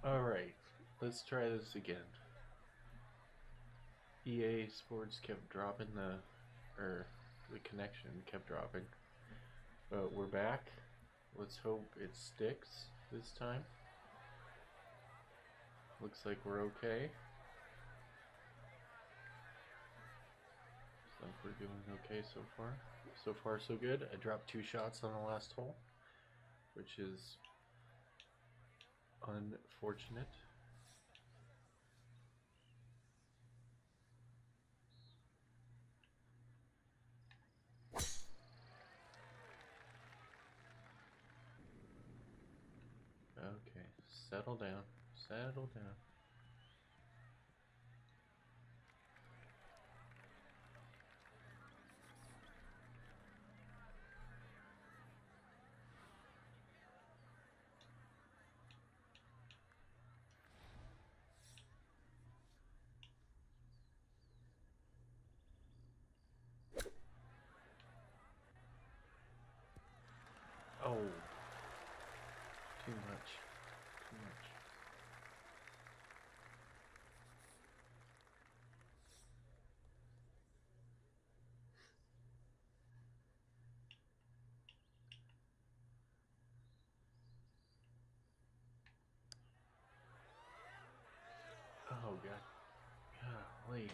Alright, let's try this again. EA Sports kept dropping the connection kept dropping. But we're back. Let's hope it sticks this time. Looks like we're okay. Looks like we're doing okay so far. So far so good. I dropped 2 shots on the last hole, which is unfortunate. Okay, settle down. Settle down. Oh, too much. Too much. Oh god. Golly.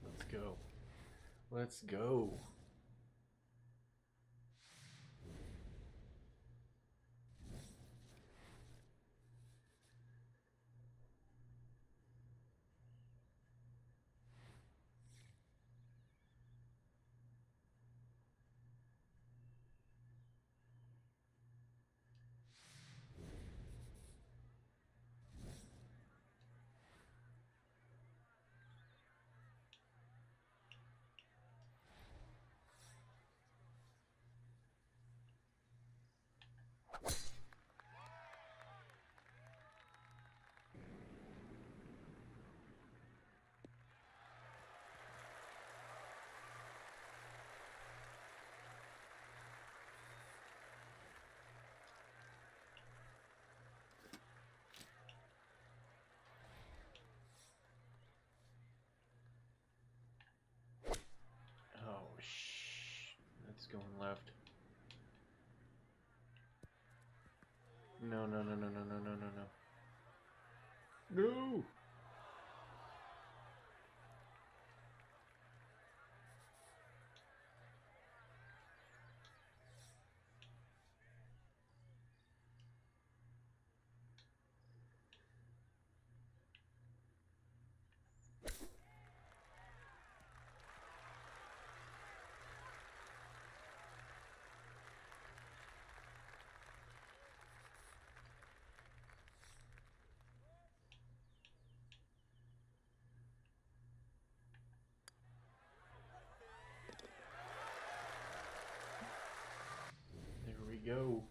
Let's go. Let's go. going left. No, no, no, no, no, no, no, no, no. No! There we go.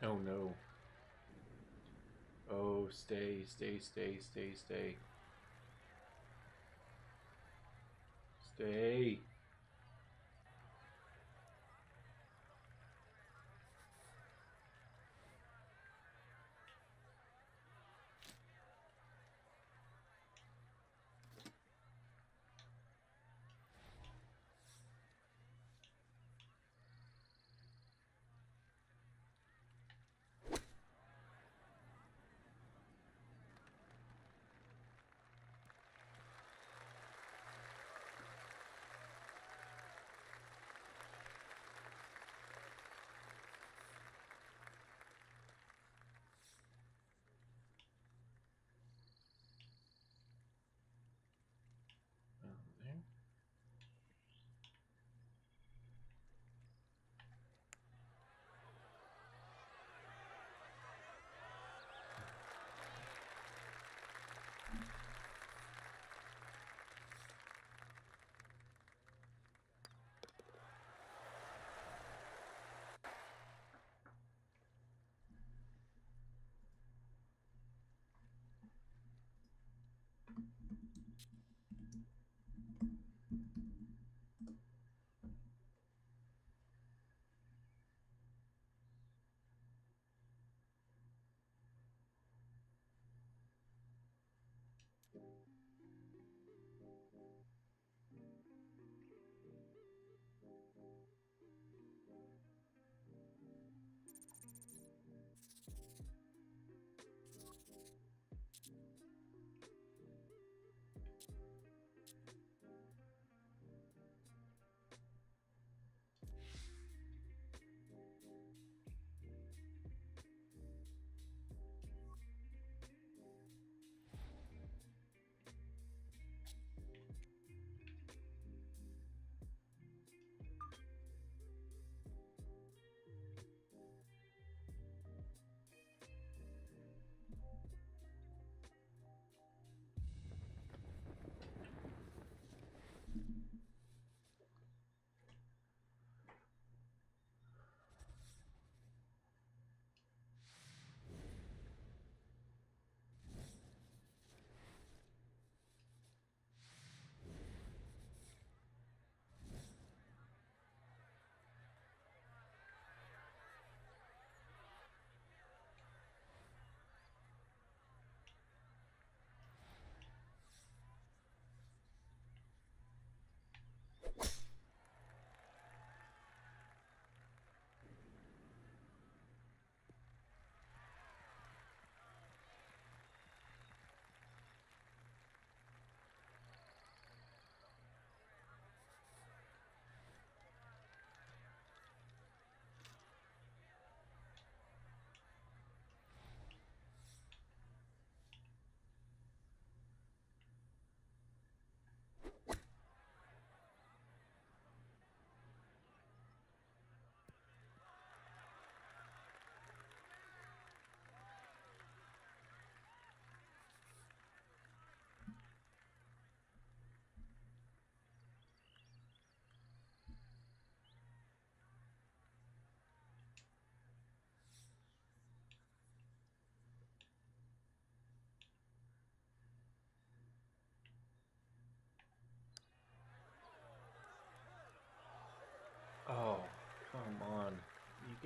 Oh no. Oh, stay, stay, stay, stay, stay. Stay.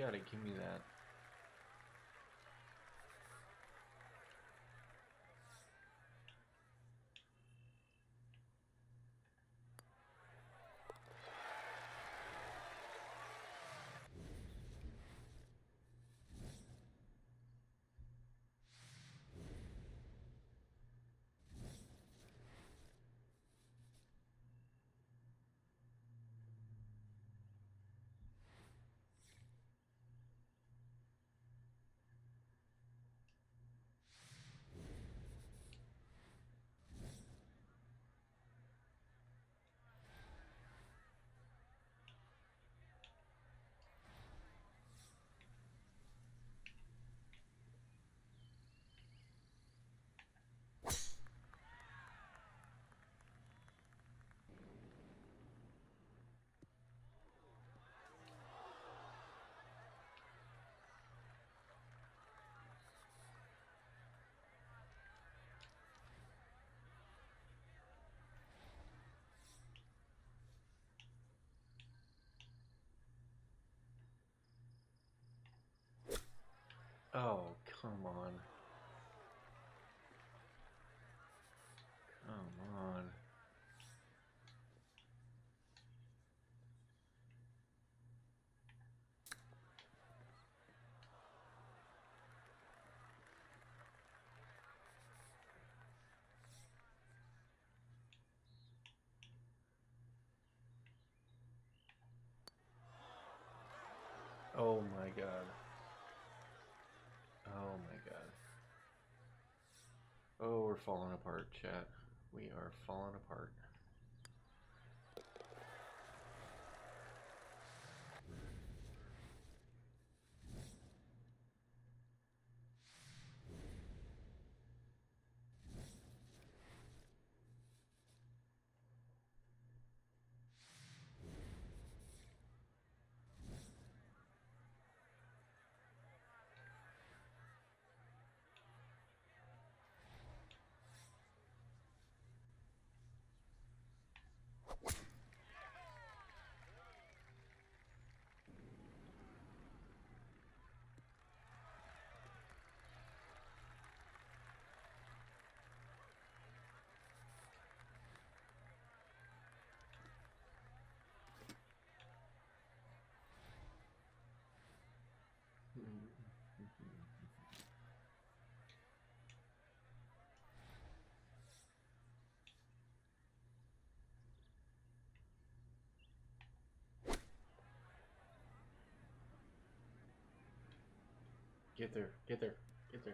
gotta give me that. Oh, come on. Come on. Oh my god. Oh my god. Oh, we're falling apart, chat. We are falling apart. Get there, get there, get there.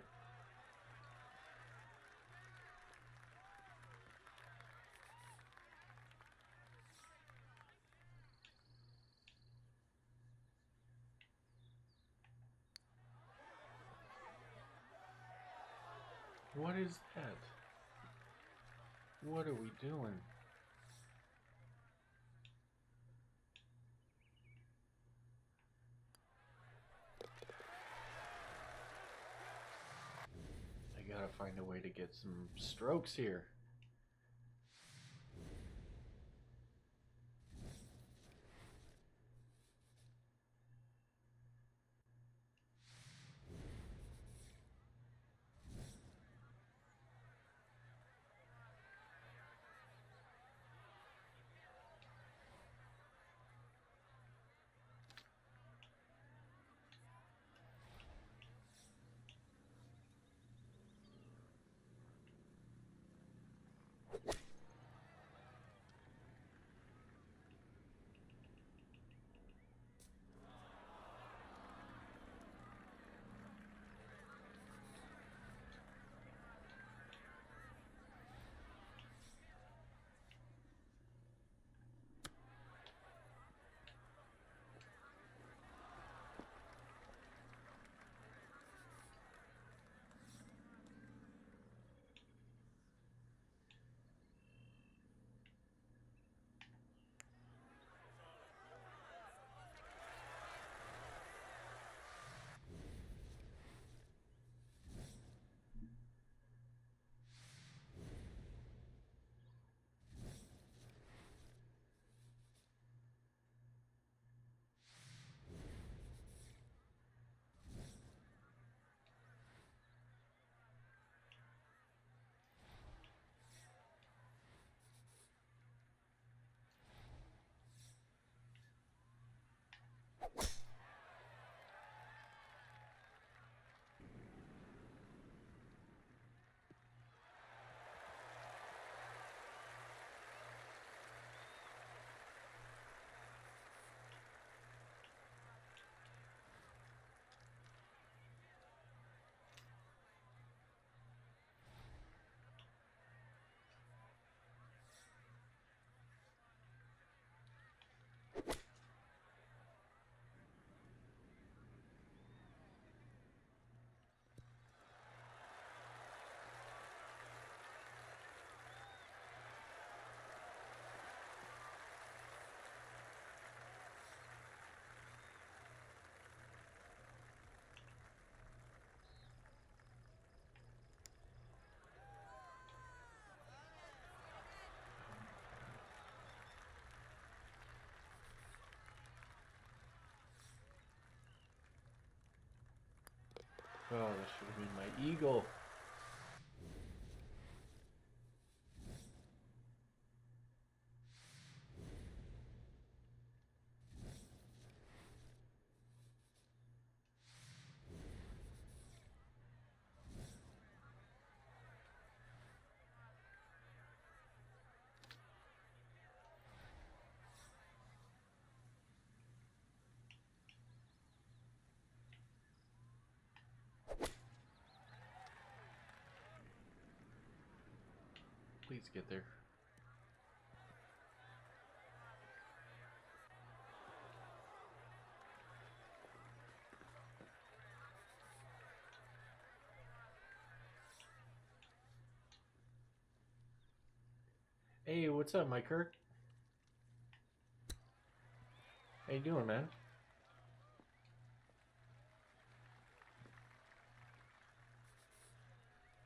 What is that? What are we doing? I gotta find a way to get some strokes here. Oh, that should have been my eagle. Please get there. Hey, what's up, Mike Kirk? How you doing, man?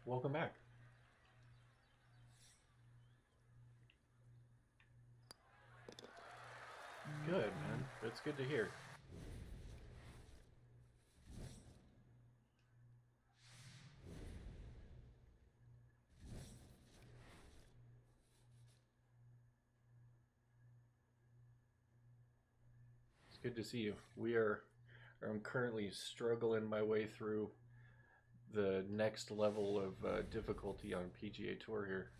Welcome back. Good, man. That's good to hear. It's good to see you. I'm currently struggling my way through the next level of difficulty on PGA Tour here.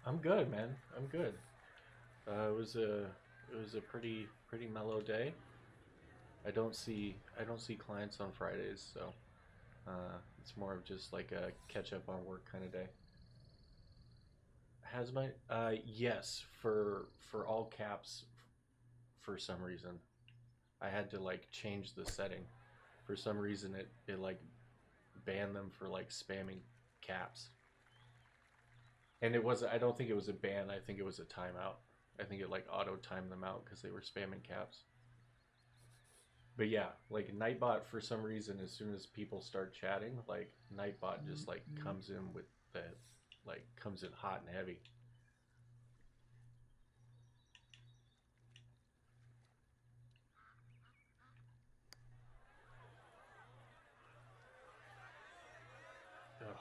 I'm good, man. I'm good. It was a pretty mellow day. I don't see clients on Fridays, so it's more of just like a catch up on work kind of day. Has my yes, for all caps for some reason. I had to like change the setting. For some reason it like banned them for like spamming caps. And I don't think it was a ban, I think it was a timeout. I think it like auto timed them out because they were spamming caps. But yeah, like Nightbot for some reason, as soon as people start chatting, like Nightbot just like comes in with the like comes in hot and heavy. Ugh.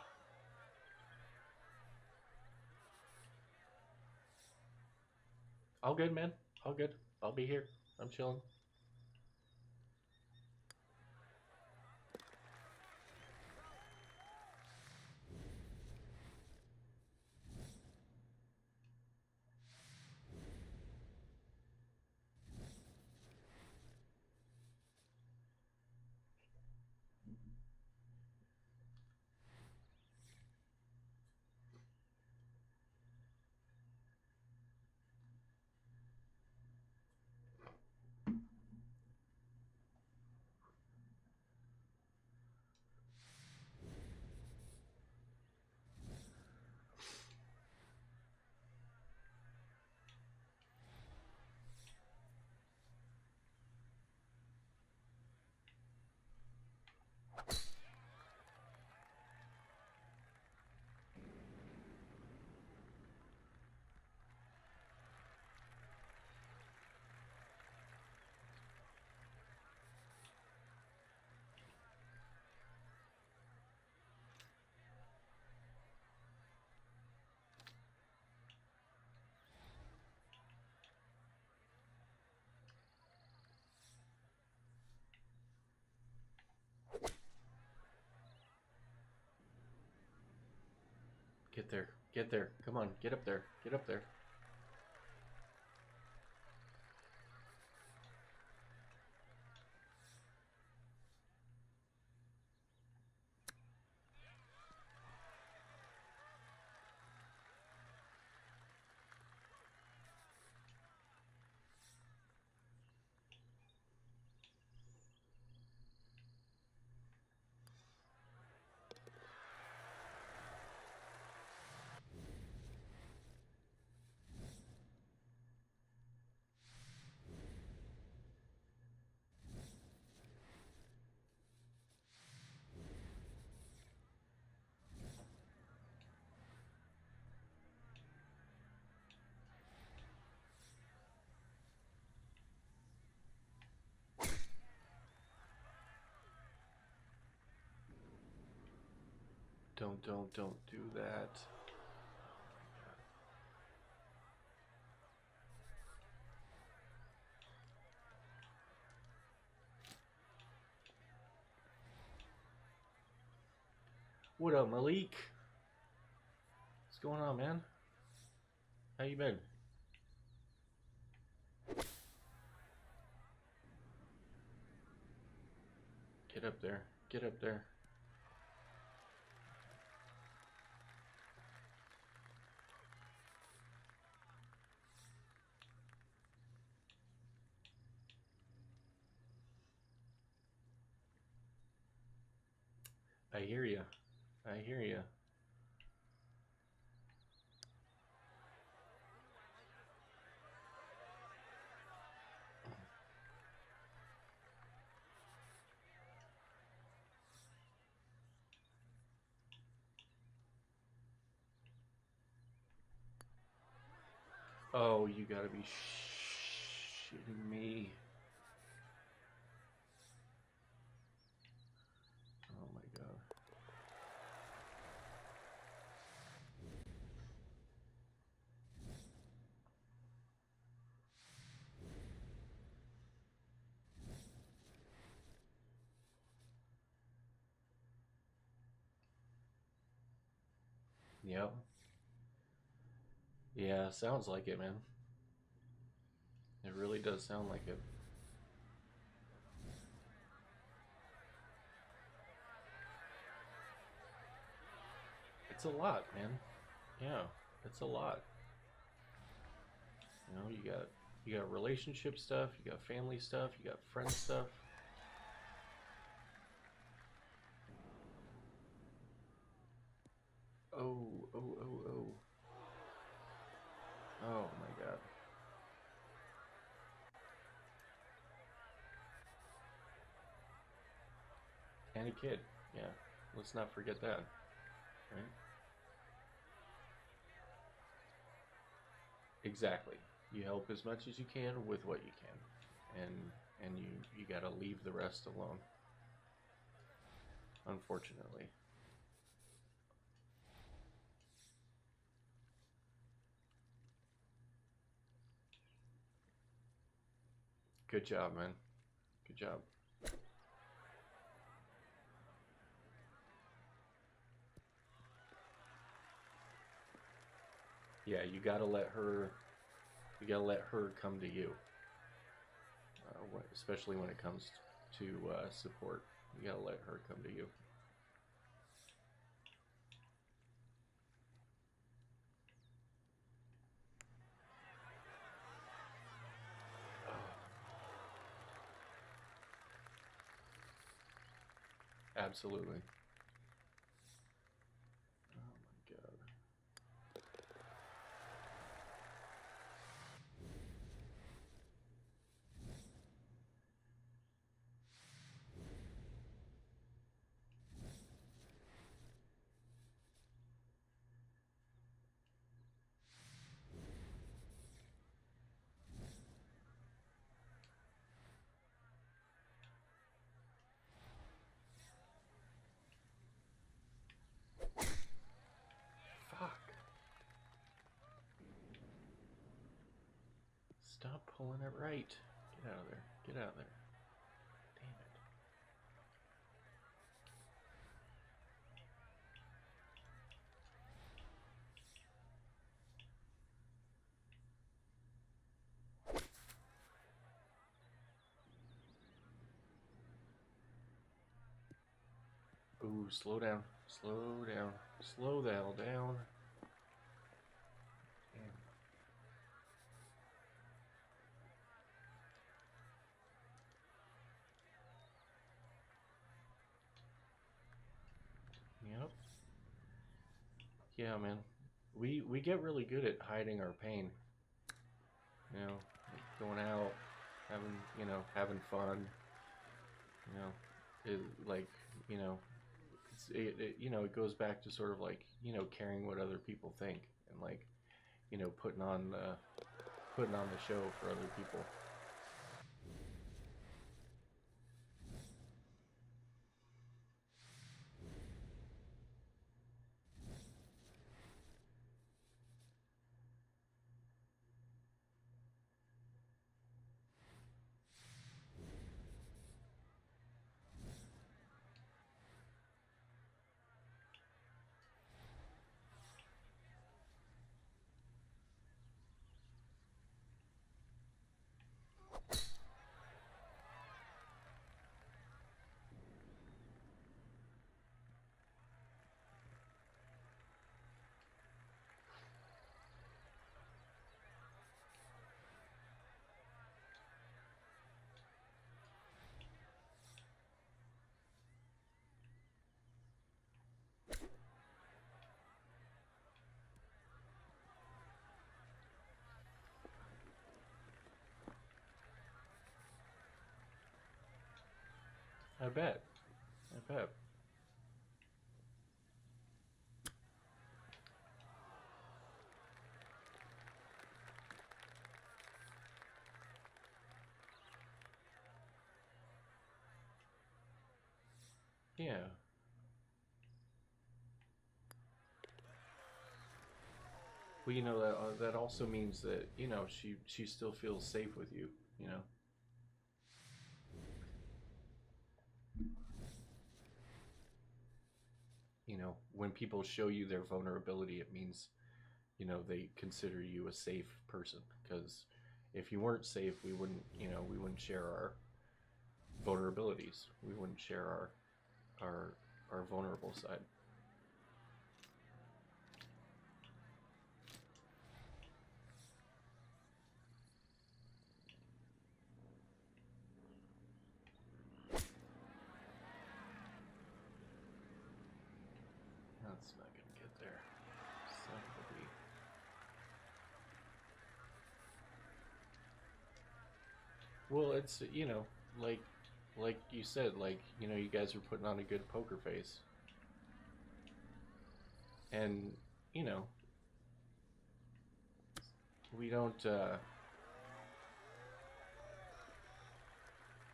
All good, man. All good. I'll be here. I'm chilling. Get there. Get there. Come on. Get up there. Get up there. Don't do that. What up, Malik? What's going on, man? How you been? Get up there. Get up there. I hear you. I hear you. Oh, you gotta be shitting me. Oh my god. Yep. Yeah, sounds like it, man. It really does sound like it. It's a lot, man. Yeah, it's a lot. You know, you got relationship stuff, you got family stuff, you got friend stuff. Oh, oh, oh, oh. Oh my god. And a kid. Yeah. Let's not forget that. Right? Exactly. You help as much as you can with what you can. And you got to leave the rest alone. Unfortunately. Good job, man. Good job. Yeah, you got to let her come to you. Especially when it comes to support. You got to let her come to you. Absolutely. Oh my god. Fuck. Stop pulling it right. Get out of there. Get out of there. Damn it. Ooh, slow down. Slow down. Slow the hell down. Damn. Yep. Yeah, man. We get really good at hiding our pain. You know, going out, having fun. You know, like, you know, it goes back to sort of like, caring what other people think and like, putting on the show for other people. I bet. I bet. Yeah. Well, that also means that she still feels safe with you. You know. When people show you their vulnerability, it means they consider you a safe person. Because if you weren't safe, we wouldn't share our vulnerabilities. We wouldn't share our our vulnerable side. That's not gonna get there. Son of a bee. Well, it's like you said, you guys are putting on a good poker face, and you know, we don't.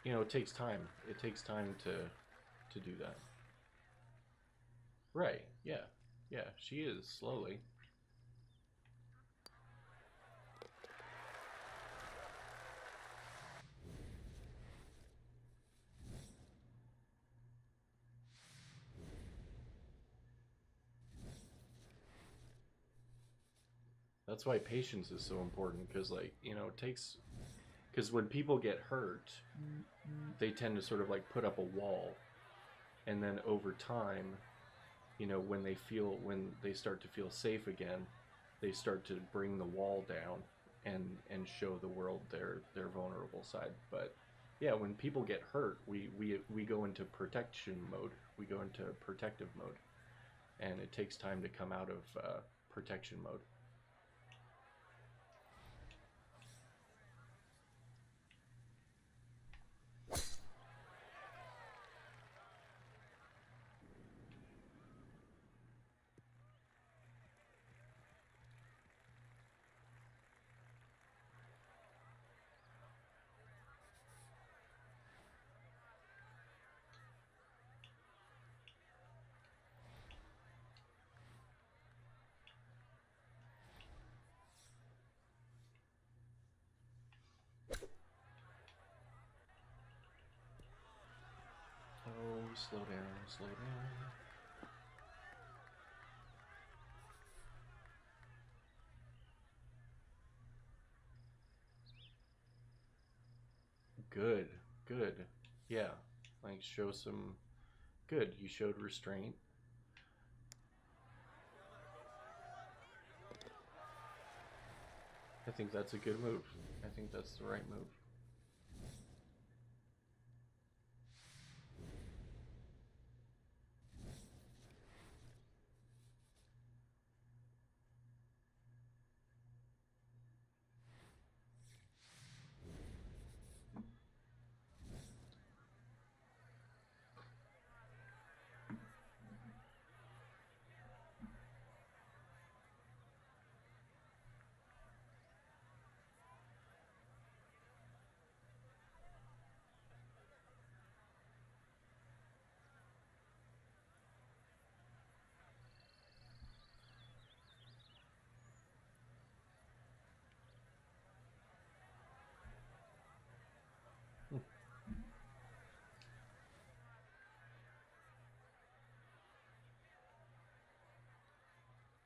It takes time. It takes time to do that. Right? Yeah, yeah. She is slowly. That's why patience is so important because, it takes. Because when people get hurt, they tend to sort of like put up a wall, and then over time, when they start to feel safe again, they start to bring the wall down and show the world their vulnerable side. But yeah, when people get hurt, we go into protection mode. We go into protective mode, and it takes time to come out of protection mode. Oh, slow down, slow down. Good, good. Yeah, show some. Good. You showed restraint. I think that's a good move. I think that's the right move.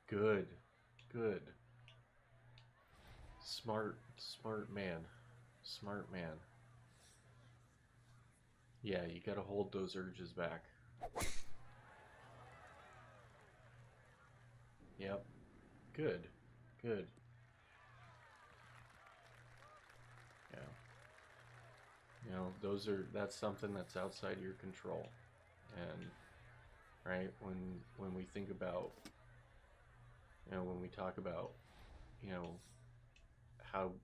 Good, good. Smart, smart man. Smart man. Yeah, you gotta hold those urges back. Yep. Good, good. Yeah. That's something that's outside your control. And right when we think about, when we talk about, you know,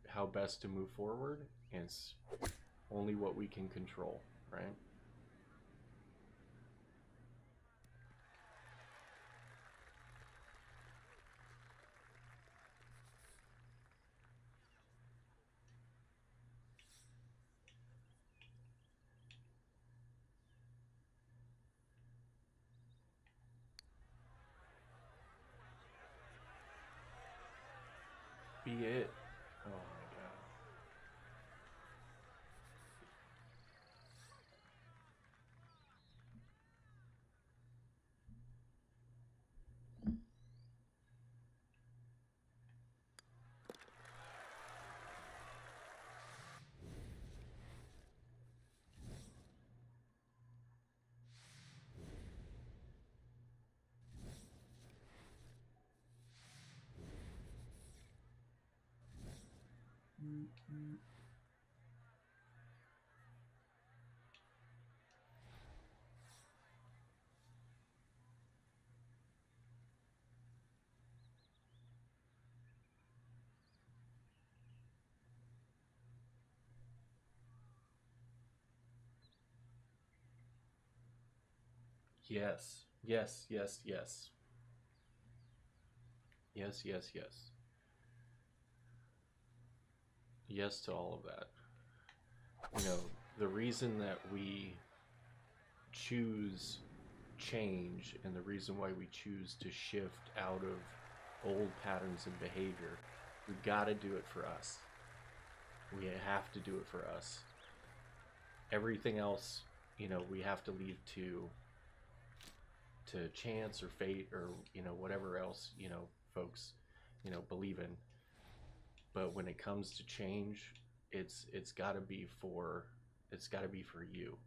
how best to move forward, it's only what we can control, right? be it. Oh my god. Yes. Yes, yes, yes. Yes, yes, yes. Yes to all of that. You know, the reason that we choose change and the reason why we choose to shift out of old patterns and behavior, we got to do it for us. We have to do it for us. Everything else, we have to leave to chance or fate or whatever else folks believe in. But when it comes to change, it's got to be for you.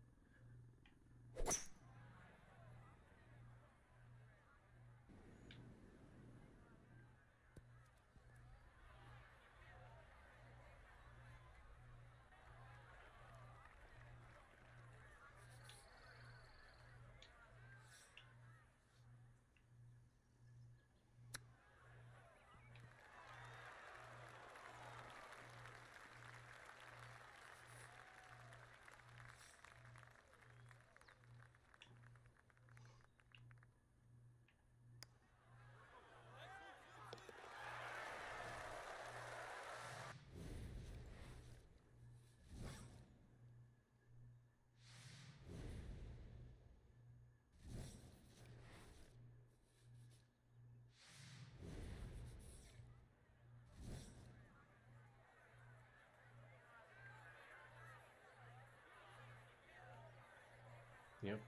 Yep.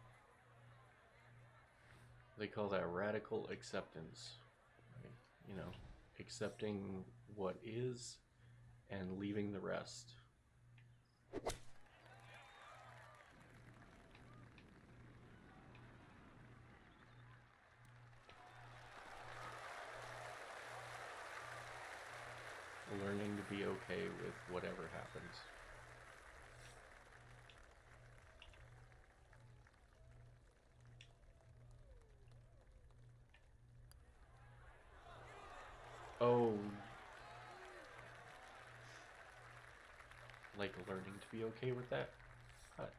They call that radical acceptance. Right? Accepting what is and leaving the rest. Learning to be okay with whatever happens. Oh, like learning to be okay with that? What?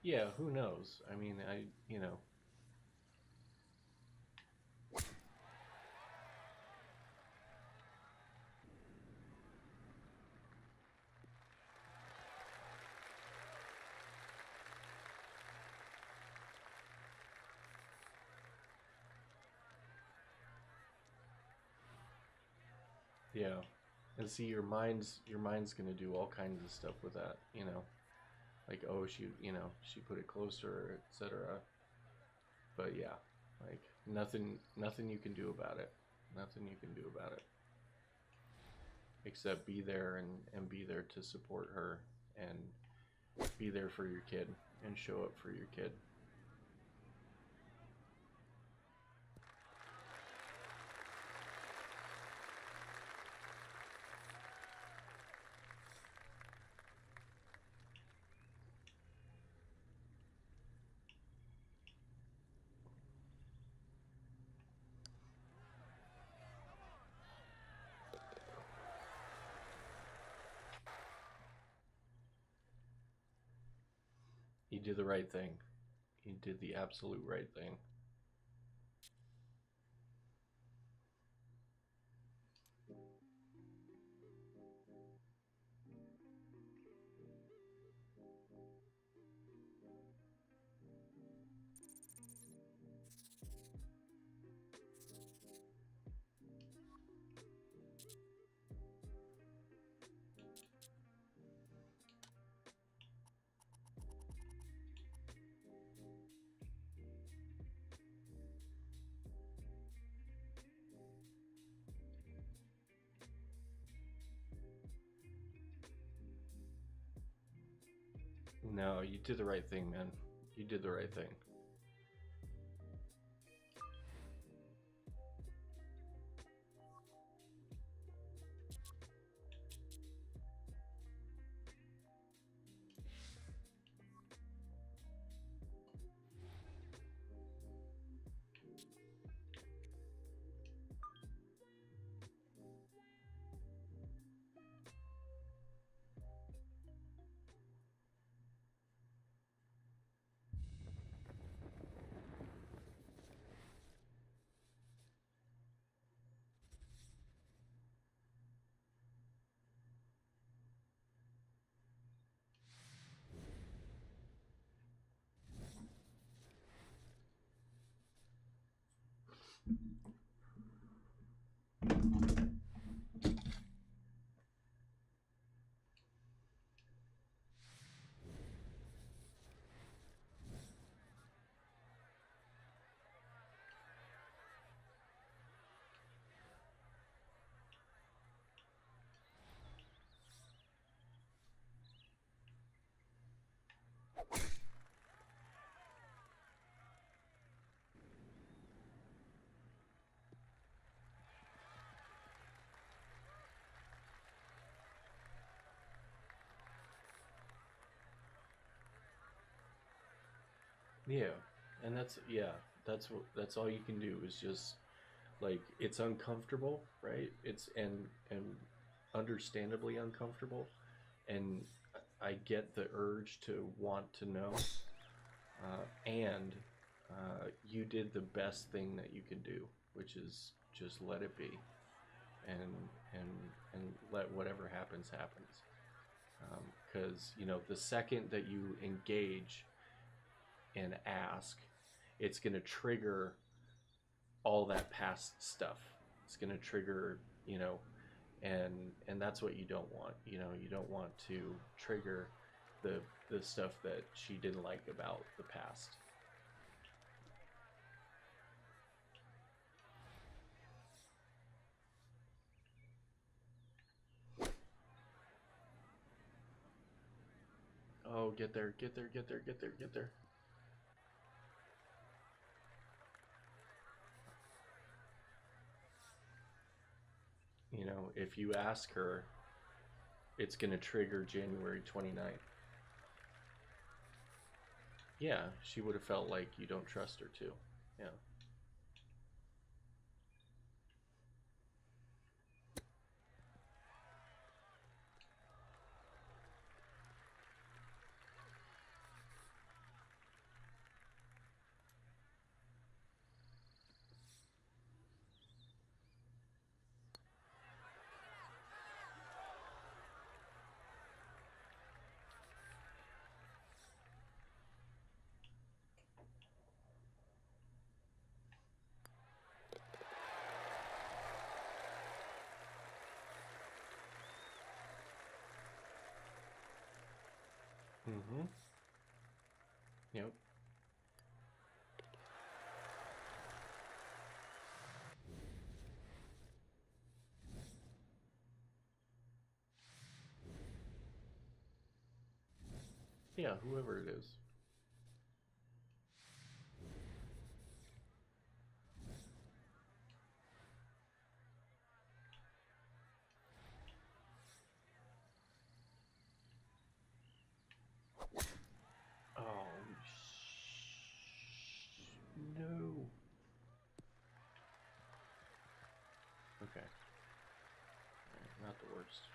Yeah, who knows? I mean, yeah. And see, your mind's gonna do all kinds of stuff with that, like, oh, she put it closer, etc. But yeah, like nothing you can do about it. Nothing you can do about it except be there and be there to support her and be there for your kid and show up for your kid. did the right thing. You did the absolute right thing. No, you did the right thing, man. You did the right thing. Yeah, and that's all you can do is just like it's uncomfortable, right? It's and understandably uncomfortable, and I get the urge to want to know, and you did the best thing that you can do, which is just let it be, and and and let whatever happens happens, because you know the second that you engage and ask, it's going to trigger all that past stuff. It's going to trigger, you know, and that's what you don't want. You know, you don't want to trigger the the stuff that she didn't like about the past. Oh, get there, get there, get there, get there, get there. You know, if you ask her, it's going to trigger January 29th. Yeah, she would have felt like you don't trust her too. Yeah. Mm-hmm. Yep. Yeah, whoever it is. Oh, no. Okay. Not the worst.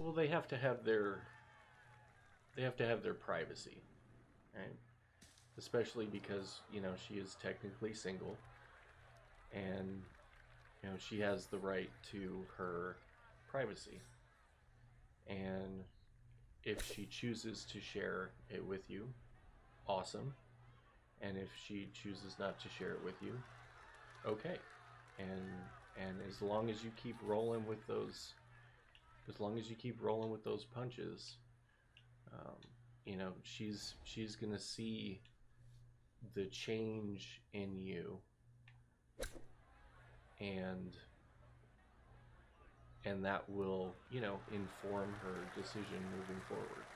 Well, they have to have their privacy, right? Especially because she is technically single, and she has the right to her privacy. And if she chooses to share it with you, awesome. And if she chooses not to share it with you, okay. And as long as you keep rolling with those, punches, um, she's gonna see the change in you, and that will inform her decision moving forward.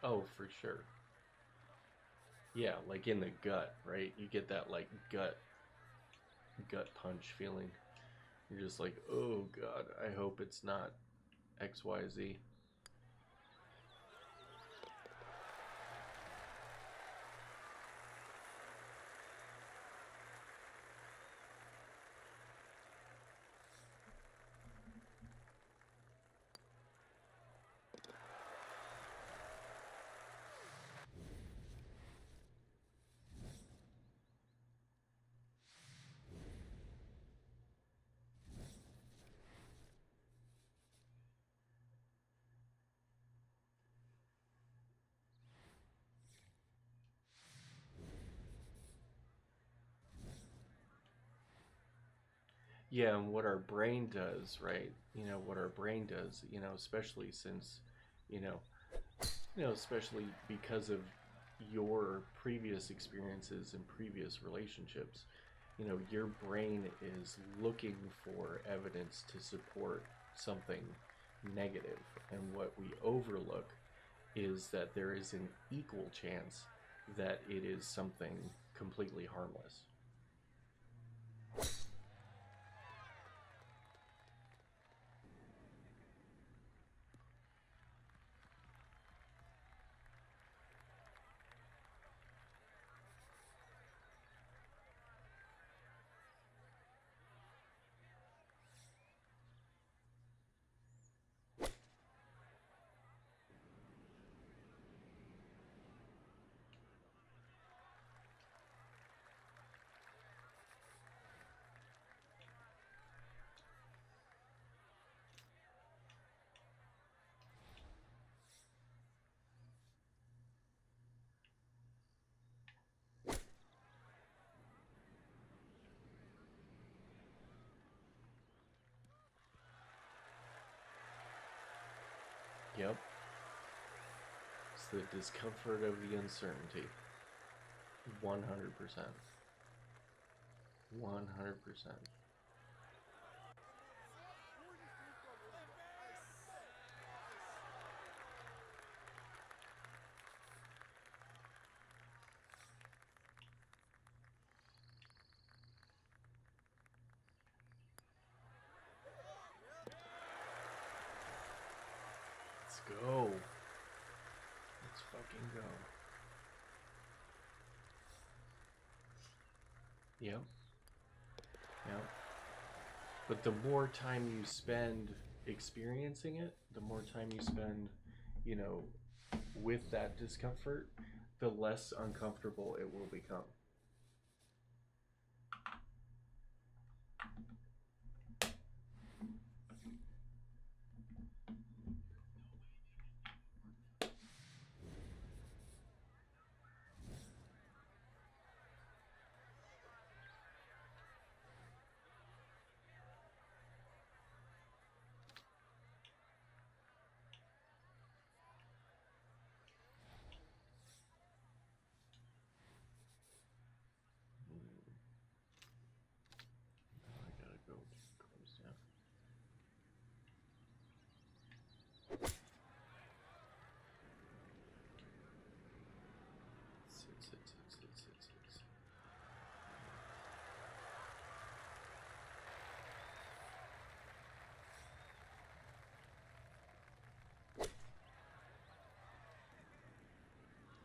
Oh, for sure. Yeah, like in the gut, right? You get that like gut punch feeling. You're just like, oh god, I hope it's not XYZ. Yeah, and what our brain does, right? What our brain does, especially since, you know, especially because of your previous experiences and previous relationships, your brain is looking for evidence to support something negative. And what we overlook is that there is an equal chance that it is something completely harmless. Yep. It's the discomfort of the uncertainty. 100%. 100%. Let's go. Let's fucking go. Yep. Yep. But the more time you spend experiencing it, the more time you spend, you know, with that discomfort, the less uncomfortable it will become.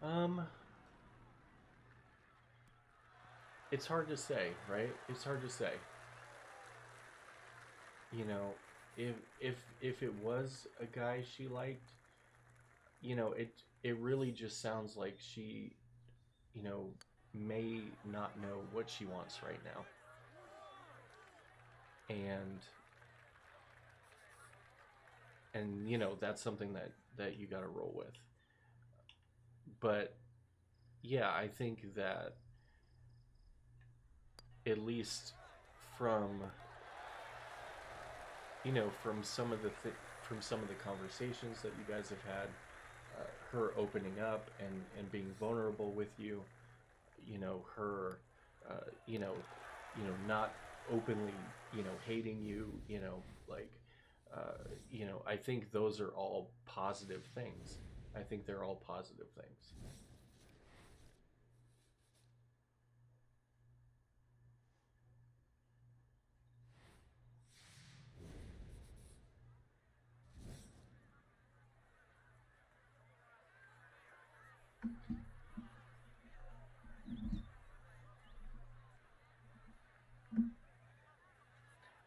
Um, it's hard to say, right? It's hard to say. You know, if it was a guy she liked, it really just sounds like she, you know, may not know what she wants right now. And that's something that you got to roll with. But yeah, I think that at least from from from some of the conversations that you guys have had, her opening up and being vulnerable with you, her, you know, not openly, hating you, like, I think those are all positive things. I think they're all positive things.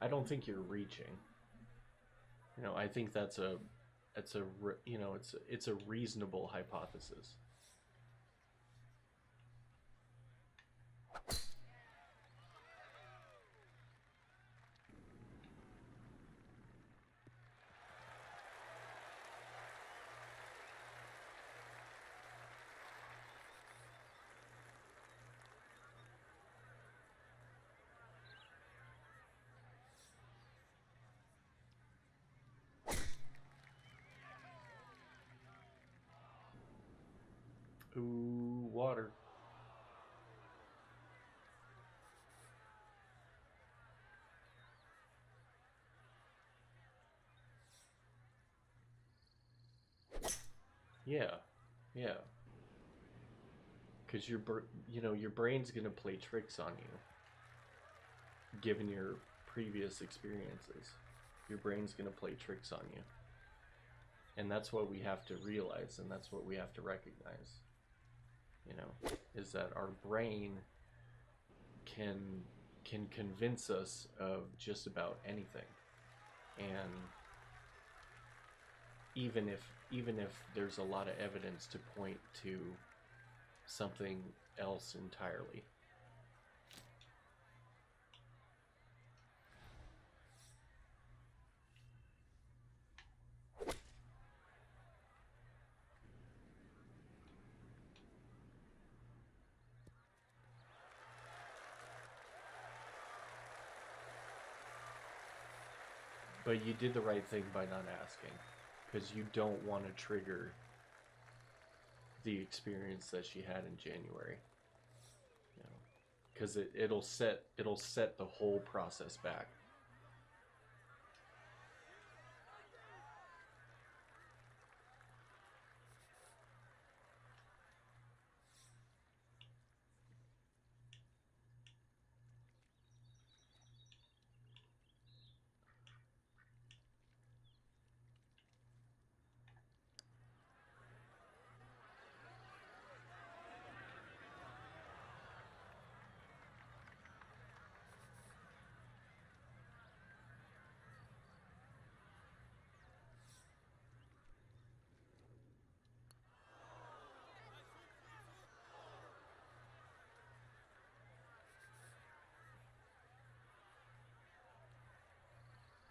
I don't think you're reaching. I think it's a reasonable hypothesis. Ooh, water. Yeah, yeah. Because your brain's gonna play tricks on you, given your previous experiences. Your brain's gonna play tricks on you, and that's what we have to realize, and that's what we have to recognize. Is that our brain can can convince us of just about anything, and even if even if there's a lot of evidence to point to something else entirely. But you did the right thing by not asking, because you don't want to trigger the experience that she had in January. Because it'll set the whole process back.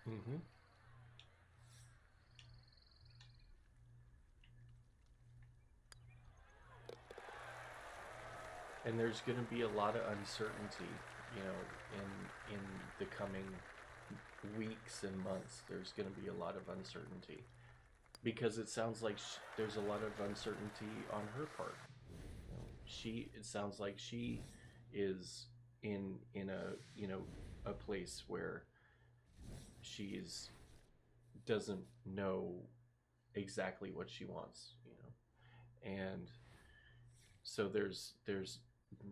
Mm-hmm. And there's going to be a lot of uncertainty, in the coming weeks and months. There's going to be a lot of uncertainty because it sounds like there's a lot of uncertainty on her part. It sounds like she is in a place where she's doesn't know exactly what she wants, and so there's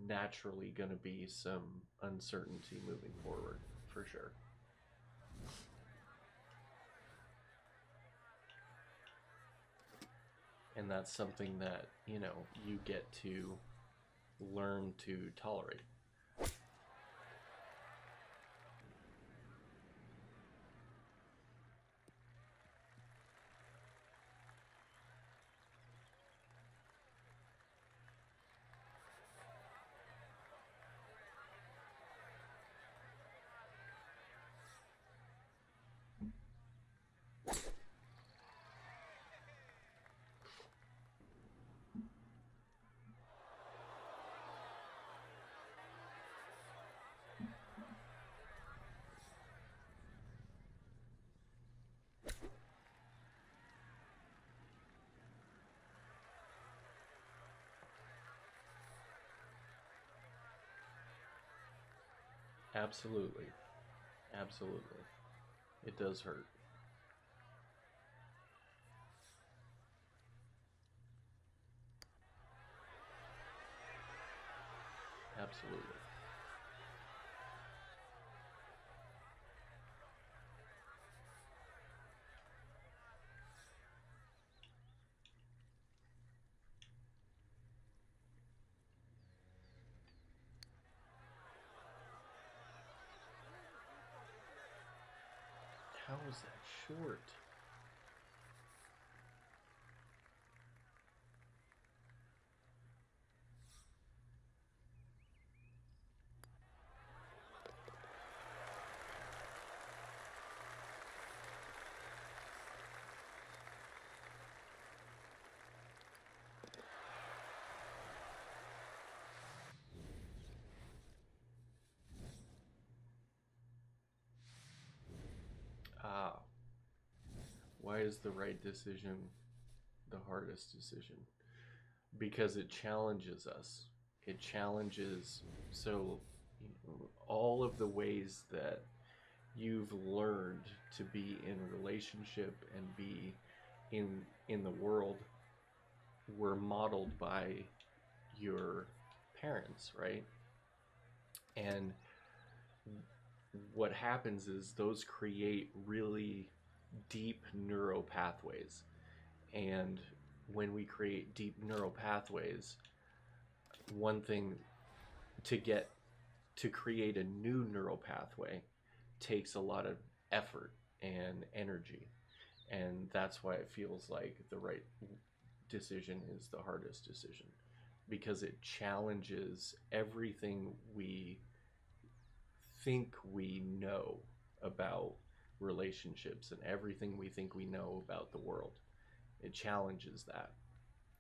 naturally going to be some uncertainty moving forward for sure. and that's something that, you get to learn to tolerate. Absolutely. Absolutely. It does hurt. Absolutely. How is that short? Ah, why is the right decision the hardest decision? Because it challenges us. It challenges, so all of the ways that you've learned to be in relationship and be in the world were modeled by your parents, right? And what happens is those create really deep neural pathways. And when we create deep neural pathways, one thing to get to create a new neural pathway takes a lot of effort and energy. And that's why it feels like the right decision is the hardest decision, because it challenges everything we think we know about relationships and everything we think we know about the world. It challenges that,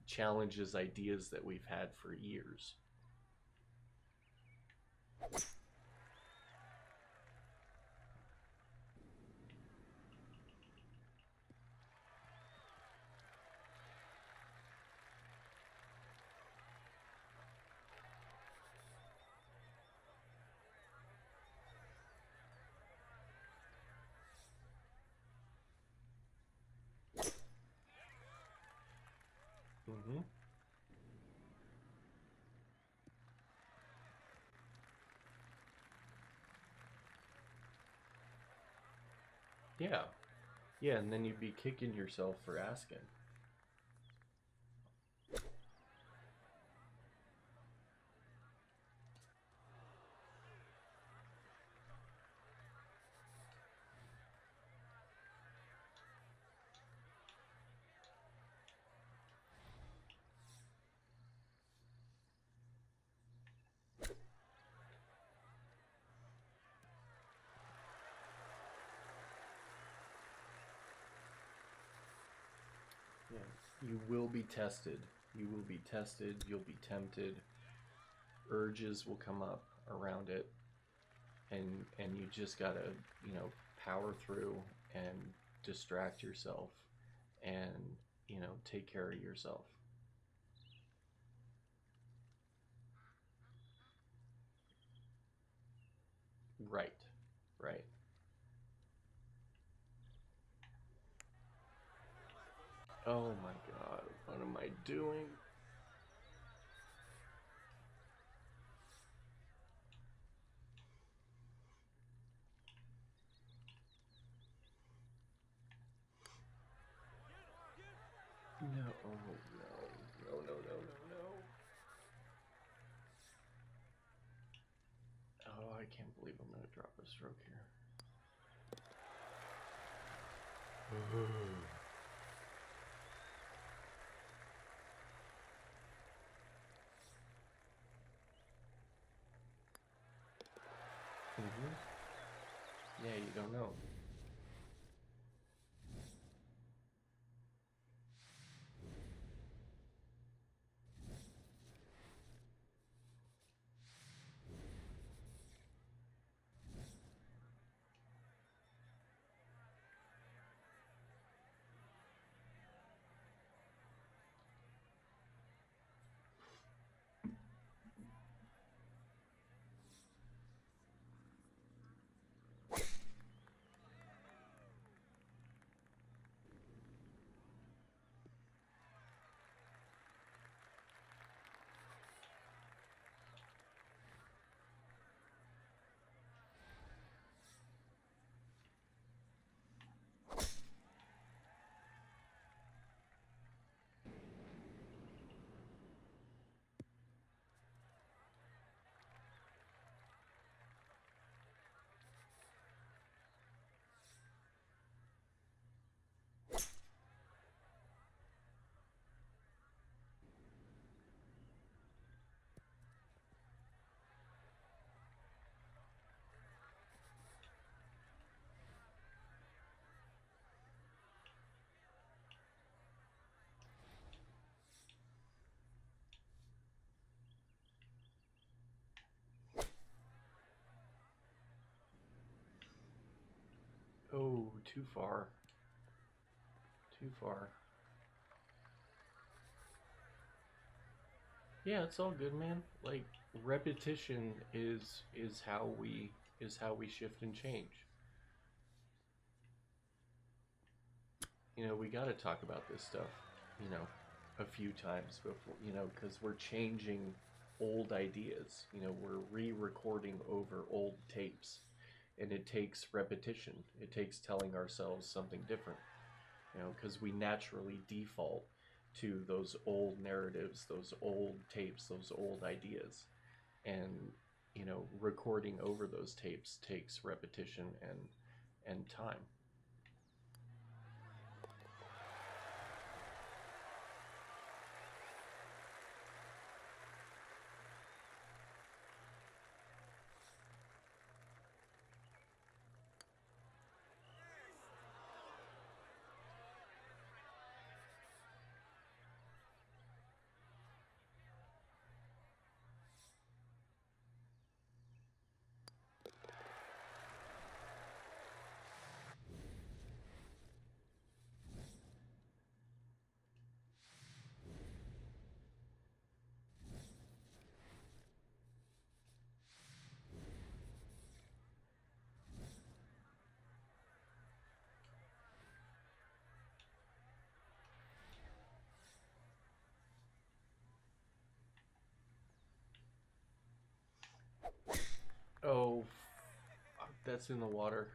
challenges ideas that we've had for years. Mm-hmm. Yeah. Yeah, and then you'd be kicking yourself for asking. Yeah. You will be tested. You will be tested. You'll be tempted. Urges will come up around it, and you just gotta, power through and distract yourself, and take care of yourself. Right. Right. Oh my God. What am I doing? No. Oh no. No. Oh, I can't believe I'm gonna drop a stroke here. Yeah, you don't know. Oh, too far. Too far. Yeah, it's all good, man. Like repetition is how we shift and change. We got to talk about this stuff, you know, a few times before, because we're changing old ideas. We're re-recording over old tapes, and it takes repetition. It takes telling ourselves something different, because we naturally default to those old narratives, those old tapes, those old ideas. And, recording over those tapes takes repetition and time. Oh, that's in the water.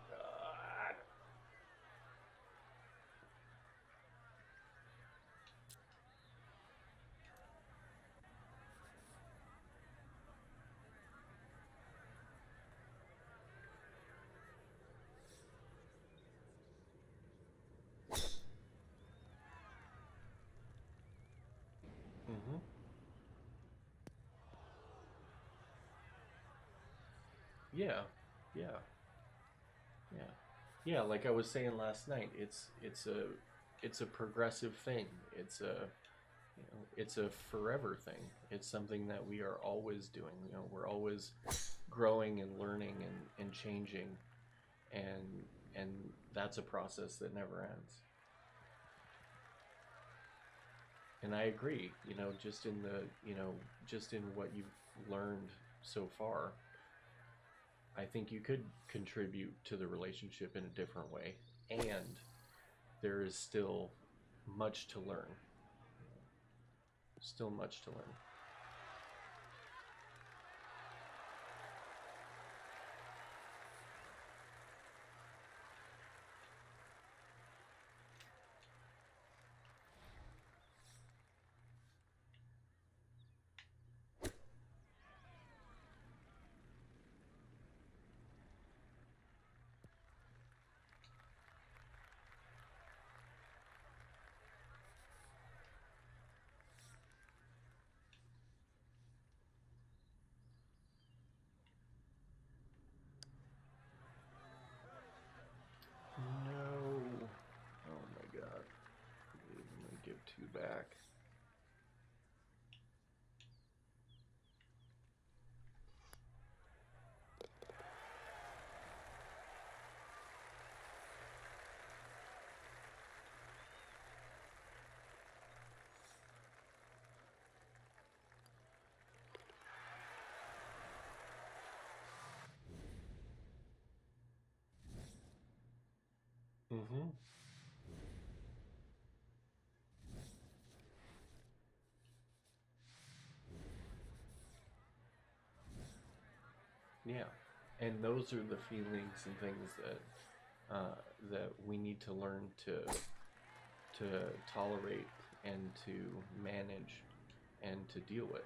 God. Mm-hmm. Yeah, yeah, yeah, yeah. Like I was saying last night, it's a progressive thing. It's a forever thing. It's something that we are always doing. We're always growing and learning and changing, and and that's a process that never ends. And I agree. Just in what you've learned so far, I think you could contribute to the relationship in a different way, and there is still much to learn. Still much to learn. back. Mm-hmm. Yeah, and those are the feelings and things that we need to learn to tolerate and to manage and to deal with.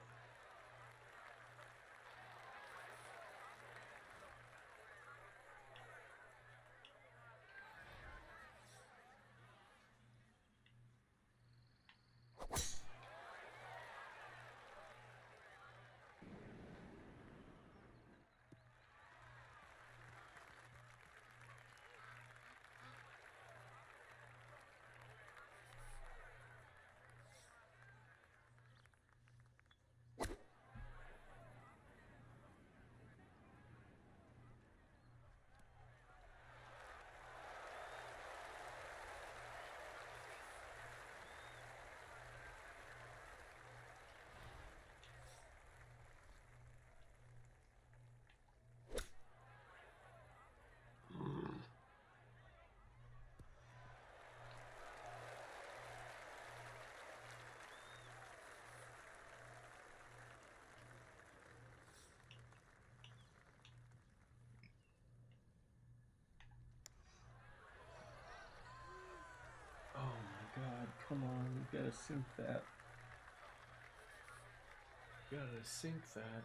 Oh my god, come on, you gotta sink that. You gotta sink that.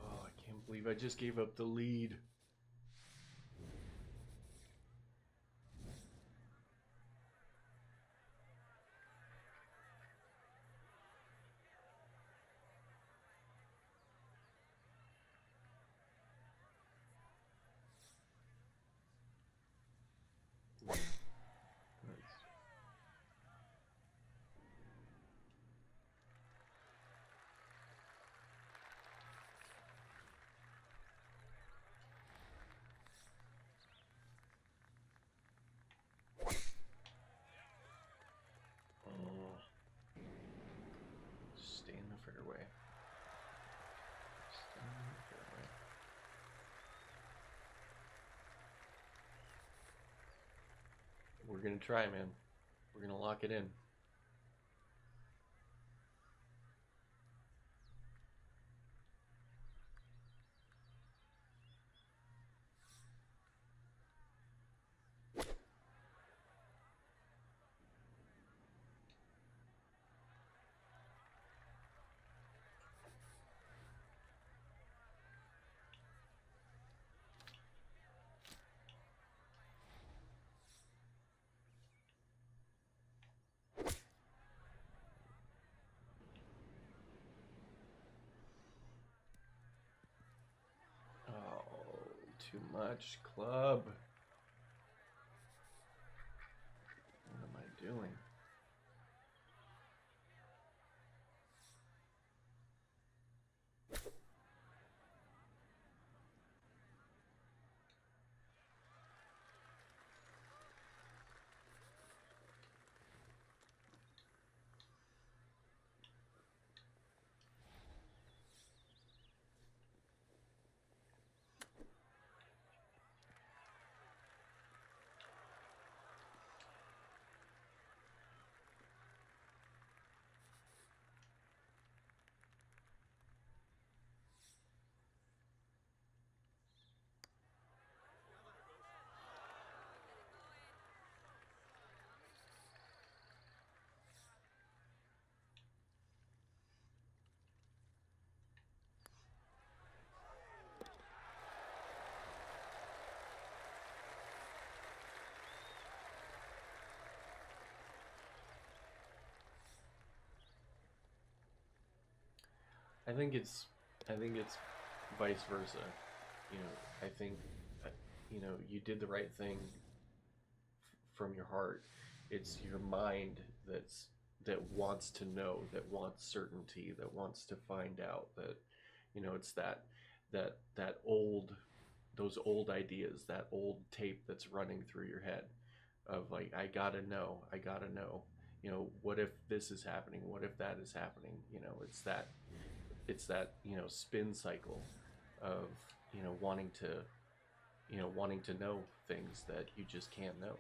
Oh, I can't believe I just gave up the lead. Oh, stay in the fairway. Stay in the fairway. We're gonna try, man. We're gonna lock it in. Oh, too much club. What am I doing? I think it's I think it's vice versa. I think uh, you did the right thing from your heart. It's your mind that wants to know, that wants certainty, that wants to find out. That it's that old those old ideas, that old tape that's running through your head of like, I gotta know. What if this is happening? What if that is happening? It's that spin cycle of wanting to know things that you just can't know.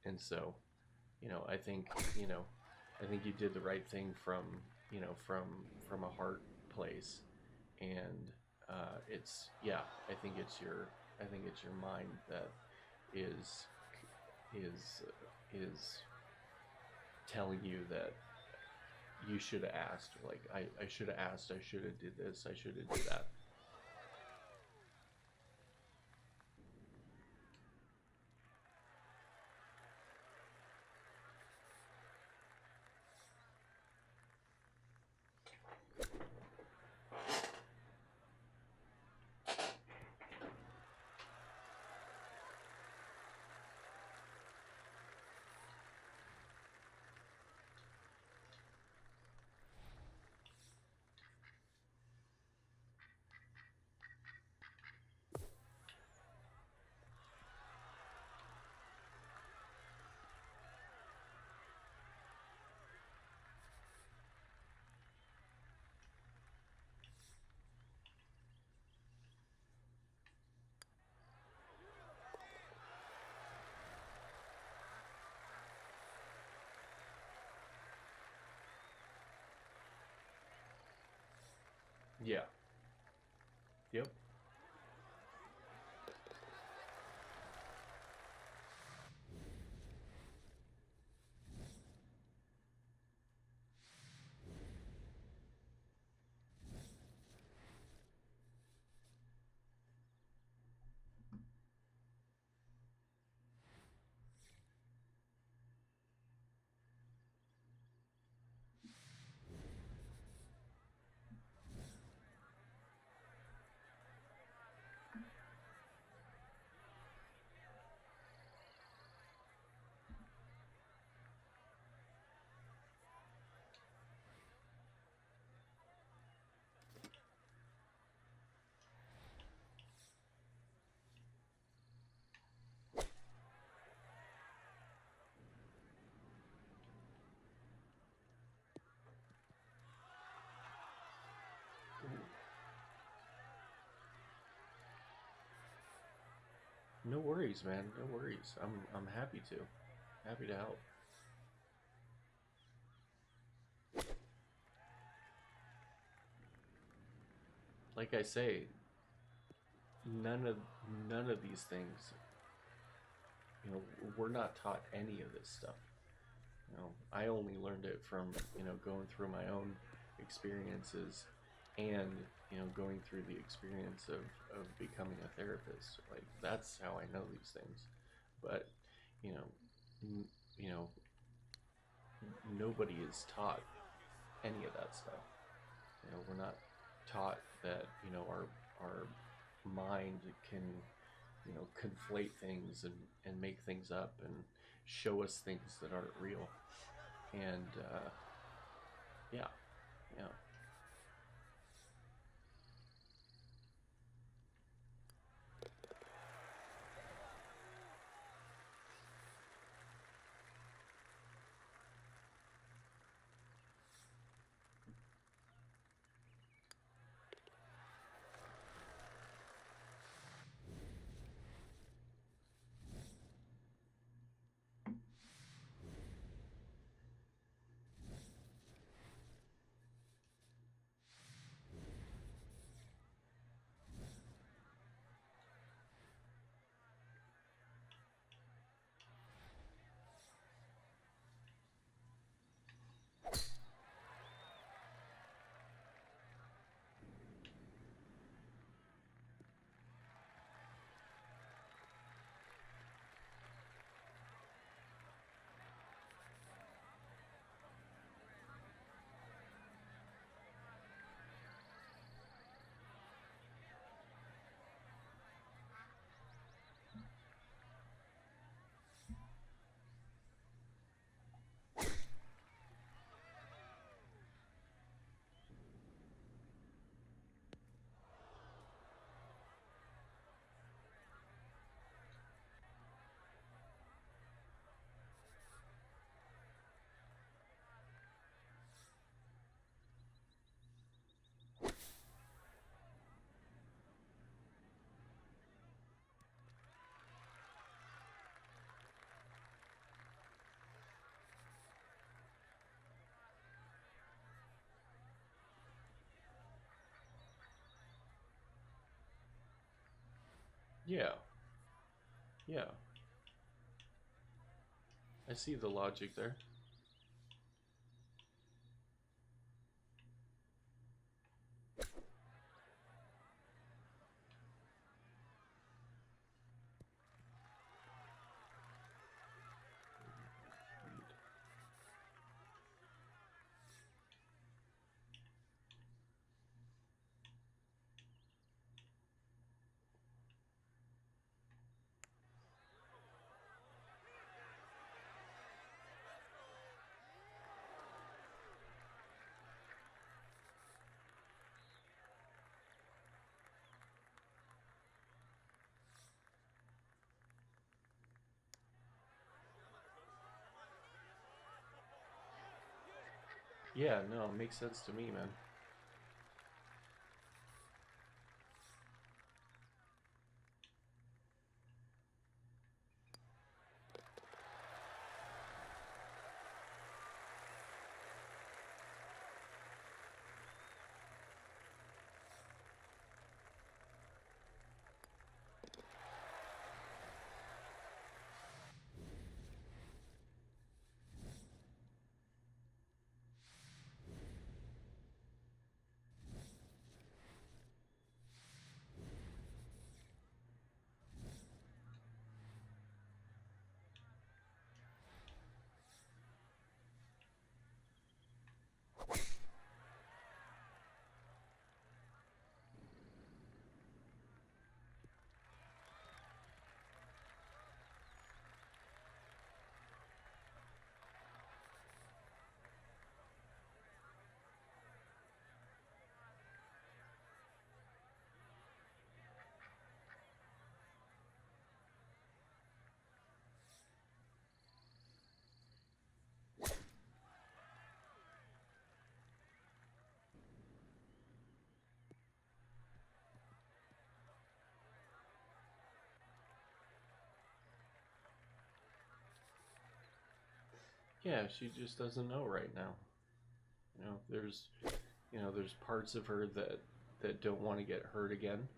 And so, I think you did the right thing from from a heart place. And it's yeah, I think it's your mind that is is is telling you that you should have asked. Like, I should have asked, I should have did this, I should have did that. Yeah. Yep. No worries, man. No worries. I'm happy to. Happy to help. Like I say, none of none of these things, we're not taught any of this stuff. I only learned it from, going through my own experiences, and, going through the experience of becoming a therapist. Like, that's how I know these things. But, you know, n- you know, nobody is taught any of that stuff. We're not taught that, our mind can, conflate things and make things up and show us things that aren't real. And yeah, yeah. Yeah, yeah. I see the logic there. Yeah, no, it makes sense to me, man. Yeah, she just doesn't know right now. There's there's parts of her that don't want to get hurt again,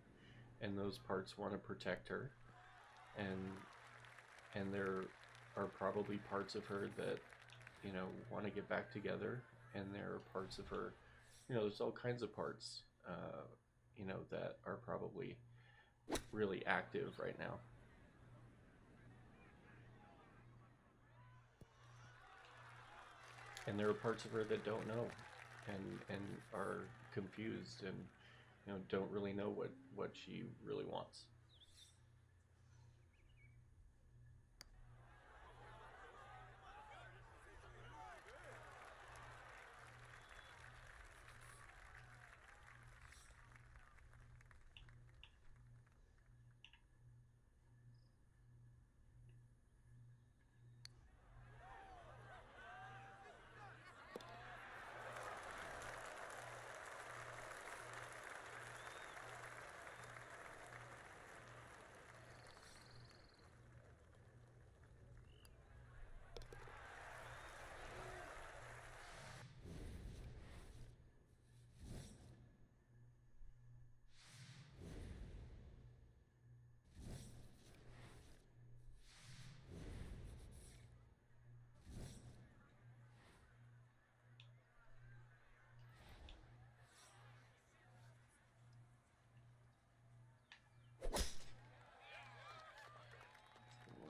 and those parts want to protect her, and there are probably parts of her that want to get back together, and there are parts of her, there's all kinds of parts, that are probably really active right now. And there are parts of her that don't know, and are confused, and don't really know what she really wants.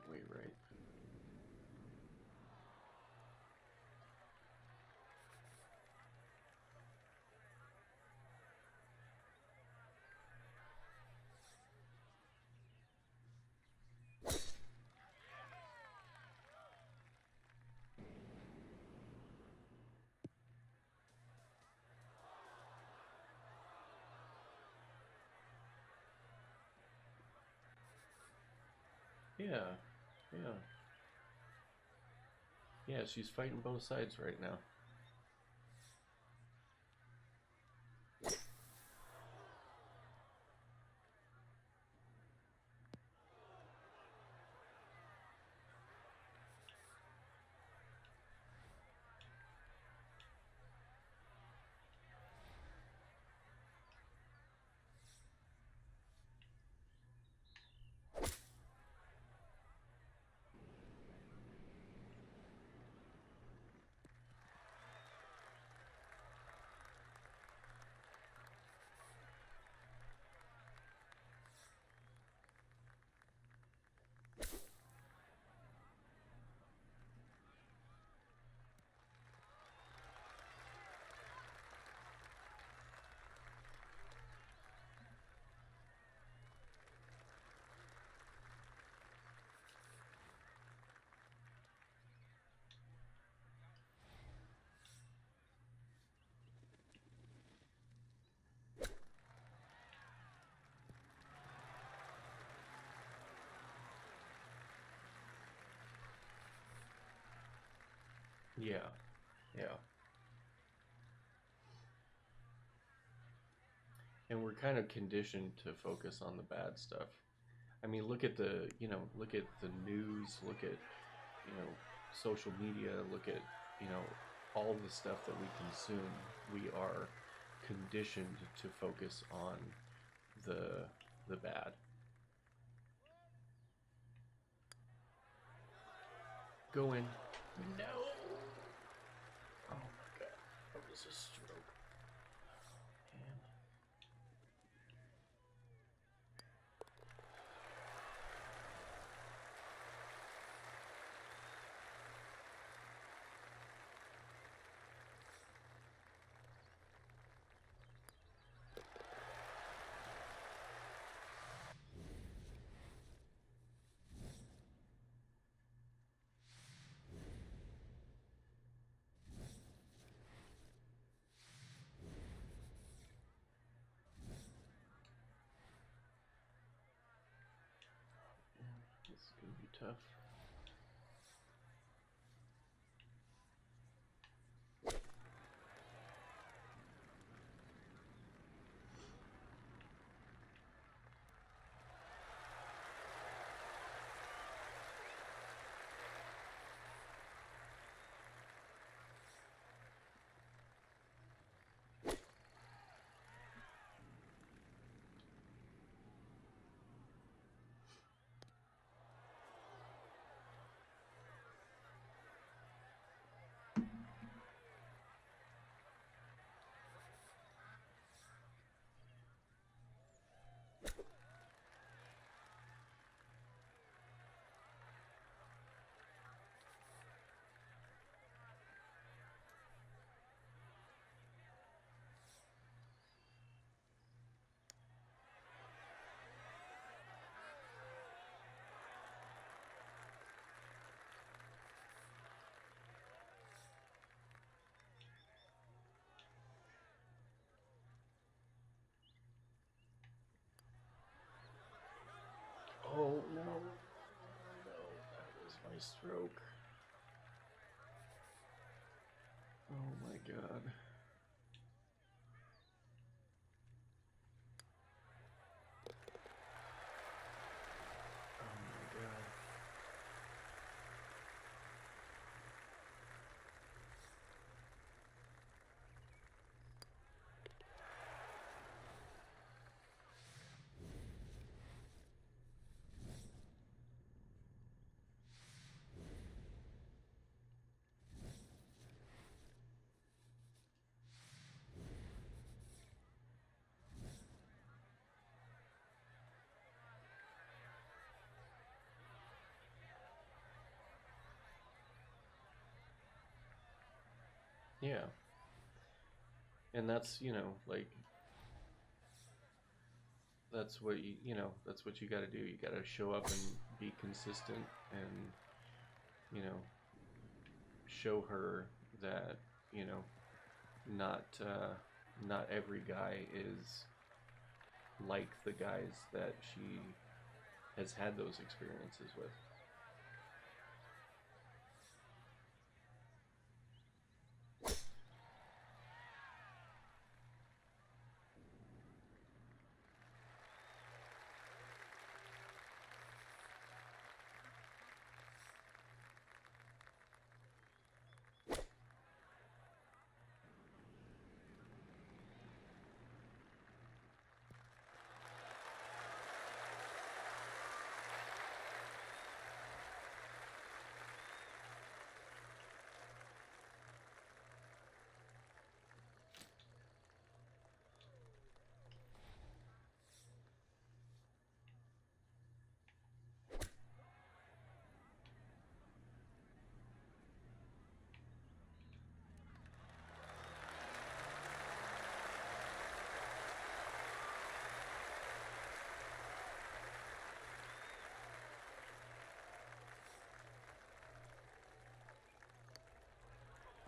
Wait, right. Yeah, yeah, yeah. She's fighting both sides right now. Yeah, yeah. And we're kind of conditioned to focus on the bad stuff. I mean, look at look at the news, look at, social media, look at, all the stuff that we consume. We are conditioned to focus on the the bad. Go in. No. Oh my god. That was a stroke. Man. This is gonna be tough. Oh no. No, that was my stroke. Oh my god. Oh my god. Yeah. And that's, like that's what that's what you got to do. You got to show up and be consistent and, you know, show her that, you know, not not every guy is like the guys that she has had those experiences with.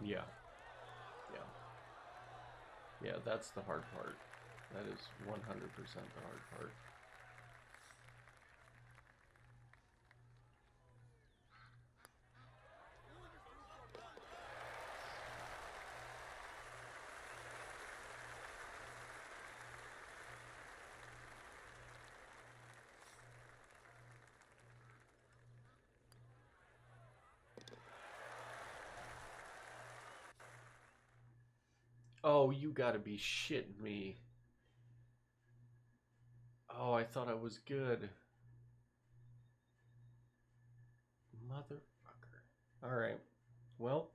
Yeah, yeah, yeah. That's the hard part. That is 100% the hard part. Oh, you gotta be shitting me. Oh, I thought I was good. Motherfucker. Alright. Well,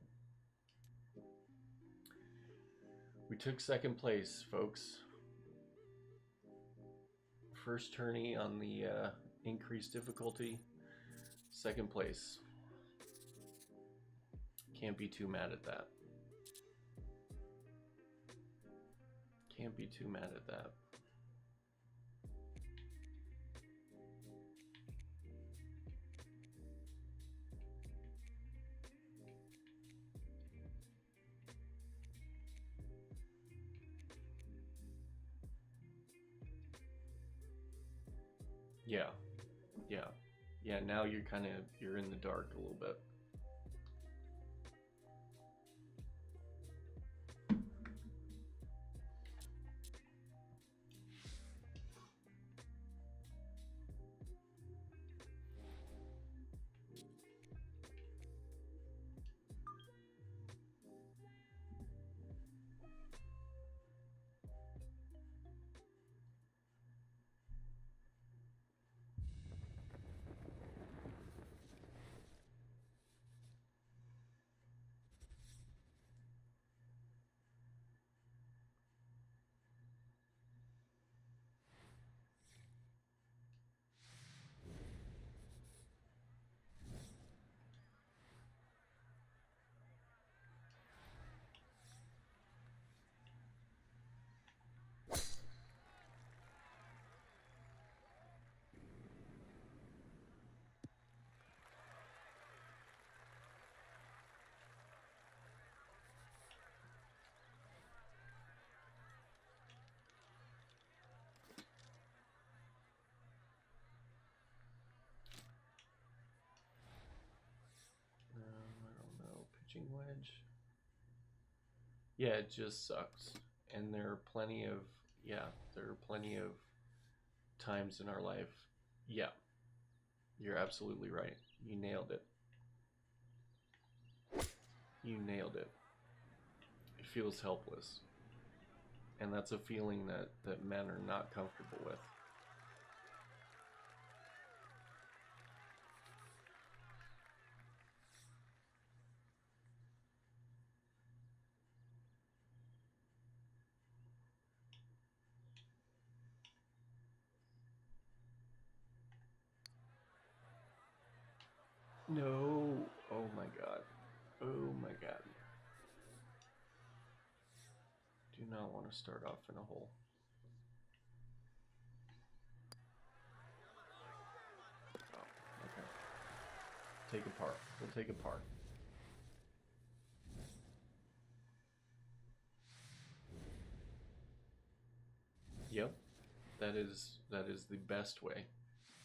we took second place, folks. First tourney on the increased difficulty. Second place. Can't be too mad at that. Can't be too mad at that. Yeah. Yeah. Yeah, now you're in the dark a little bit. I don't know. Pitching wedge. Yeah, it just sucks. And there are plenty of times in our life. Yeah, you're absolutely right. You nailed it. You nailed it. It feels helpless. And that's a feeling that men are not comfortable with. No. Oh my god. Oh my god. Do not want to start off in a hole. Oh, okay. Take a par. We'll take a par. Yep. That is the best way.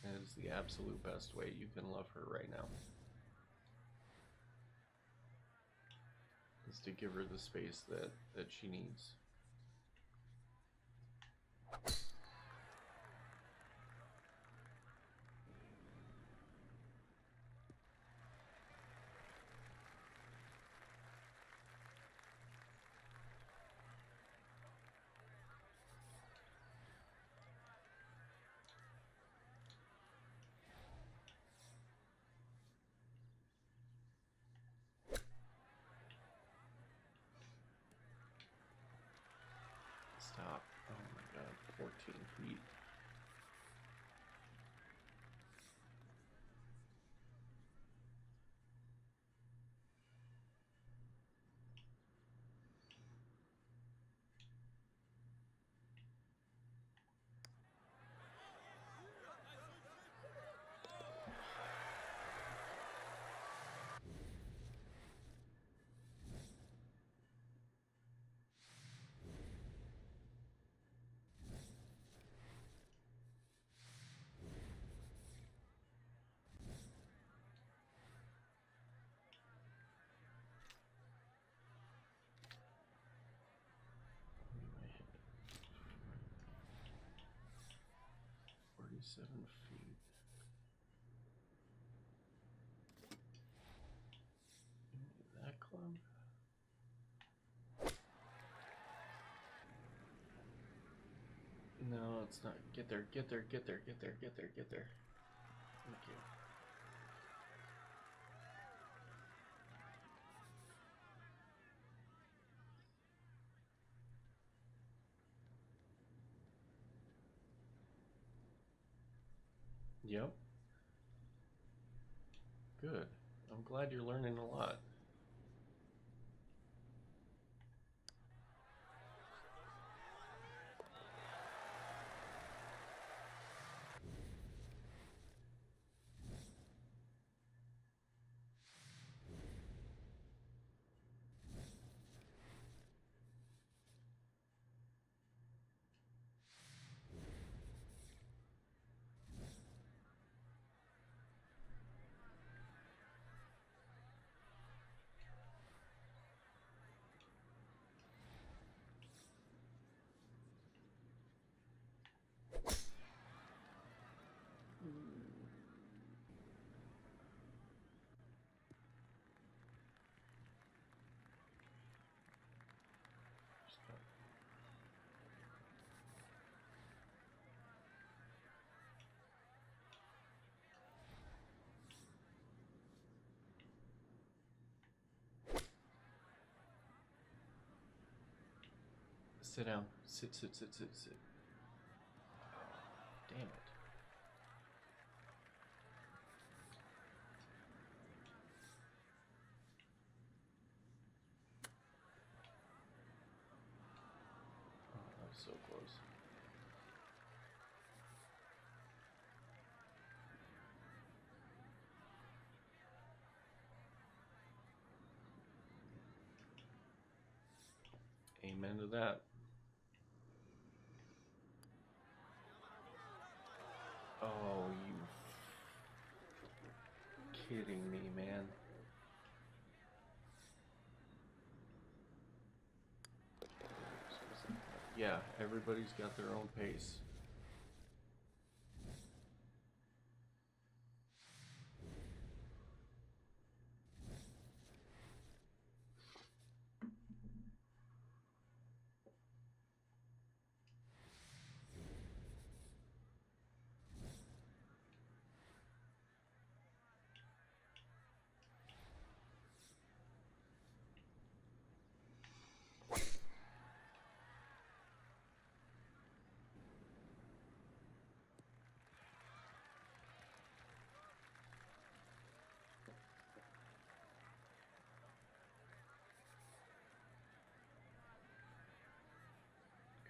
That is the absolute best way you can love her right now. Is to give her the space that she needs. Stop. Oh my god. 14 feet. What did I hit? 47 feet. That club? it's not. Get there, get there, get there, get there, get there, get there. Thank you. Yep. Good. I'm glad you're learning a lot. Sit down. Sit, sit, sit, sit, sit. Damn it. Oh, that was so close. Amen to that. Oh, you kidding me, man. Yeah, everybody's got their own pace.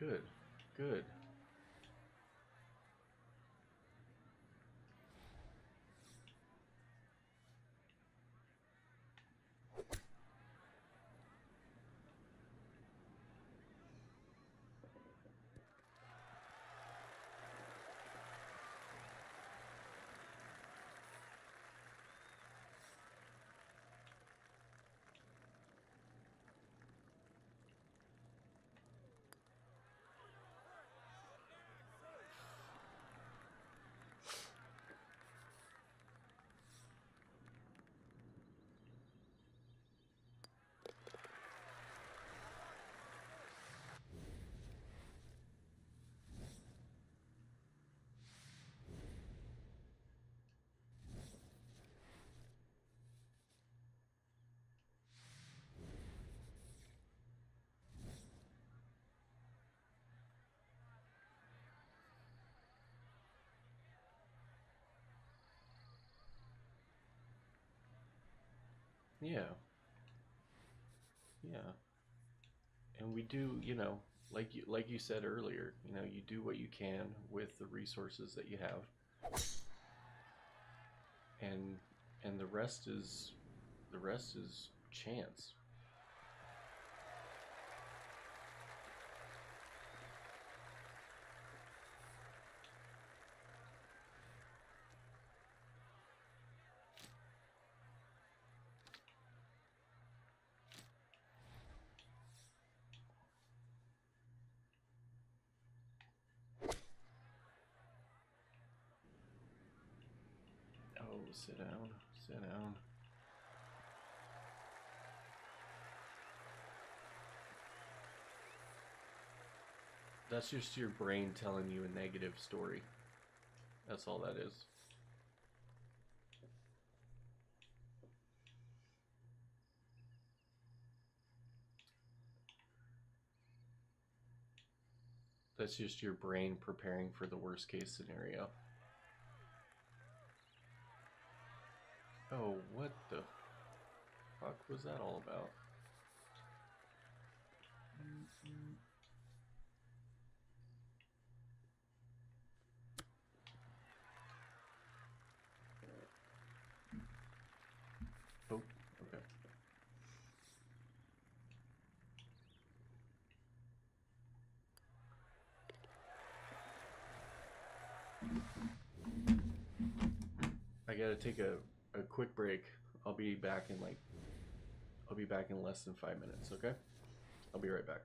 Good, good. Yeah, yeah. And we do, like you said earlier, you do what you can with the resources that you have, and the rest is chance. Oh, sit down, sit down. That's just your brain telling you a negative story. That's all that is. That's just your brain preparing for the worst case scenario. Oh, what the fuck was that all about? Oh, okay. I gotta take a quick break. I'll be back in less than 5 minutes, okay? I'll be right back.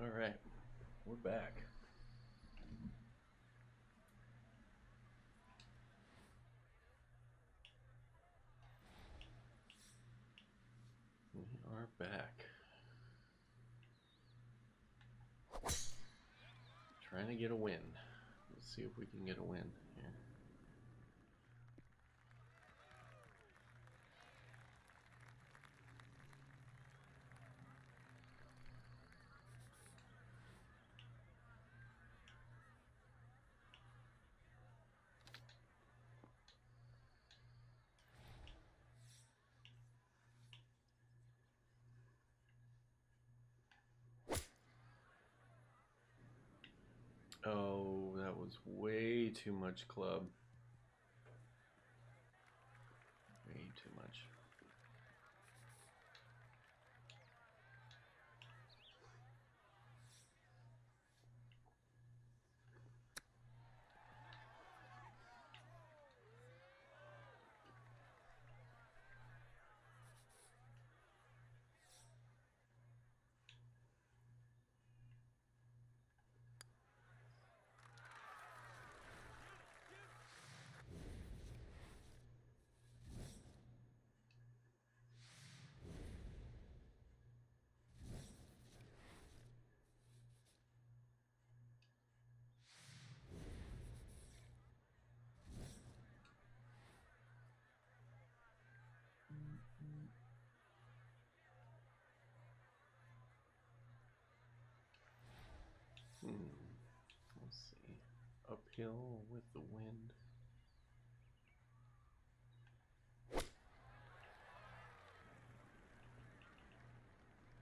All right, we're back. We are back. Trying to get a win. Let's see if we can get a win here. Oh, that was way too much club. Way too much. Let's see. Uphill with the wind.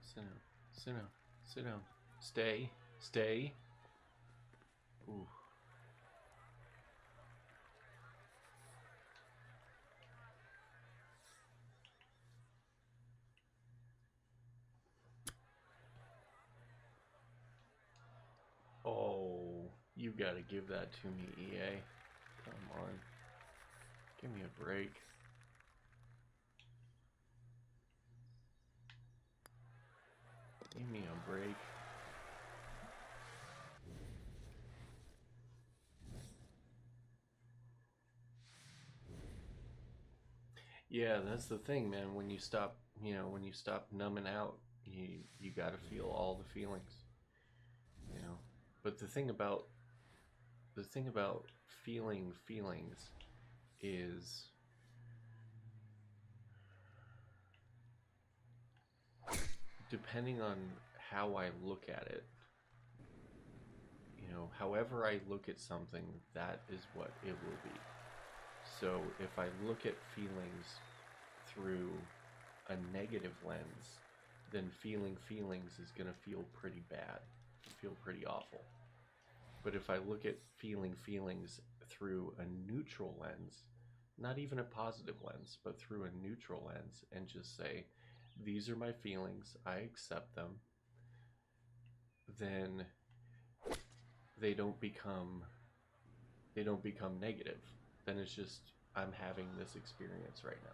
Sit down. Sit down. Sit down. Stay. Stay. Ooh. Oh, you gotta give that to me, EA. Come on. Give me a break. Give me a break. Yeah, that's the thing, man. When you stop, when you stop numbing out, you got to feel all the feelings, you know. But the thing about feeling feelings is depending on how I look at it, however I look at something, that is what it will be. So if I look at feelings through a negative lens, then feeling feelings is going to feel pretty bad, feel pretty awful. But if I look at feeling feelings through a neutral lens, not even a positive lens, but through a neutral lens, and just say, these are my feelings, I accept them, then they don't become negative. Then it's just, I'm having this experience right now.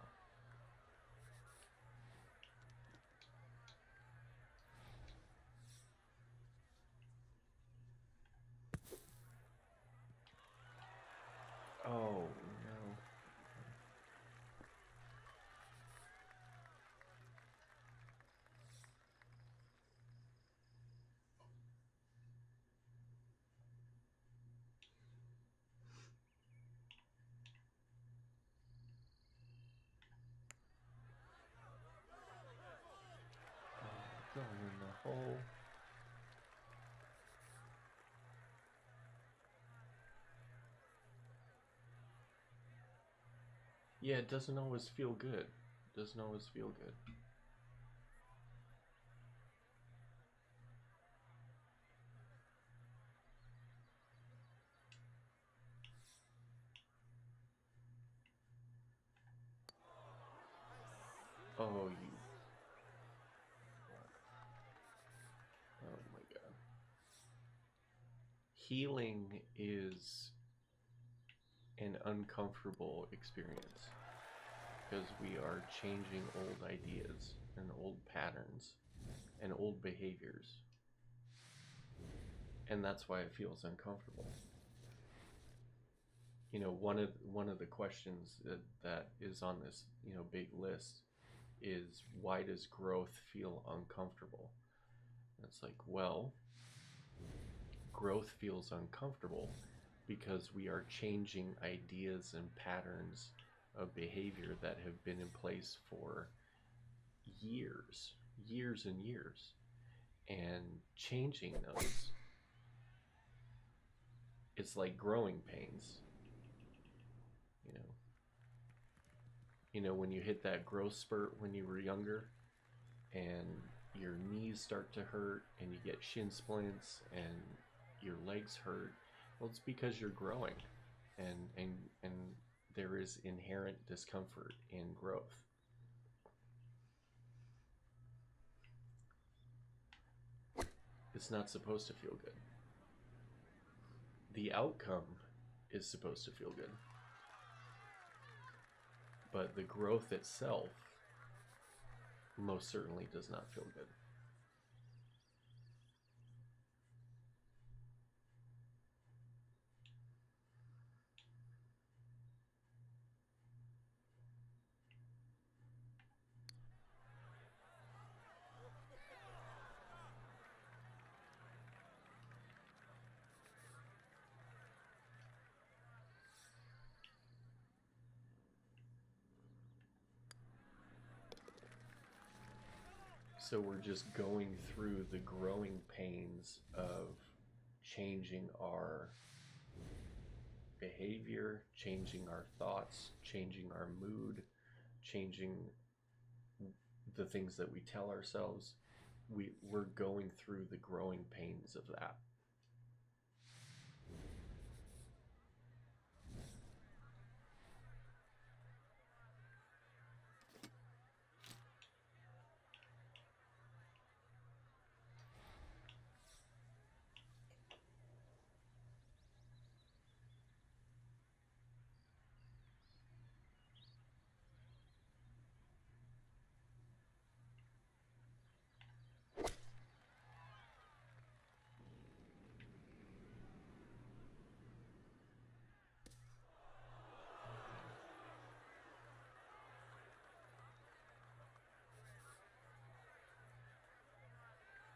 Oh, no. Oh, going in the hole. Yeah, it doesn't always feel good. It doesn't always feel good. Oh, you. Oh my god. Healing is an uncomfortable experience because we are changing old ideas and old patterns and old behaviors. and that's why it feels uncomfortable. One of the questions that is on this big list is, why does growth feel uncomfortable? And it's like, well, growth feels uncomfortable because we are changing ideas and patterns of behavior that have been in place for years, years and years. And changing those, it's like growing pains. You know, when you hit that growth spurt when you were younger, and your knees start to hurt, and you get shin splints, and your legs hurt. Well, it's because you're growing, and there is inherent discomfort in growth. It's not supposed to feel good. The outcome is supposed to feel good, but the growth itself most certainly does not feel good. So we're just going through the growing pains of changing our behavior, changing our thoughts, changing our mood, changing the things that we tell ourselves. We're going through the growing pains of that.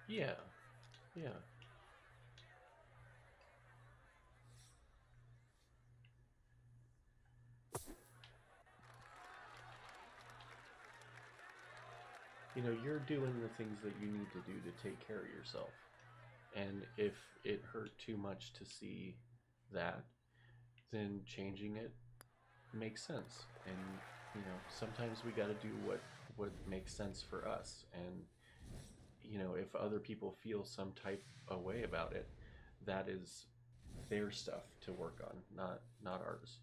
Yeah, yeah. You're doing the things that you need to do to take care of yourself. And if it hurt too much to see that, then changing it makes sense. And sometimes we got to do what makes sense for us. And if other people feel some type of way about it, that is their stuff to work on, not ours.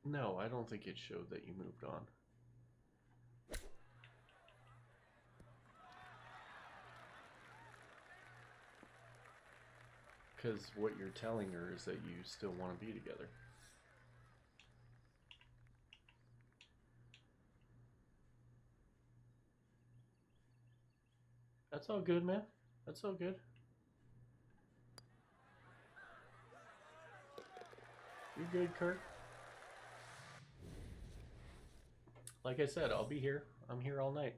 No, I don't think it showed that you moved on. Because what you're telling her is that you still want to be together. That's all good, man. That's all good. You're good, Kurt. Like I said, I'll be here. I'm here all night.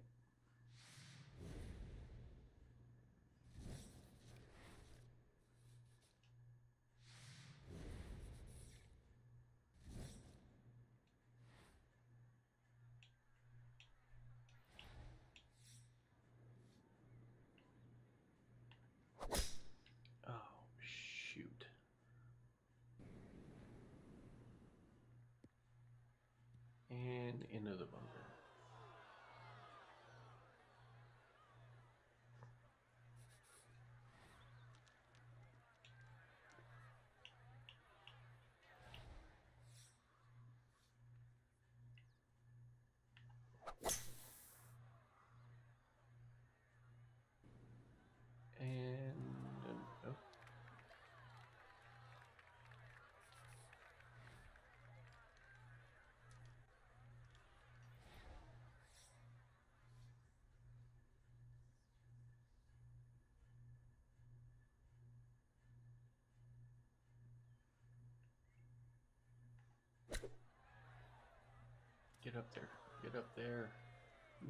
Get up there. Get up there.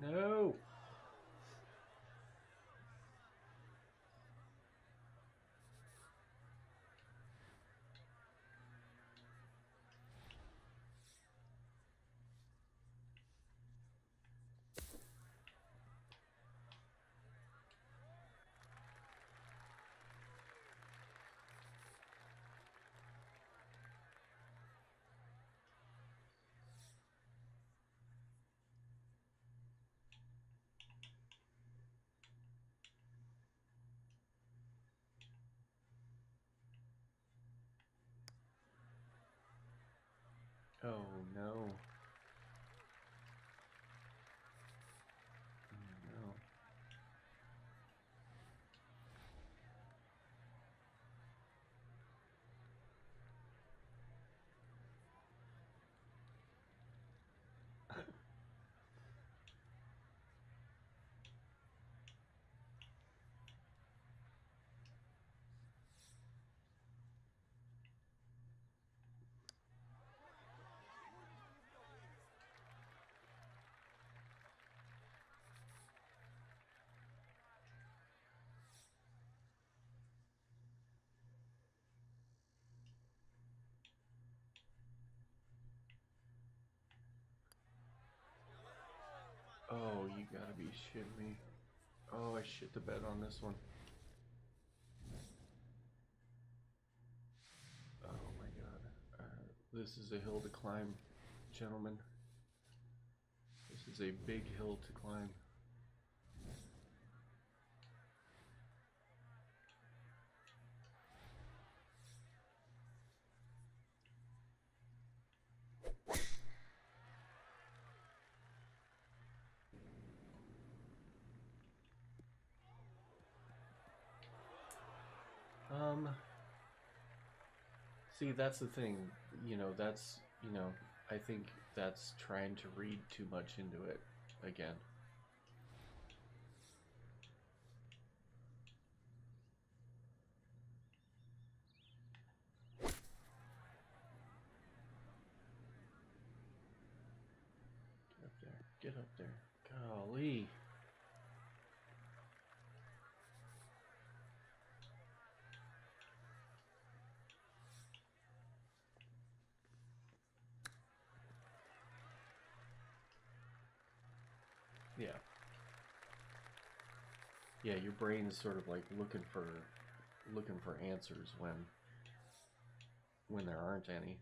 No! Oh no. Oh no. Oh, you gotta be shitting me. Oh, I shit the bed on this one. Oh my god. This is a hill to climb, gentlemen. This is a big hill to climb. See, that's the thing, I think that's trying to read too much into it again. Get up there, get up there. Golly. Yeah. Yeah, your brain is sort of like looking for answers when there aren't any.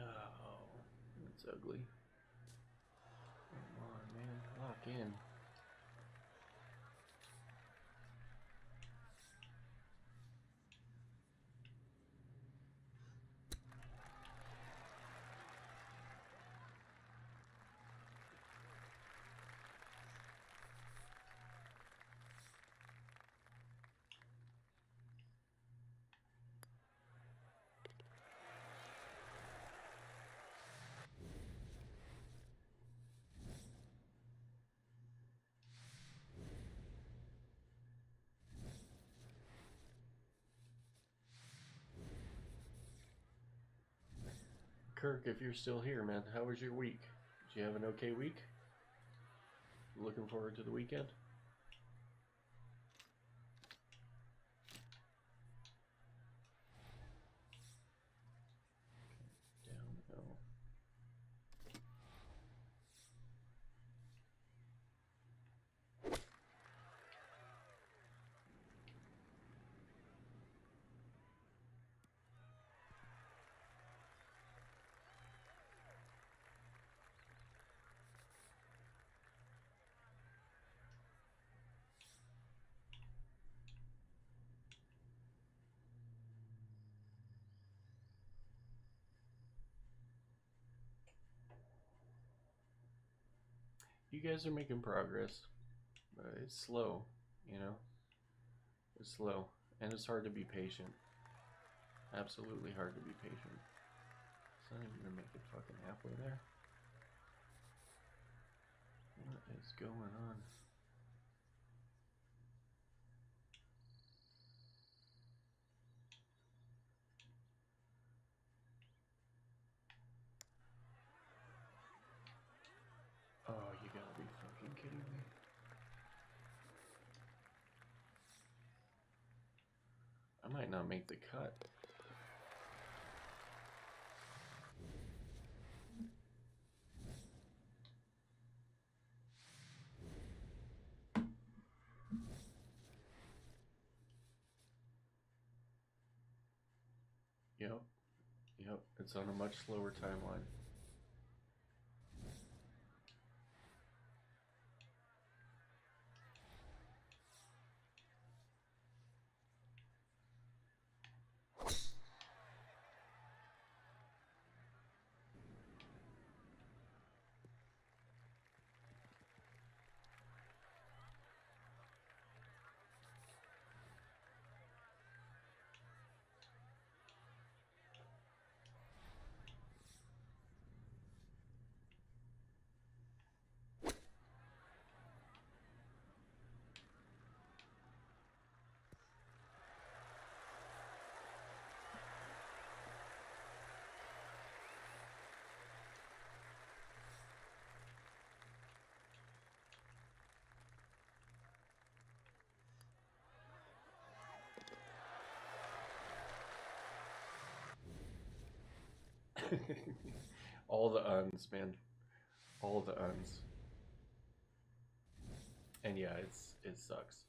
Oh, that's ugly. Come on, man, lock in. Kirk, if you're still here, man, how was your week? Did you have an okay week? Looking forward to the weekend? Downhill. You guys are making progress, but it's slow, you know? It's slow. And it's hard to be patient. Absolutely hard to be patient. It's not even gonna make it fucking halfway there. What is going on? Oh, you gotta be fucking kidding me. I might not make the cut. Yep. Yep. It's on a much slower timeline. All the uns, man. All the uns. And yeah, it sucks.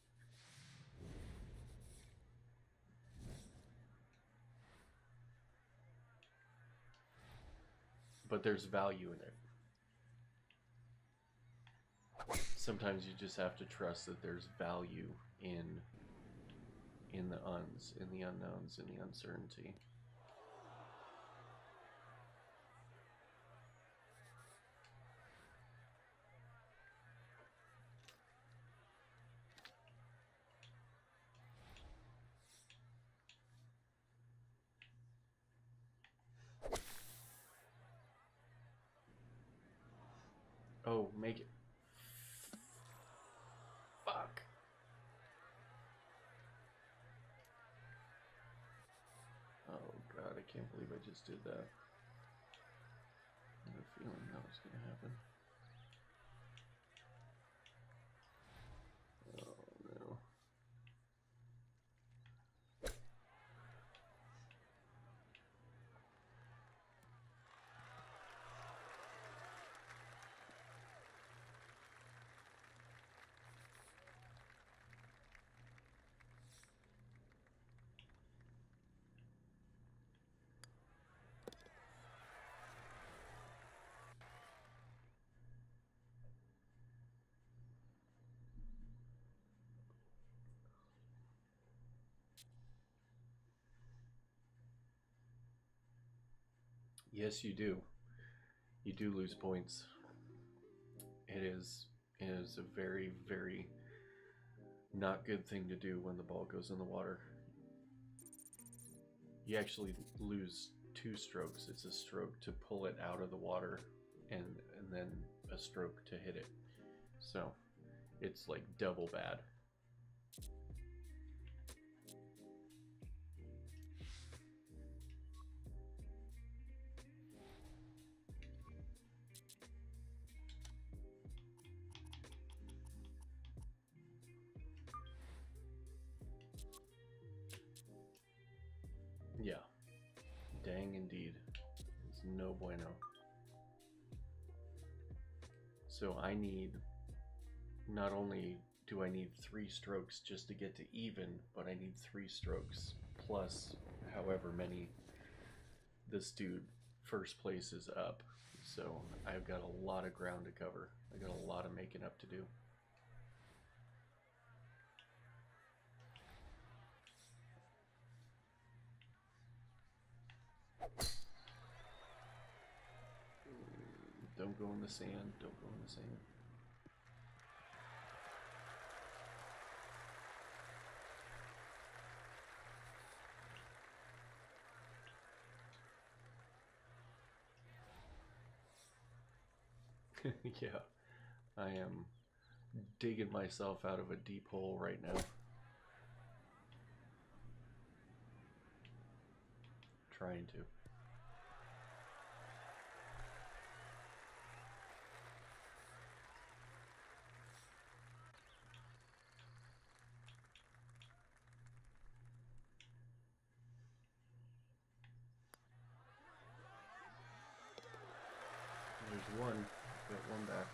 But there's value in it. Sometimes you just have to trust that there's value in the uns, in the unknowns, in the uncertainty. Oh, make it. Fuck. Oh god, I can't believe I just did that. I had a feeling that was gonna happen. Oh no. Yes, you do. You do lose points. It is a very, very not good thing to do when the ball goes in the water. You actually lose 2 strokes. It's a stroke to pull it out of the water and then a stroke to hit it. So it's like double bad. Yeah. Dang indeed. It's no bueno. So I need, not only do I need 3 strokes just to get to even, but I need 3 strokes plus however many this dude first place is up. So I've got a lot of ground to cover. I got a lot of making up to do. Don't go in the sand. Don't go in the sand. Yeah, I am digging myself out of a deep hole right now. Trying to. There's one. Got one back.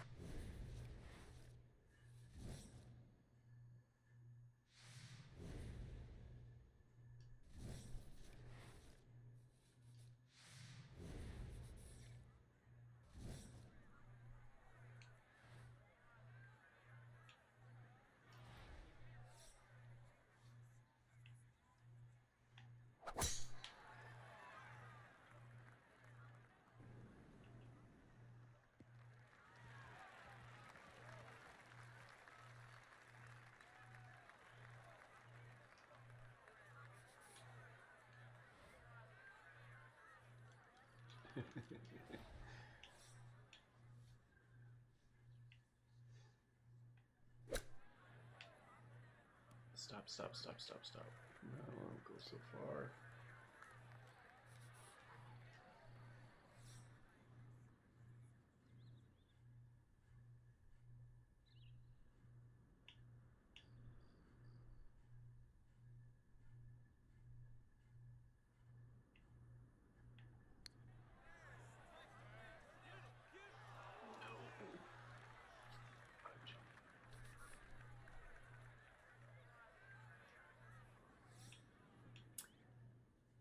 Stop, stop, stop, stop, stop. No, don't go so far.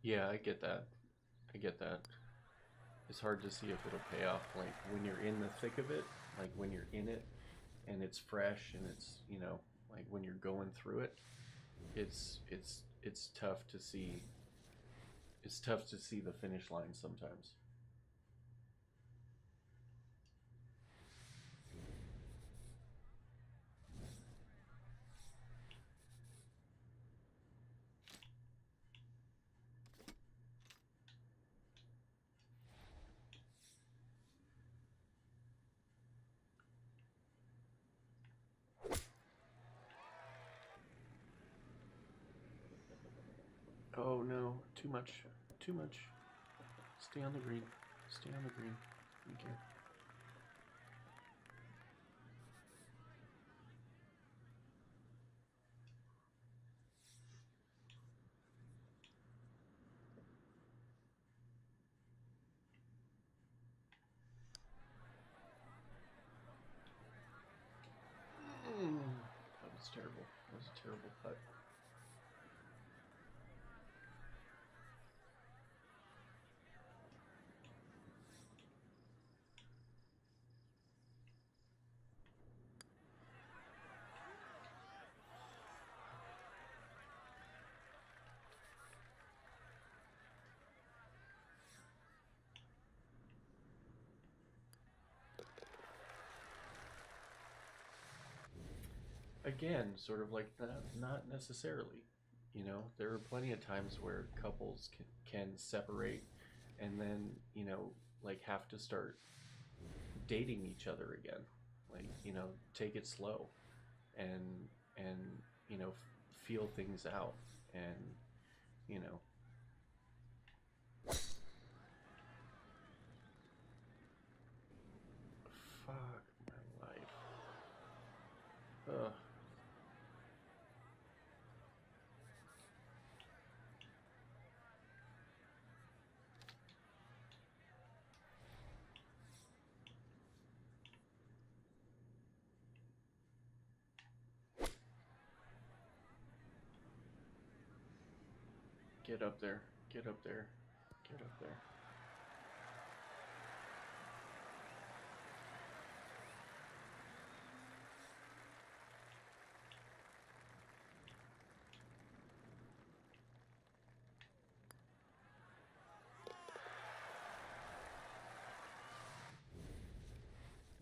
Yeah, I get that. I get that. It's hard to see if it'll pay off. Like when you're in the thick of it, like when you're in it and it's fresh and it's, like when you're going through it, it's tough to see. It's tough to see the finish line sometimes. Oh no, too much. Too much. Stay on the green. Stay on the green. Thank you. That was terrible. That was a terrible putt. Again, sort of like that, not necessarily. There are plenty of times where couples can separate and then, like have to start dating each other again. Like, take it slow and, and, feel things out and, you know, fuck my life. Ugh. Get up there. Get up there. Get up there.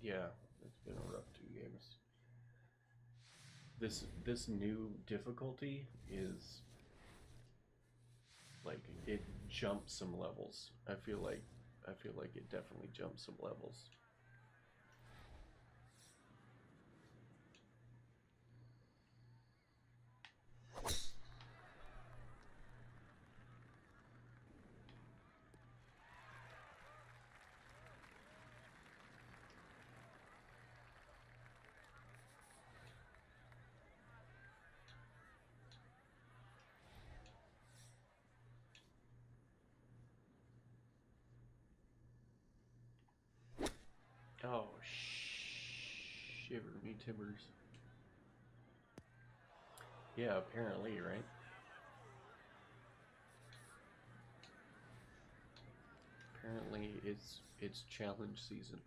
Yeah, it's been a rough 2 games. This new difficulty is like it jumps some levels. I feel like it definitely jumps some levels. Shiver me timbers. Yeah, apparently, right? Apparently, it's challenge season.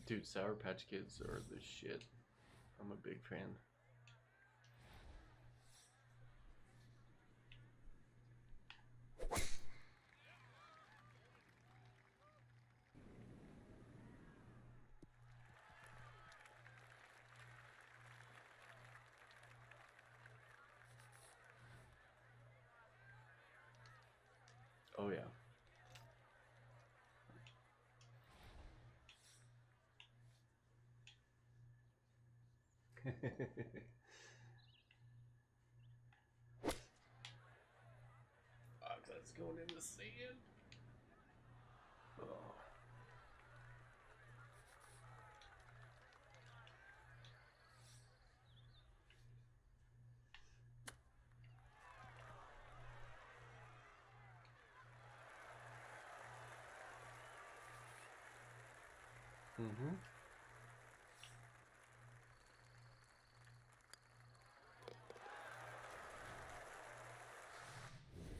Dude, Sour Patch Kids are the shit. I'm a big fan. Oh yeah. That's going in the sand. Oh. Mm-hmm.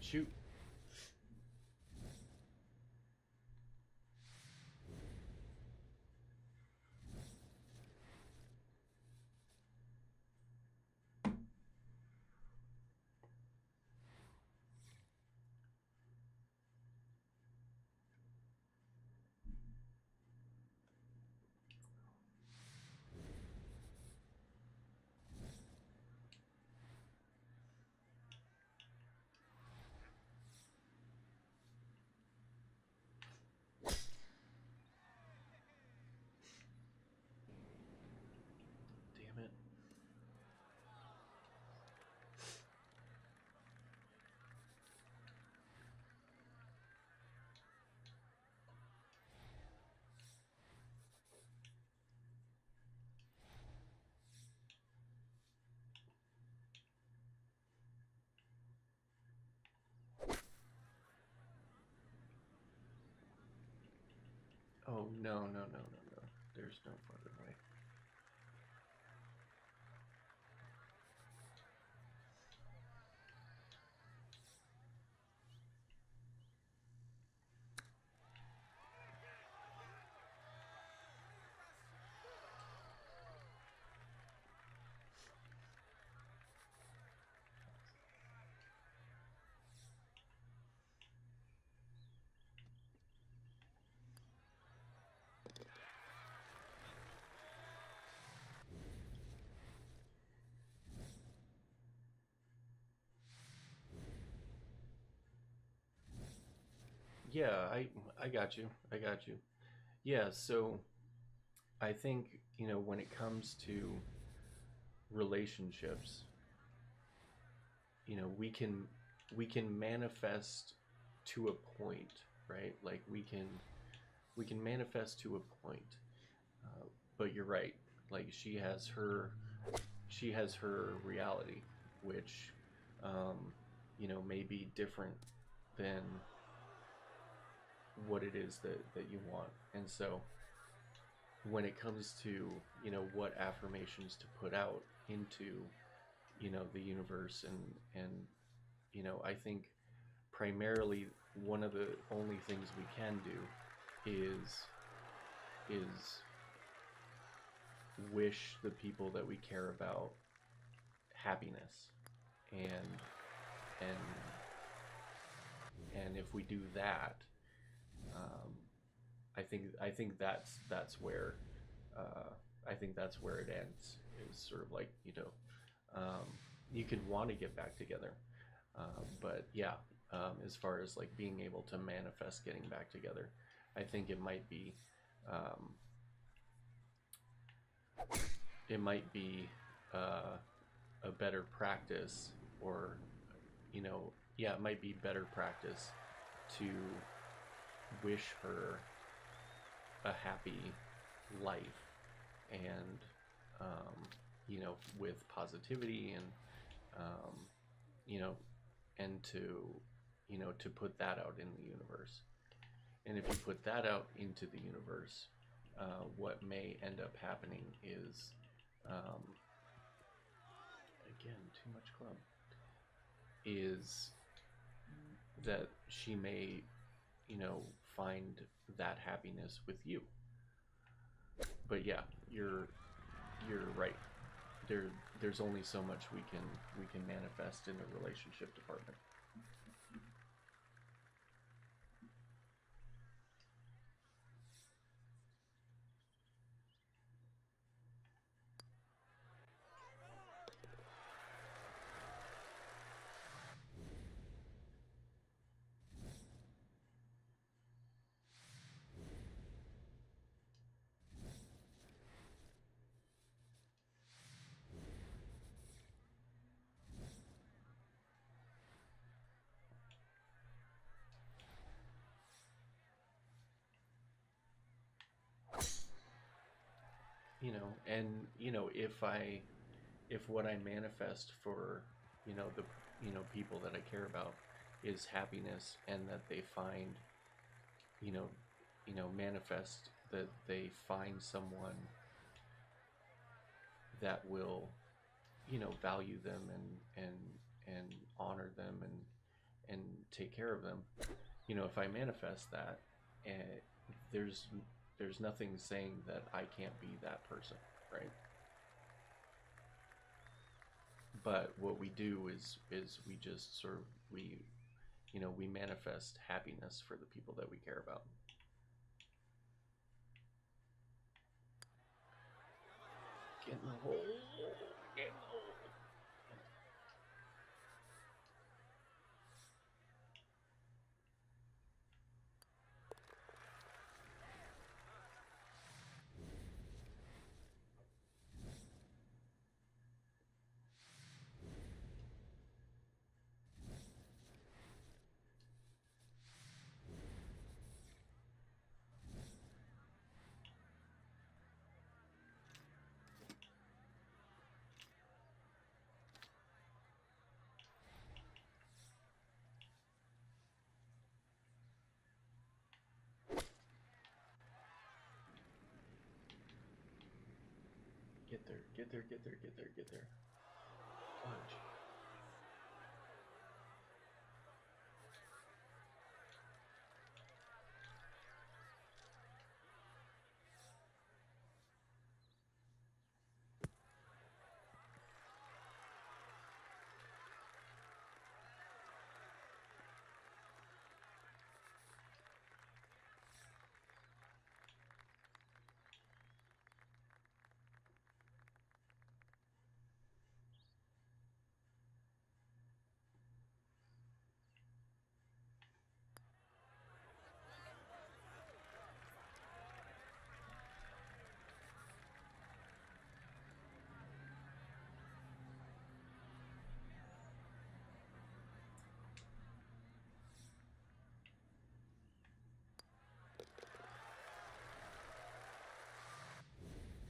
Shoot. Damn it. Oh no, no, no, no, no. There's no fucking way. Yeah, I got you. I got you. Yeah, so I think, when it comes to relationships, we can manifest to a point, right? Like we can manifest to a point. But you're right. Like she has her reality, which may be different than what it is that you want. And so when it comes to what affirmations to put out into the universe, and I think primarily one of the only things we can do is wish the people that we care about happiness, and and and if we do that, um, I think that's where uh, I think that's where it ends. Is sort of like, you could want to get back together, but yeah, as far as like being able to manifest getting back together, I think it might be, um, it might be a better practice, or yeah, it might be better practice to wish her a happy life, and with positivity, and um, you know and to put that out in the universe. And if you put that out into the universe, what may end up happening is, um, again, too much club, is that she may, find that happiness with you. But yeah, you're right. There there's only so much we can manifest in the relationship department. And if what I manifest for the people that I care about is happiness, and that they find, you know manifest that they find someone that will value them, and honor them, and take care of them. If I manifest that, and there's there's nothing saying that I can't be that person, right? But what we do is we just sort of, we manifest happiness for the people that we care about. Get in the hole. Get in the hole. Get there, get there, get there, get there, get there. Punch.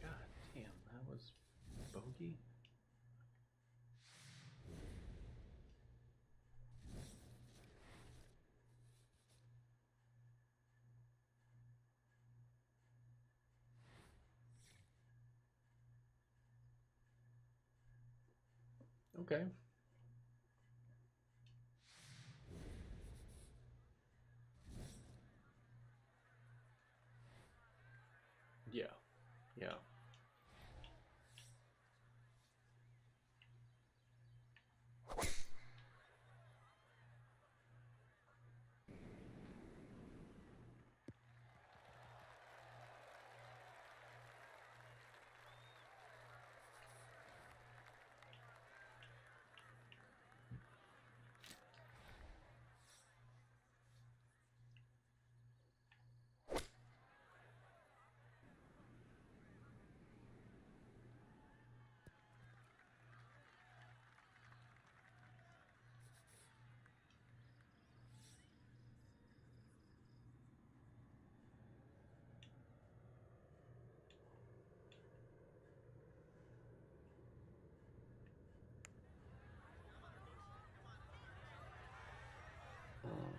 God damn, that was bogey. Okay. Yeah. Yeah. Hmm.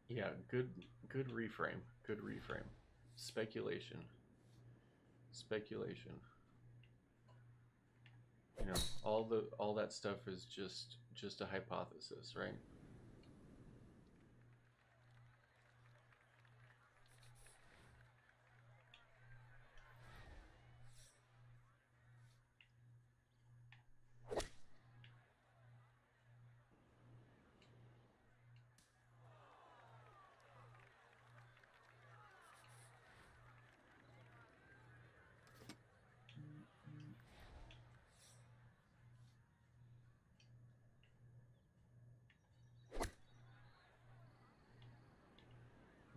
Yeah, good reframe. Good reframe. Speculation. Speculation. You know, all that stuff is just a hypothesis, right?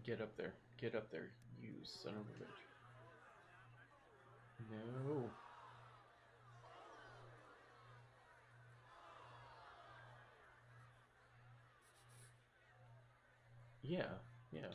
Get up there. Get up there. You son of a bitch. No. Yeah. Yeah.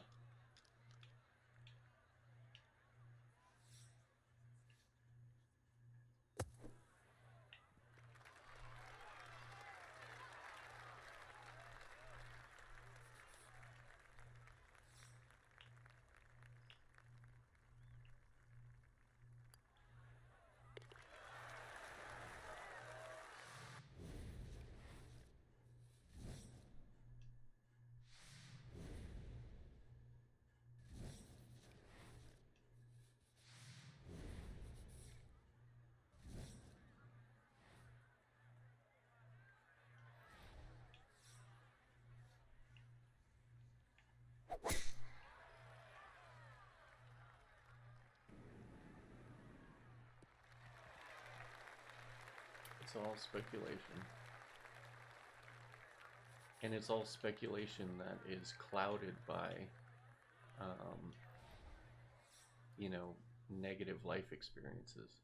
It's all speculation. And it's all speculation that is clouded by, um, you know, negative life experiences.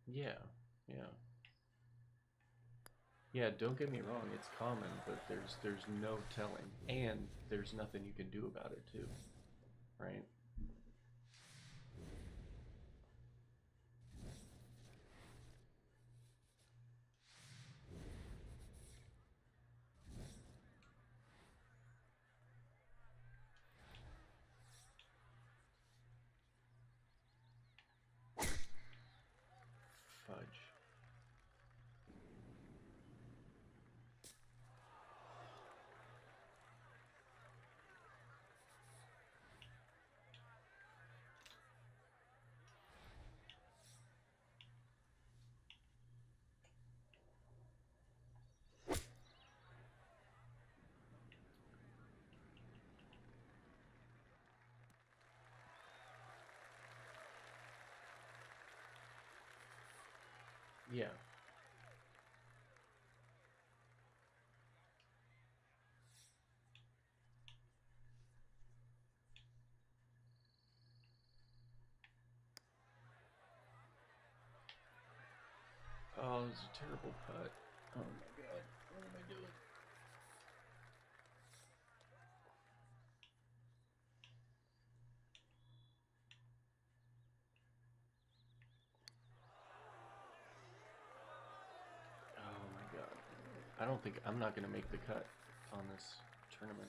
Yeah, yeah, yeah. Don't get me wrong; it's common, but there's no telling, and there's nothing you can do about it too, right? Fudge. Yeah. Oh, it's a terrible putt. Oh my god, what am I doing? I don't think I'm not gonna make the cut on this tournament.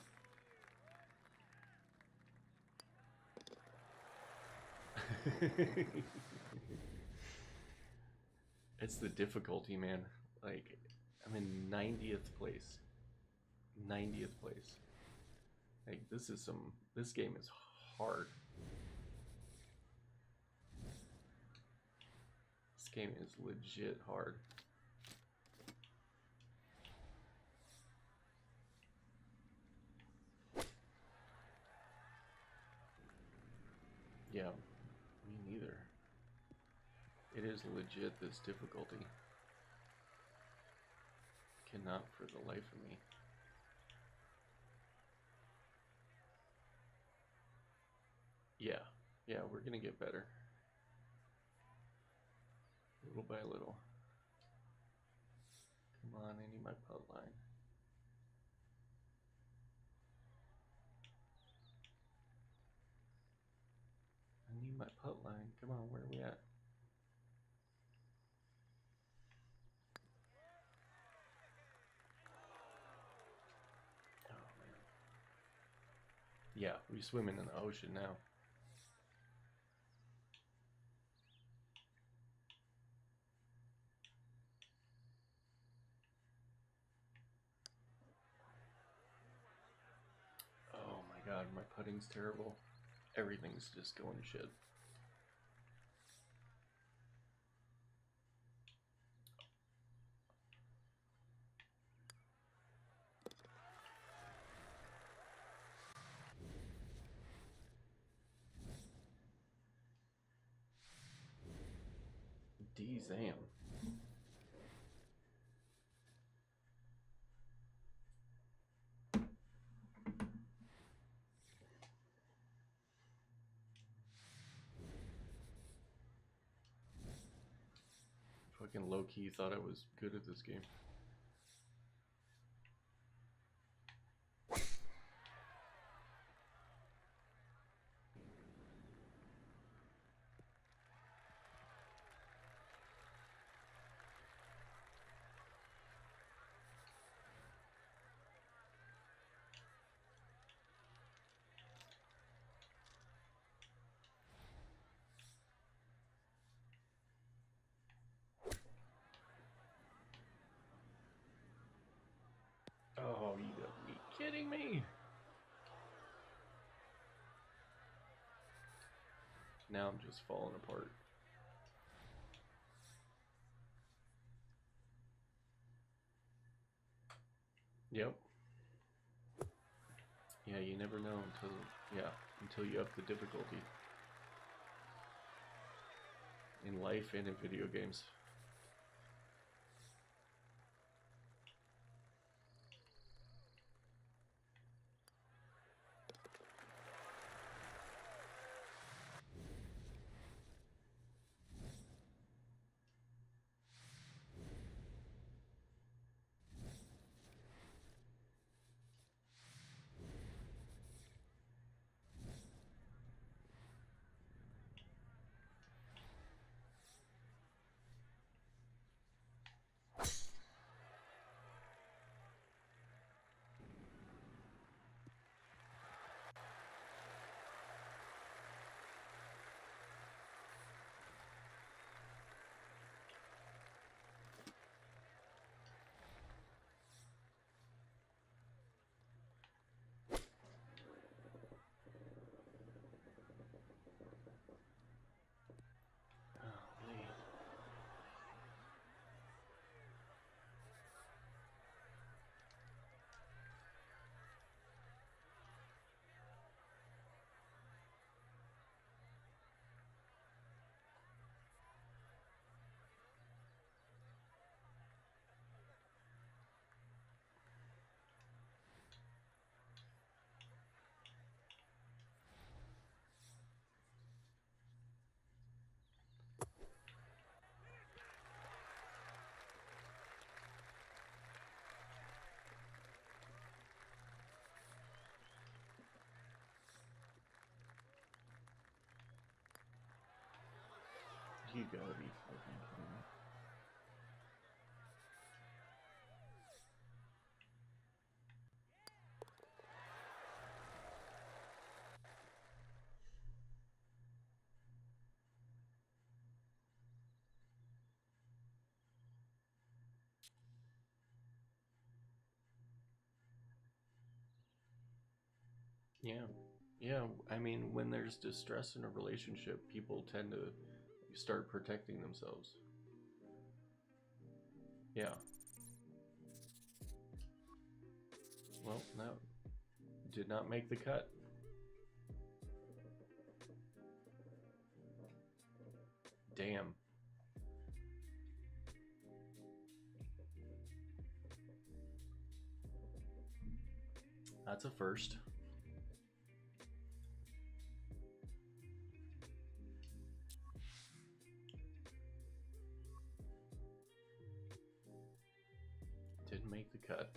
It's the difficulty, man. Like, I'm in 90th place. 90th place. Like, this game is hard. This game is legit hard. Yeah, me neither. It is legit, this difficulty. Cannot for the life of me. Yeah, we're gonna get better. Little by little. Come on, I need my putt line. I need my putt line. Come on, where are we at? Oh, man. Yeah, we swimming in the ocean now. Oh my god, my putting's terrible. Everything's just going to shit. D-Zam. Fucking low-key thought I was good at this game. Oh, you gotta be kidding me. Now I'm just falling apart. Yep. Yeah, you never know until you up the difficulty. In life and in video games. You gotta be fucking kidding me. Yeah. Yeah, I mean, when there's distress in a relationship, people tend to start protecting themselves. Yeah. Well, that did not make the cut. Damn. That's a first. Didn't make the cut.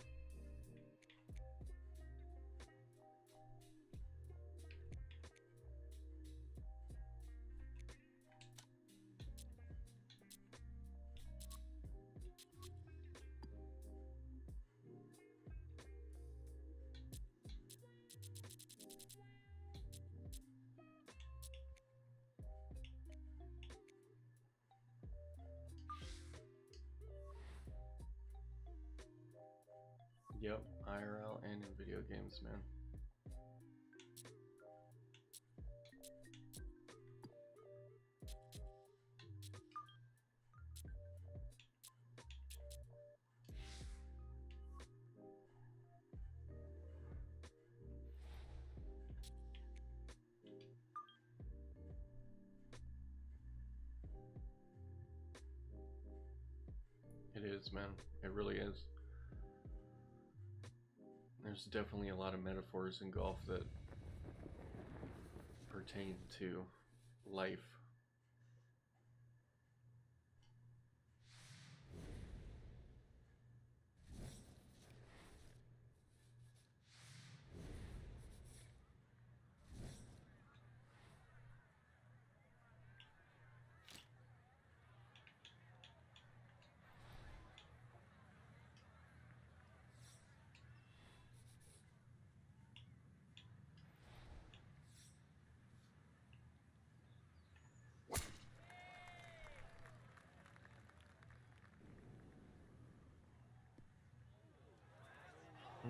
Yep, IRL and in video games, man. It is, man. It really is. There's definitely a lot of metaphors in golf that pertain to life. Hmm.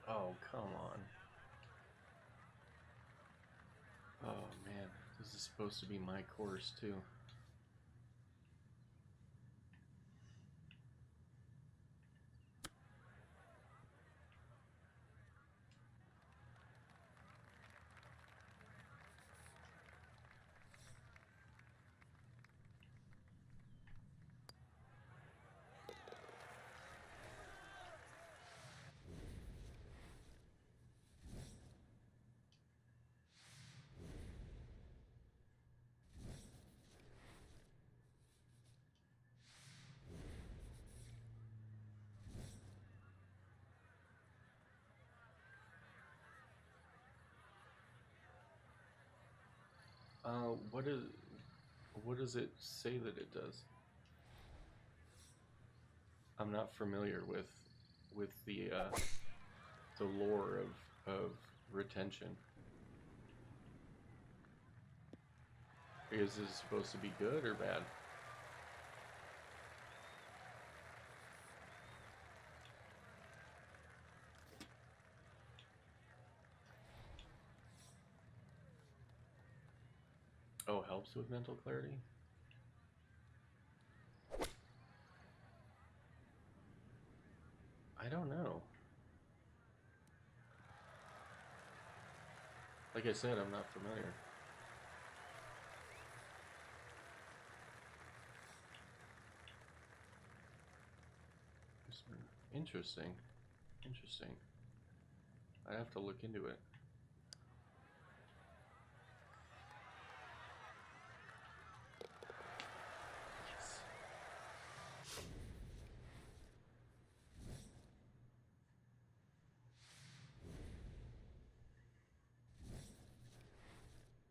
Oh, come on. Oh, man. This is supposed to be my course, too. Uh, what is what does it say that it does? I'm not familiar with the lore of retention. Is this supposed to be good or bad? Oh, helps with mental clarity? I don't know. Like I said, I'm not familiar. Interesting. Interesting. I have to look into it. Yes.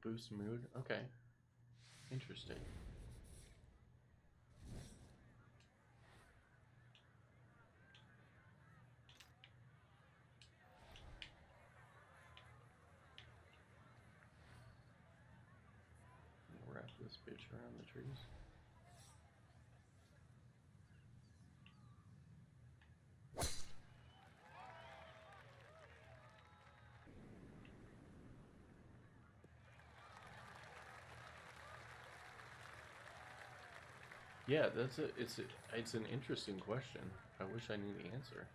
Boost mood? Okay. Interesting. this bitch around the trees. Yeah, it's an interesting question. I wish I knew the answer.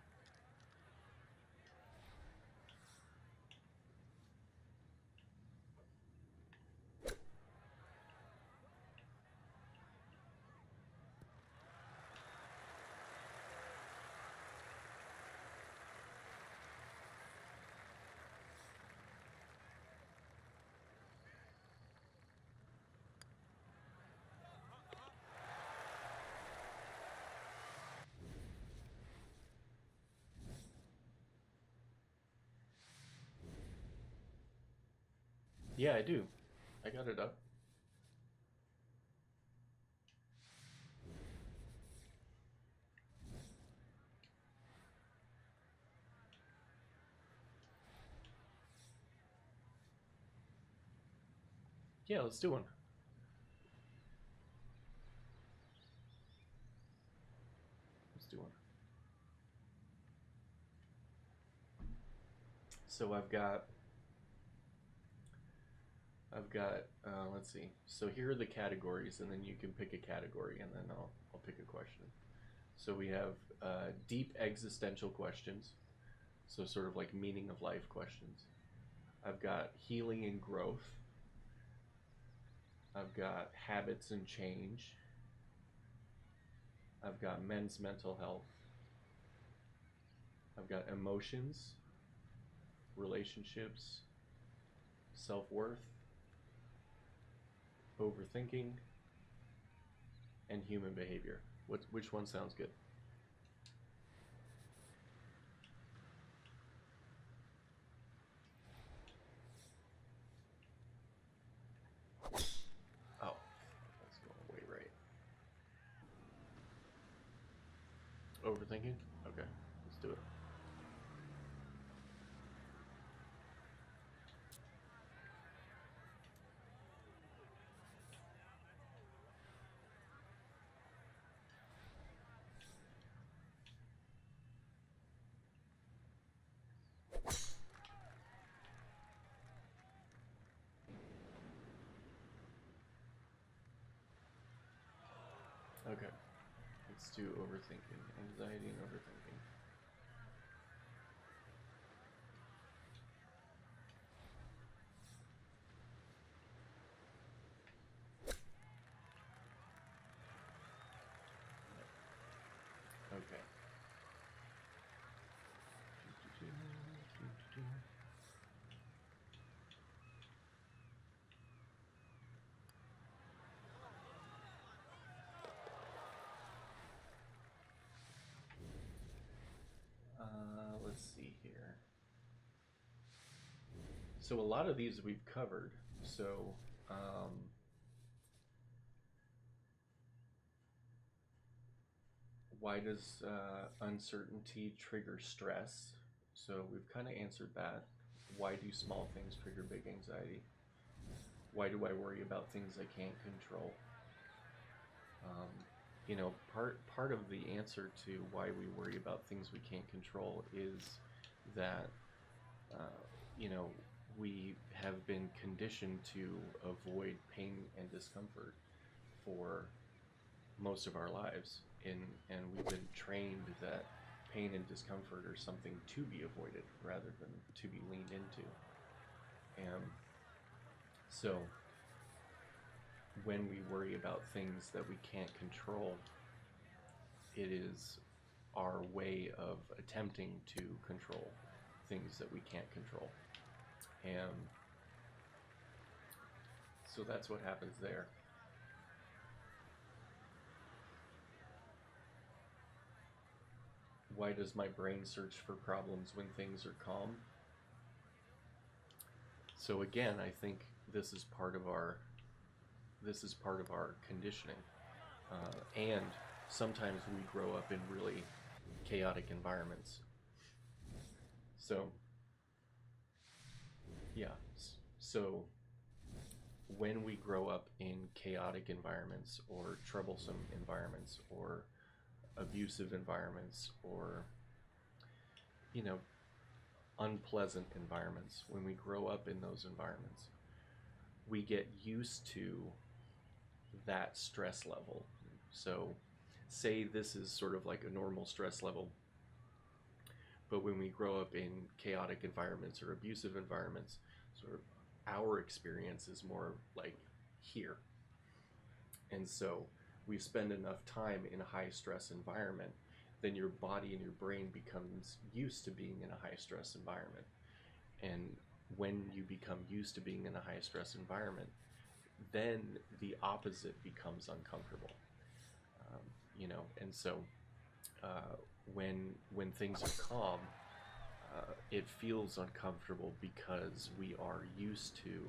Yeah, I do. I got it up. Yeah, let's do one. Let's do one. So I've got let's see. So here are the categories, and then you can pick a category, and then I'll pick a question. So we have deep existential questions, so sort of like meaning of life questions. I've got healing and growth. I've got habits and change. I've got men's mental health. I've got emotions, relationships, self worth, overthinking, and human behavior. Which one sounds good? Oh, that's going way right. Overthinking? Okay, let's do it. Okay, let's do overthinking, anxiety and overthinking. Okay. Let's see here. So a lot of these we've covered. So, why does uncertainty trigger stress? So we've kind of answered that. Why do small things trigger big anxiety? Why do I worry about things I can't control? Um, part of the answer to why we worry about things we can't control is that uh, you know we have been conditioned to avoid pain and discomfort for most of our lives, and we've been trained that pain and discomfort are something to be avoided rather than to be leaned into. And so when we worry about things that we can't control, it is our way of attempting to control things that we can't control. And so that's what happens there. Why does my brain search for problems when things are calm? So again, I think this is part of our conditioning, and sometimes we grow up in really chaotic environments. So yeah, so when we grow up in chaotic environments or troublesome environments or abusive environments or, you know, unpleasant environments, when we grow up in those environments, we get used to that stress level. So, say this is sort of like a normal stress level, but when we grow up in chaotic environments or abusive environments, sort of our experience is more like here. And so we spend enough time in a high stress environment, then your body and your brain becomes used to being in a high stress environment. And when you become used to being in a high stress environment, then the opposite becomes uncomfortable. Um, and so when things are calm, it feels uncomfortable because we are used to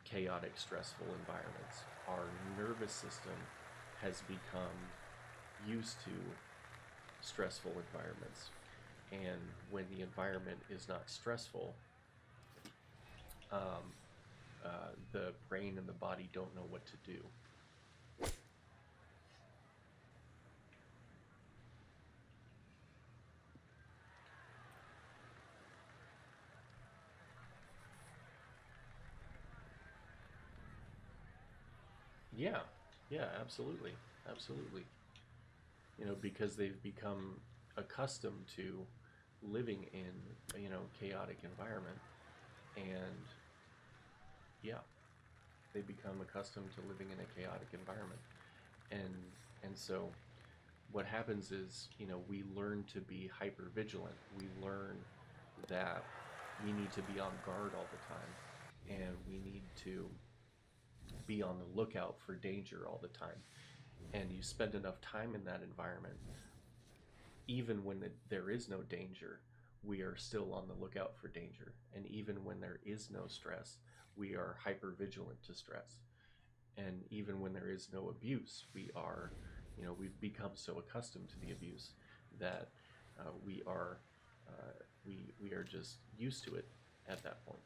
chaotic, stressful environments. Our nervous system has become used to stressful environments. And when the environment is not stressful, um, the brain and the body don't know what to do. Yeah, yeah, absolutely, absolutely. Because they've become accustomed to living in chaotic environment, and yeah, they become accustomed to living in a chaotic environment, and so what happens is we learn to be hyper vigilant. We learn that we need to be on guard all the time, and we need to be on the lookout for danger all the time. And you spend enough time in that environment, even when there is no danger, we are still on the lookout for danger. And even when there is no stress, we are hyper vigilant to stress. And even when there is no abuse, we've become so accustomed to the abuse that we are we are just used to it at that point.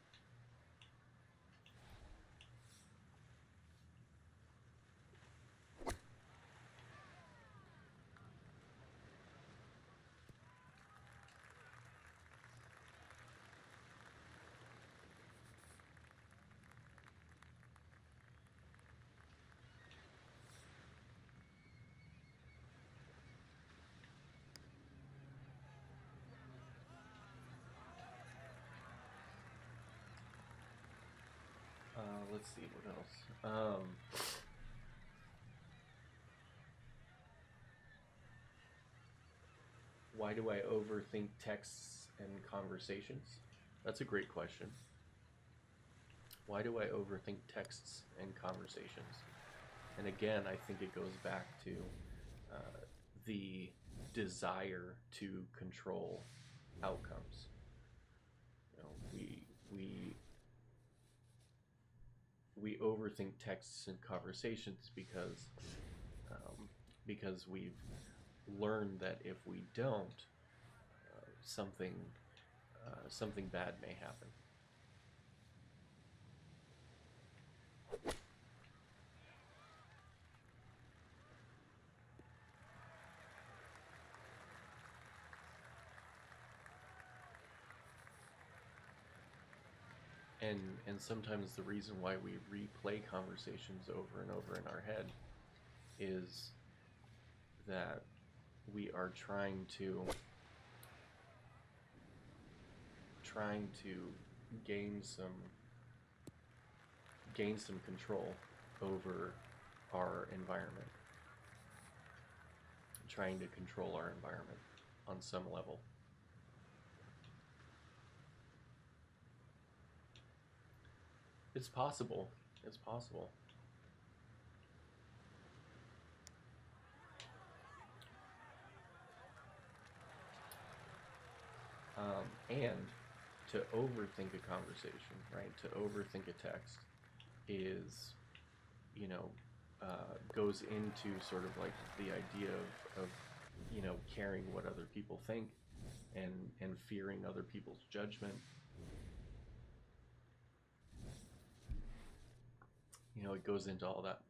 Let's see what else. Why do I overthink texts and conversations? That's a great question. Why do I overthink texts and conversations? And again, I think it goes back to the desire to control outcomes. You know, we overthink texts and conversations because we've learned that if we don't, something something bad may happen. And sometimes the reason why we replay conversations over and over in our head is that we are trying to gain some control over our environment, trying to control our environment on some level. It's possible. It's possible. And to overthink a conversation, right? To overthink a text is, you know, goes into sort of like the idea of caring what other people think and fearing other people's judgment. it goes into all that.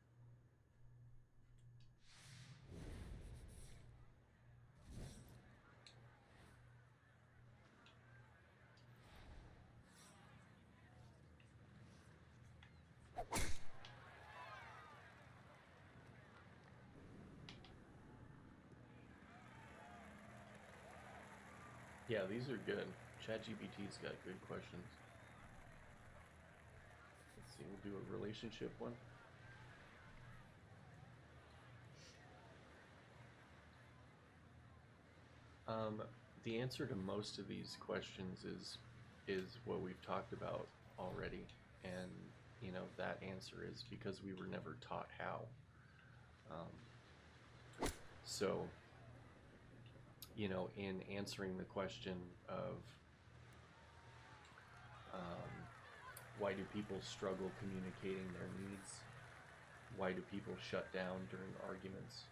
Yeah, these are good. ChatGPT's got good questions. Let's see, we'll do a relationship one. Um, the answer to most of these questions is what we've talked about already, and that answer is because we were never taught how. So, in answering the question of um, why do people struggle communicating their needs? Why do people shut down during arguments?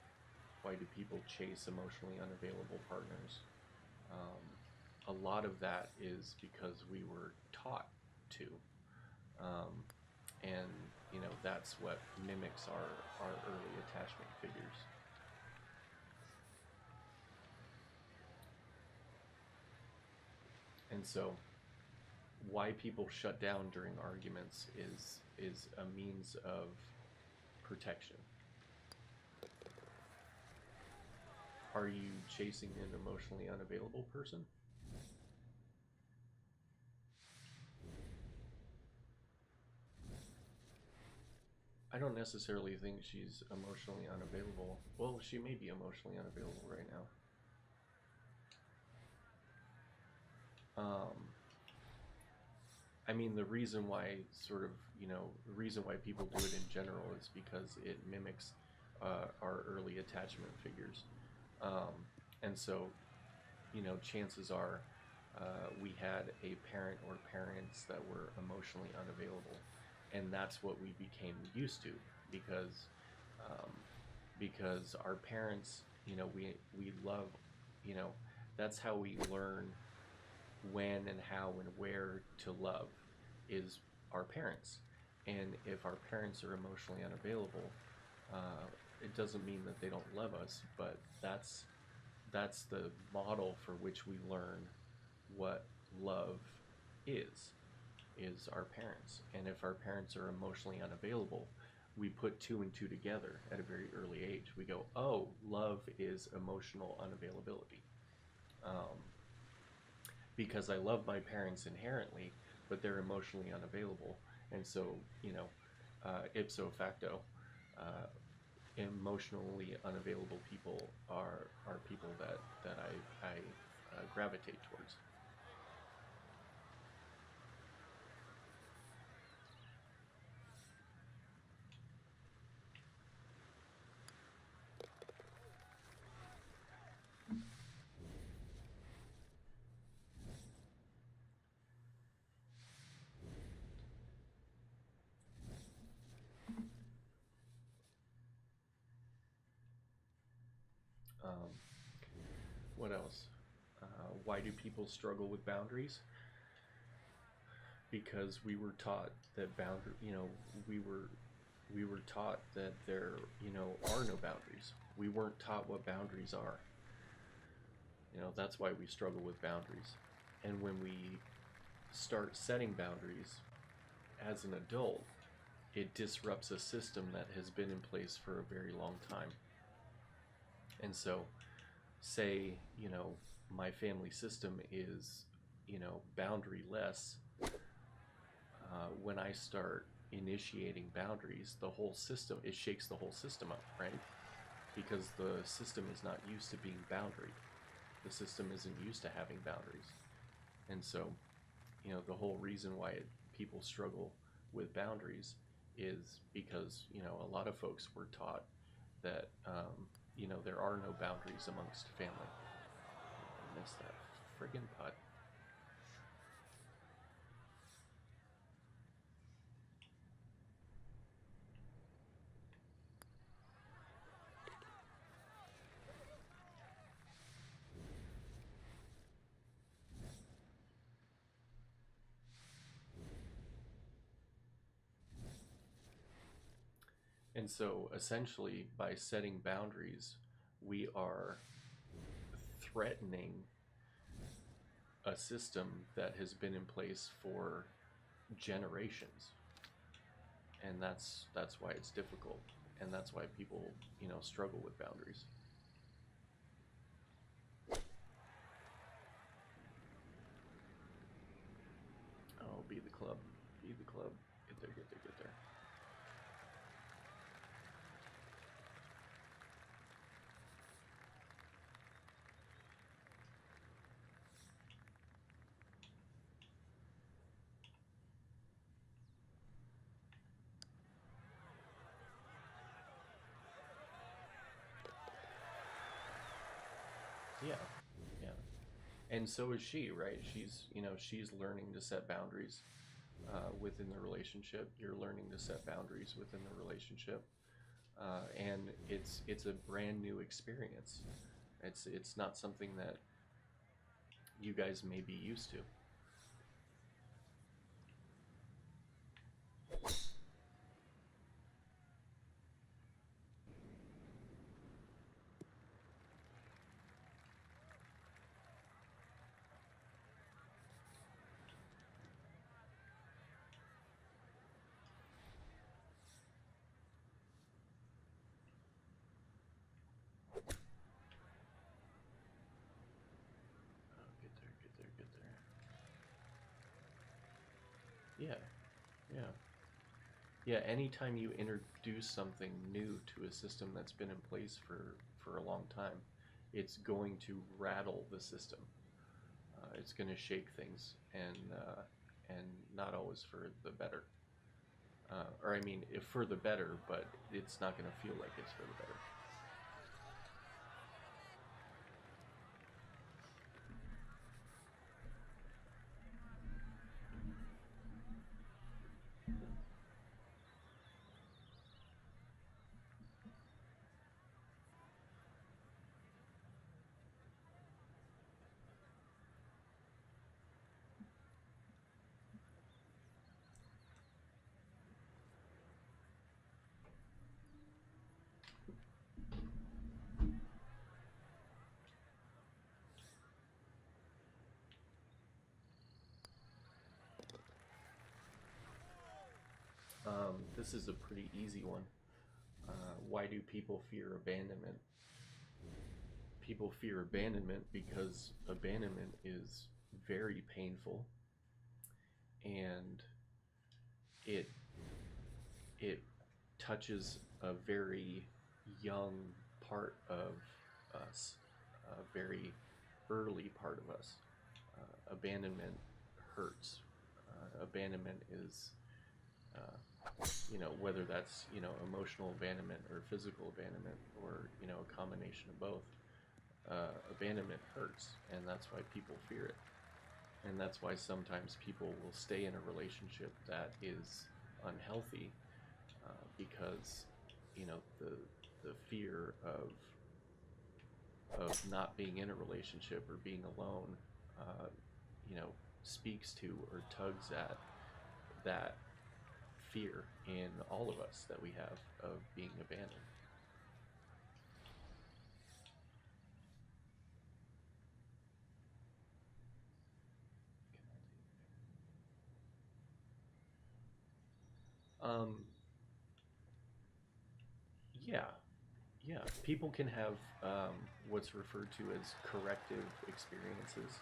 Why do people chase emotionally unavailable partners? A lot of that is because we were taught to. Um, and, that's what mimics our early attachment figures. And so, why people shut down during arguments is a means of protection. Are you chasing an emotionally unavailable person? I don't necessarily think she's emotionally unavailable. Well, she may be emotionally unavailable right now. I mean, the reason why the reason why people do it in general is because it mimics our early attachment figures. And so, chances are we had a parent or parents that were emotionally unavailable, and that's what we became used to because um, because our parents, we love, you know, that's how we learn when and how and where to love is our parents. And if our parents are emotionally unavailable, it doesn't mean that they don't love us, but that's the model for which we learn what love is our parents. And if our parents are emotionally unavailable, we put two and two together at a very early age. We go, oh, love is emotional unavailability. Um, because I love my parents inherently, but they're emotionally unavailable. And so, ipso facto, uh, emotionally unavailable people are people that I gravitate towards. Um, what else? Why do people struggle with boundaries? Because we were taught that we were taught that there, are no boundaries. We weren't taught what boundaries are. That's why we struggle with boundaries. And when we start setting boundaries as an adult, it disrupts a system that has been in place for a very long time. And so, say, my family system is, boundaryless. When I start initiating boundaries, the whole system, it shakes the whole system up, right? Because the system is not used to being boundaried. The system isn't used to having boundaries. And so, the whole reason why people struggle with boundaries is because, a lot of folks were taught that, there are no boundaries amongst family. I missed that friggin' putt. And so essentially, by setting boundaries, we are threatening a system that has been in place for generations. And that's why it's difficult, and that's why people, struggle with boundaries. Oh, be the club, be the club. Get there, get there, get there. Yeah, yeah. And so is she, right? She's learning to set boundaries within the relationship. You're learning to set boundaries within the relationship, and it's a brand new experience. It's not something that you guys may be used to. Oh, get there, get there, get there. Yeah, yeah. Yeah, anytime you introduce something new to a system that's been in place for a long time, it's going to rattle the system. It's going to shake things, and not always for the better. Or I mean, if for the better, but it's not going to feel like it's for the better. This is a pretty easy one. Why do people fear abandonment? People fear abandonment because abandonment is very painful, and it it touches a very young part of us, a very early part of us. Abandonment hurts. Abandonment is, whether that's, emotional abandonment or physical abandonment, or, a combination of both. Abandonment hurts, and that's why people fear it. And that's why sometimes people will stay in a relationship that is unhealthy, because, the fear of not being in a relationship or being alone, uh, you know, speaks to or tugs at that fear in all of us that we have of being abandoned. Um, yeah, yeah. People can have what's referred to as corrective experiences.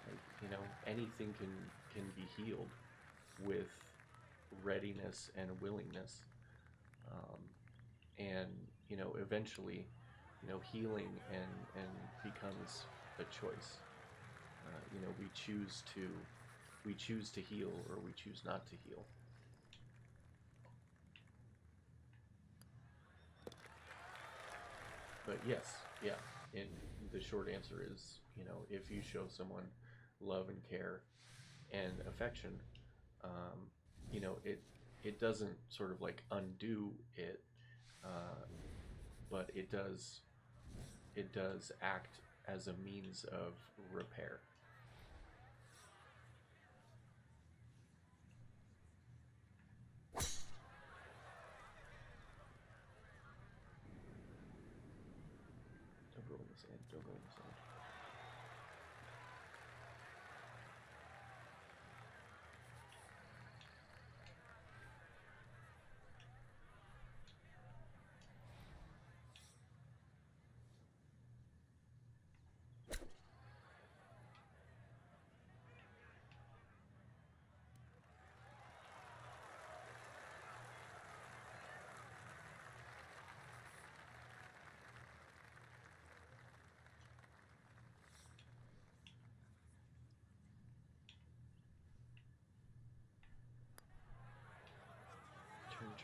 Like, anything can be healed with readiness and willingness. Um, and eventually, healing and becomes a choice. We choose to heal, or we choose not to heal. But yes, yeah, and the short answer is, if you show someone love and care and affection, um, it doesn't sort of like undo it, uh, but it does act as a means of repair. this edge. Don't go on this edge.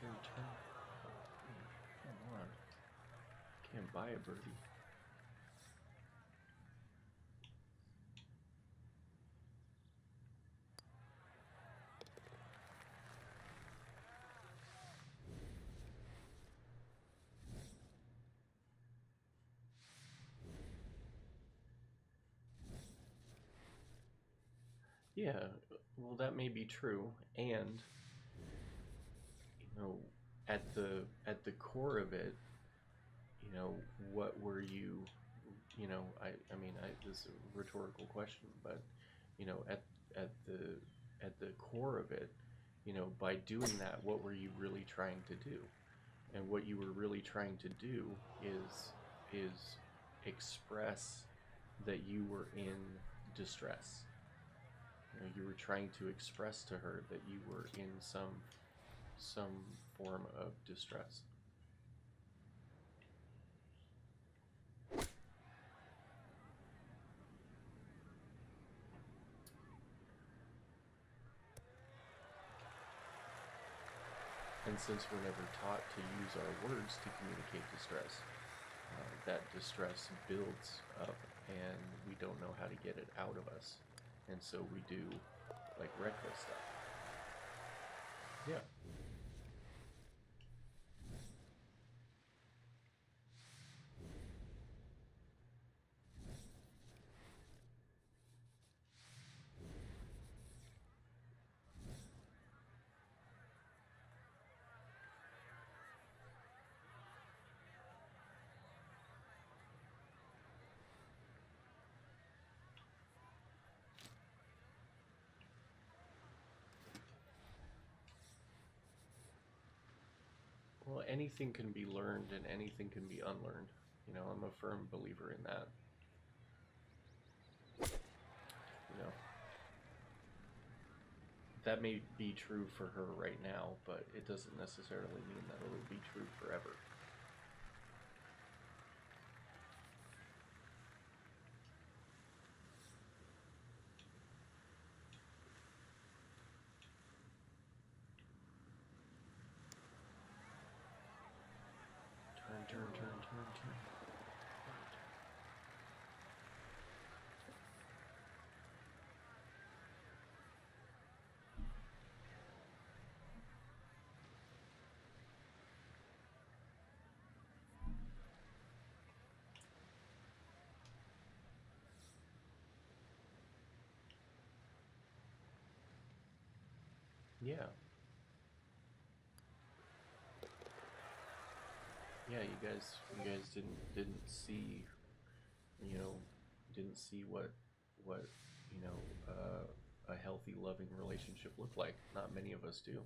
Turn. Come on. Can't buy a birdie. Yeah, well, that may be true, and at the core of it, what were you, I mean, this is a rhetorical question, but at at the at the core of it, by doing that, what were you really trying to do? And what you were really trying to do is express that you were in distress. You were trying to express to her that you were in some form of distress. And since we're never taught to use our words to communicate distress, that distress builds up and we don't know how to get it out of us. And so we do like reckless stuff. Yeah. Well, anything can be learned and anything can be unlearned. I'm a firm believer in that. You know, that may be true for her right now, but it doesn't necessarily mean that it'll be true forever. Turn. Yeah. Yeah, you guys didn't see, you know, didn't see what, a healthy, loving relationship looked like. Not many of us do.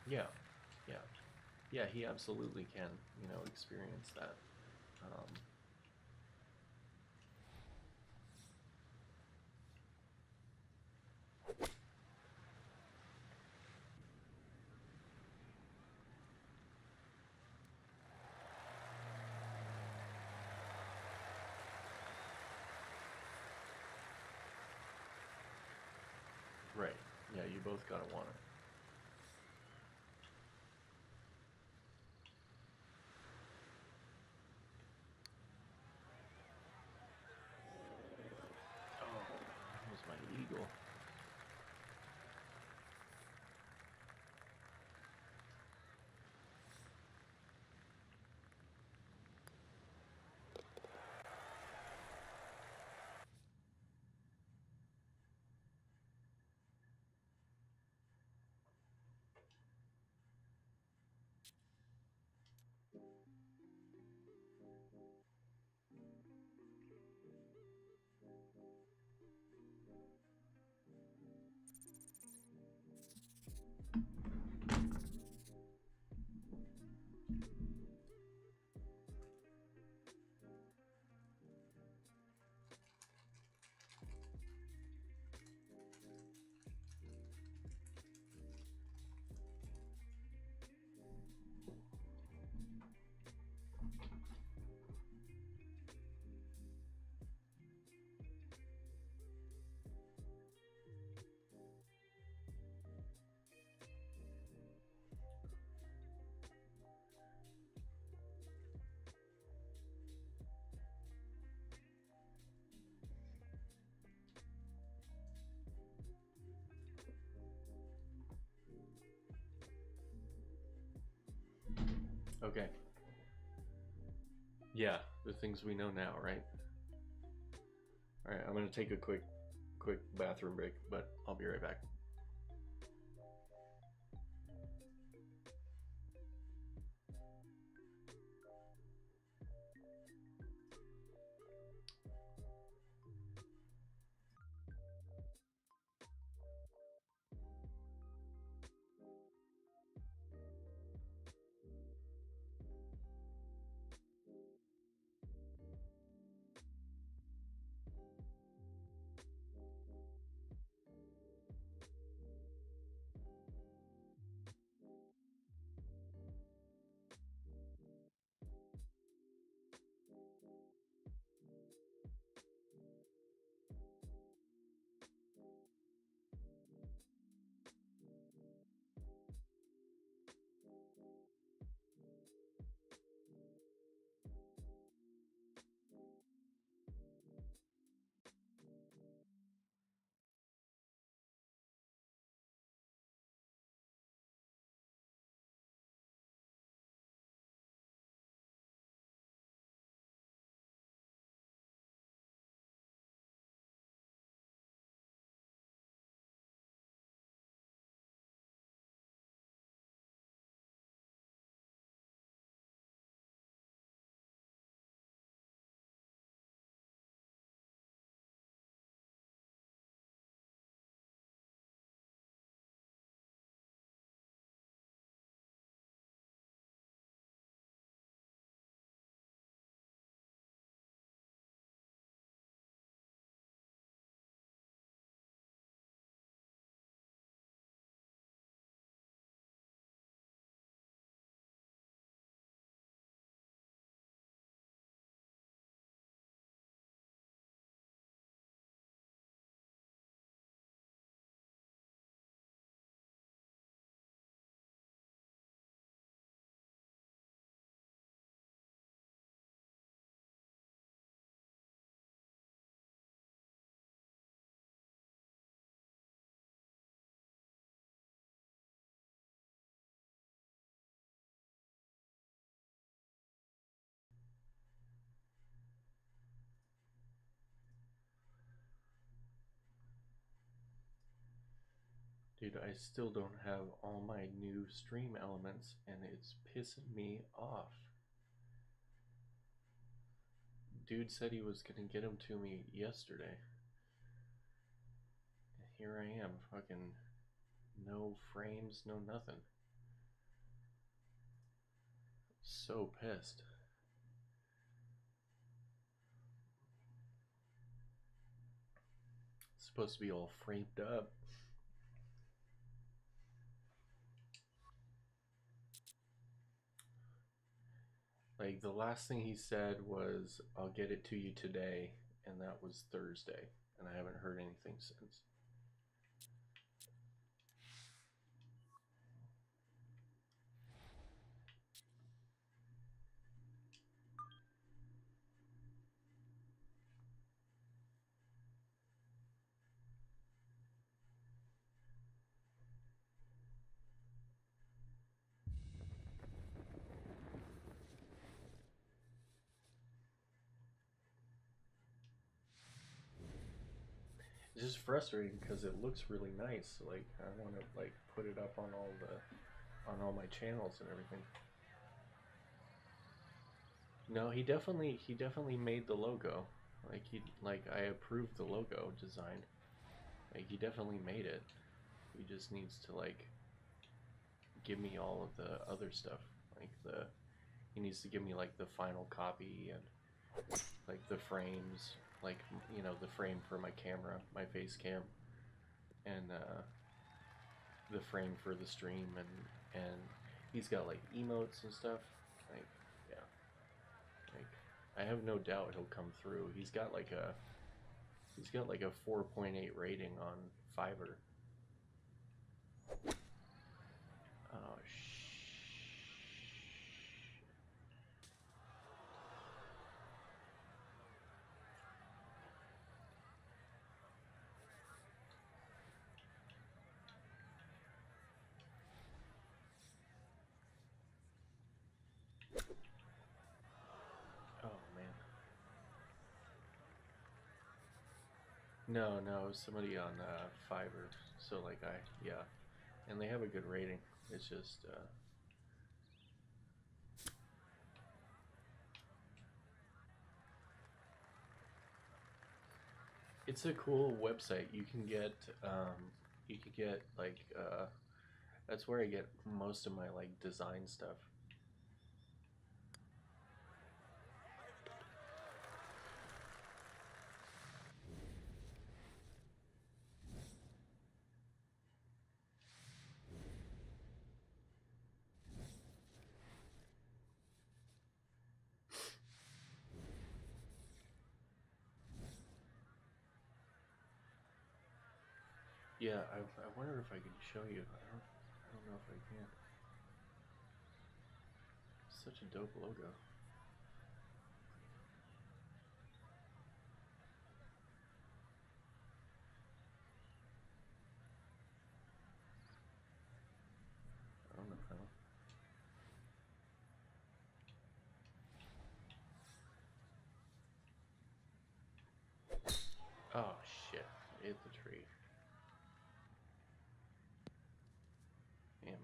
Yeah, yeah, yeah. He absolutely can, experience that. Um, right. Yeah, you both gotta want it. Oh, that was my eagle. Okay. Yeah, the things we know now, right? All right, I'm gonna take a quick bathroom break, but I'll be right back. Dude, I still don't have all my new stream elements, and it's pissing me off. Dude said he was gonna get them to me yesterday. And here I am, fucking no frames, no nothing. So pissed. It's supposed to be all framed up. Like, the last thing he said was, I'll get it to you today, and that was Thursday, and I haven't heard anything since. It's just frustrating because it looks really nice. Like, I want to like put it up on all my channels and everything. No, he definitely made the logo. Like I approved the logo design. Like, he definitely made it. He just needs to like give me all of the other stuff. Like he needs to give me like the final copy and like the frames, like, you know, the frame for my camera, my face cam, and the frame for the stream, and he's got like emotes and stuff. Like, yeah, like I have no doubt he'll come through. He's got like a 4.8 rating on Fiverr. Oh Oh man. No, no, somebody on Fiverr. So like yeah, and they have a good rating. It's just it's a cool website. You can get like that's where I get most of my like design stuff. Yeah, I wonder if I can show you. I don't know if I can. Such a dope logo. I don't know how. Oh shit! I hit the tree. Damn it.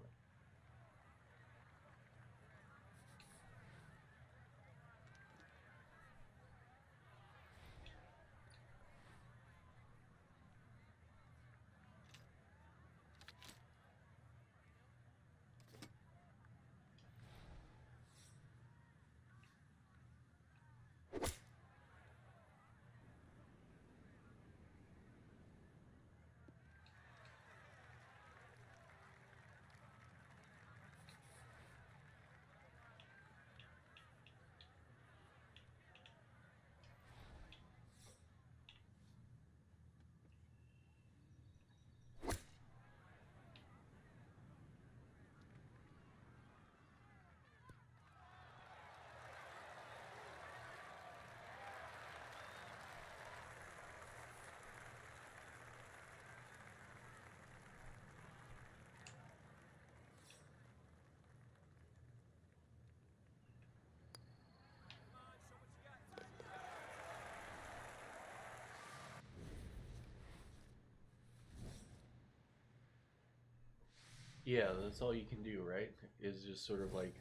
Yeah, that's all you can do, right? Is just sort of like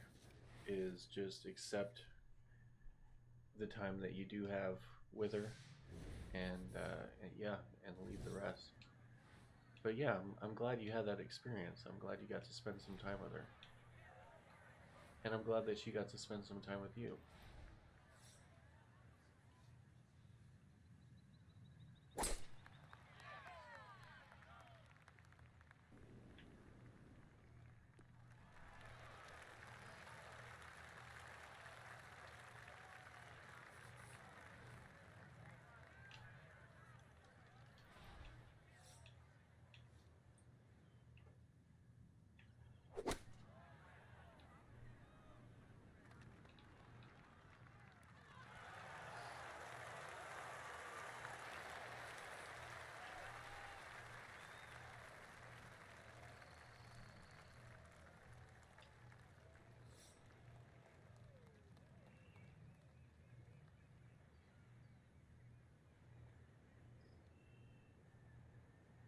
is just accept the time that you do have with her, and yeah, and leave the rest. But yeah, I'm glad you had that experience. I'm glad you got to spend some time with her, and I'm glad that she got to spend some time with you.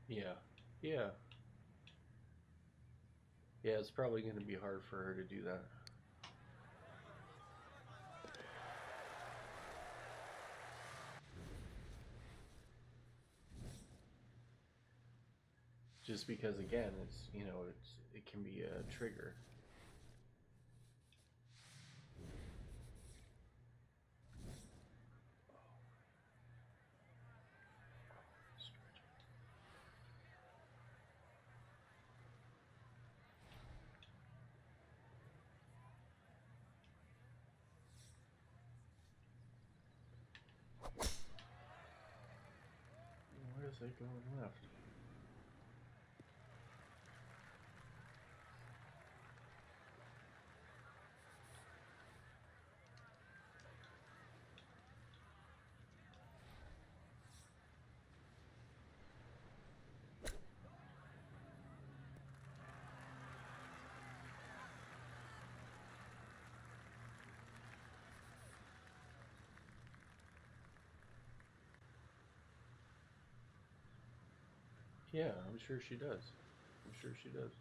Yeah, yeah, yeah. It's probably going to be hard for her to do that, just because again, it can be a trigger. Where is it going left? Yeah, I'm sure she does. I'm sure she does.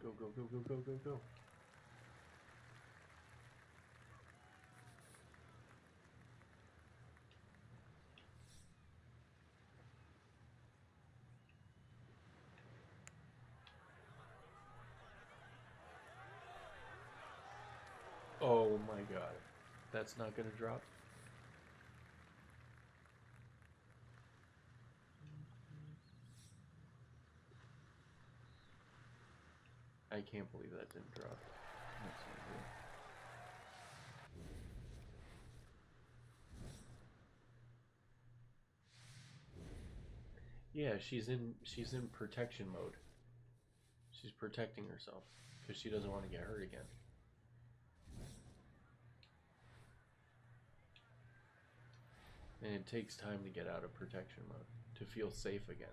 Go, go, go, go, go, go, go. Oh my god. That's not gonna drop? I can't believe that didn't drop. That's not good. Yeah, she's in protection mode. She's protecting herself because she doesn't want to get hurt again. And it takes time to get out of protection mode to feel safe again.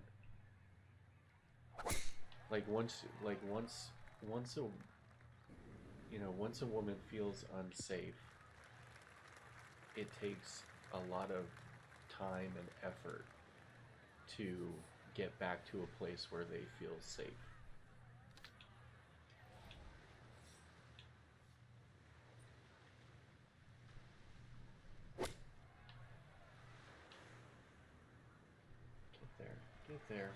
Like once a once a woman feels unsafe, it takes a lot of time and effort to get back to a place where they feel safe. Get there. Get there.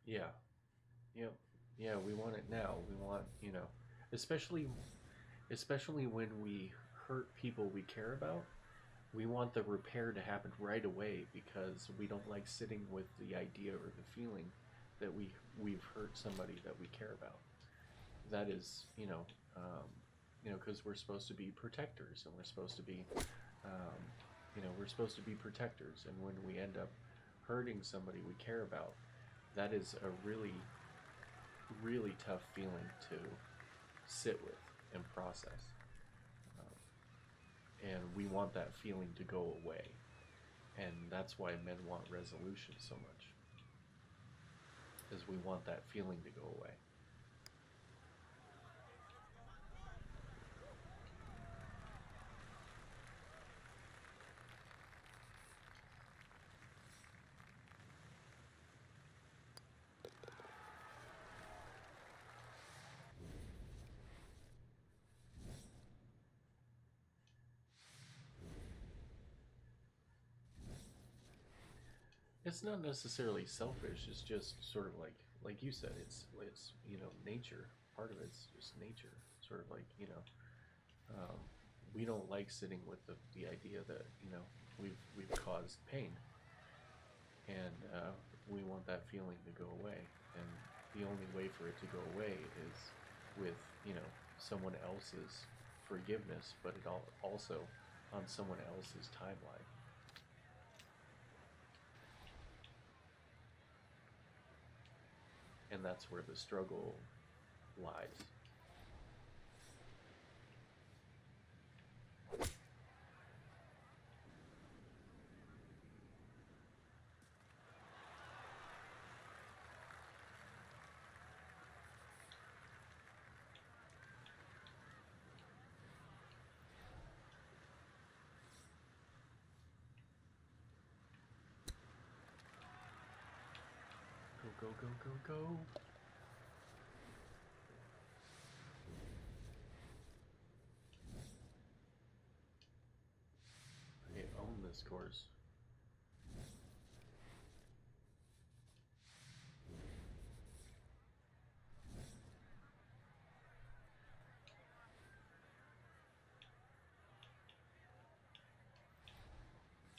Yeah. Yep. Yeah, we want it now. We want, especially especially when we hurt people we care about, we want the repair to happen right away because we don't like sitting with the idea or the feeling that we've hurt somebody that we care about. That is, because we're supposed to be protectors, and we're supposed to be, we're supposed to be protectors, and when we end up hurting somebody we care about, that is a really, really tough feeling to sit with and process. And we want that feeling to go away. And that's why men want resolution so much, is we want that feeling to go away. It's not necessarily selfish. It's just sort of like you said. It's nature. Part of it's just nature. Sort of like um, we don't like sitting with the idea that we've caused pain, and we want that feeling to go away. And the only way for it to go away is with someone else's forgiveness, but it also on someone else's timeline. And that's where the struggle lies. Go, go, go, go. I own this course.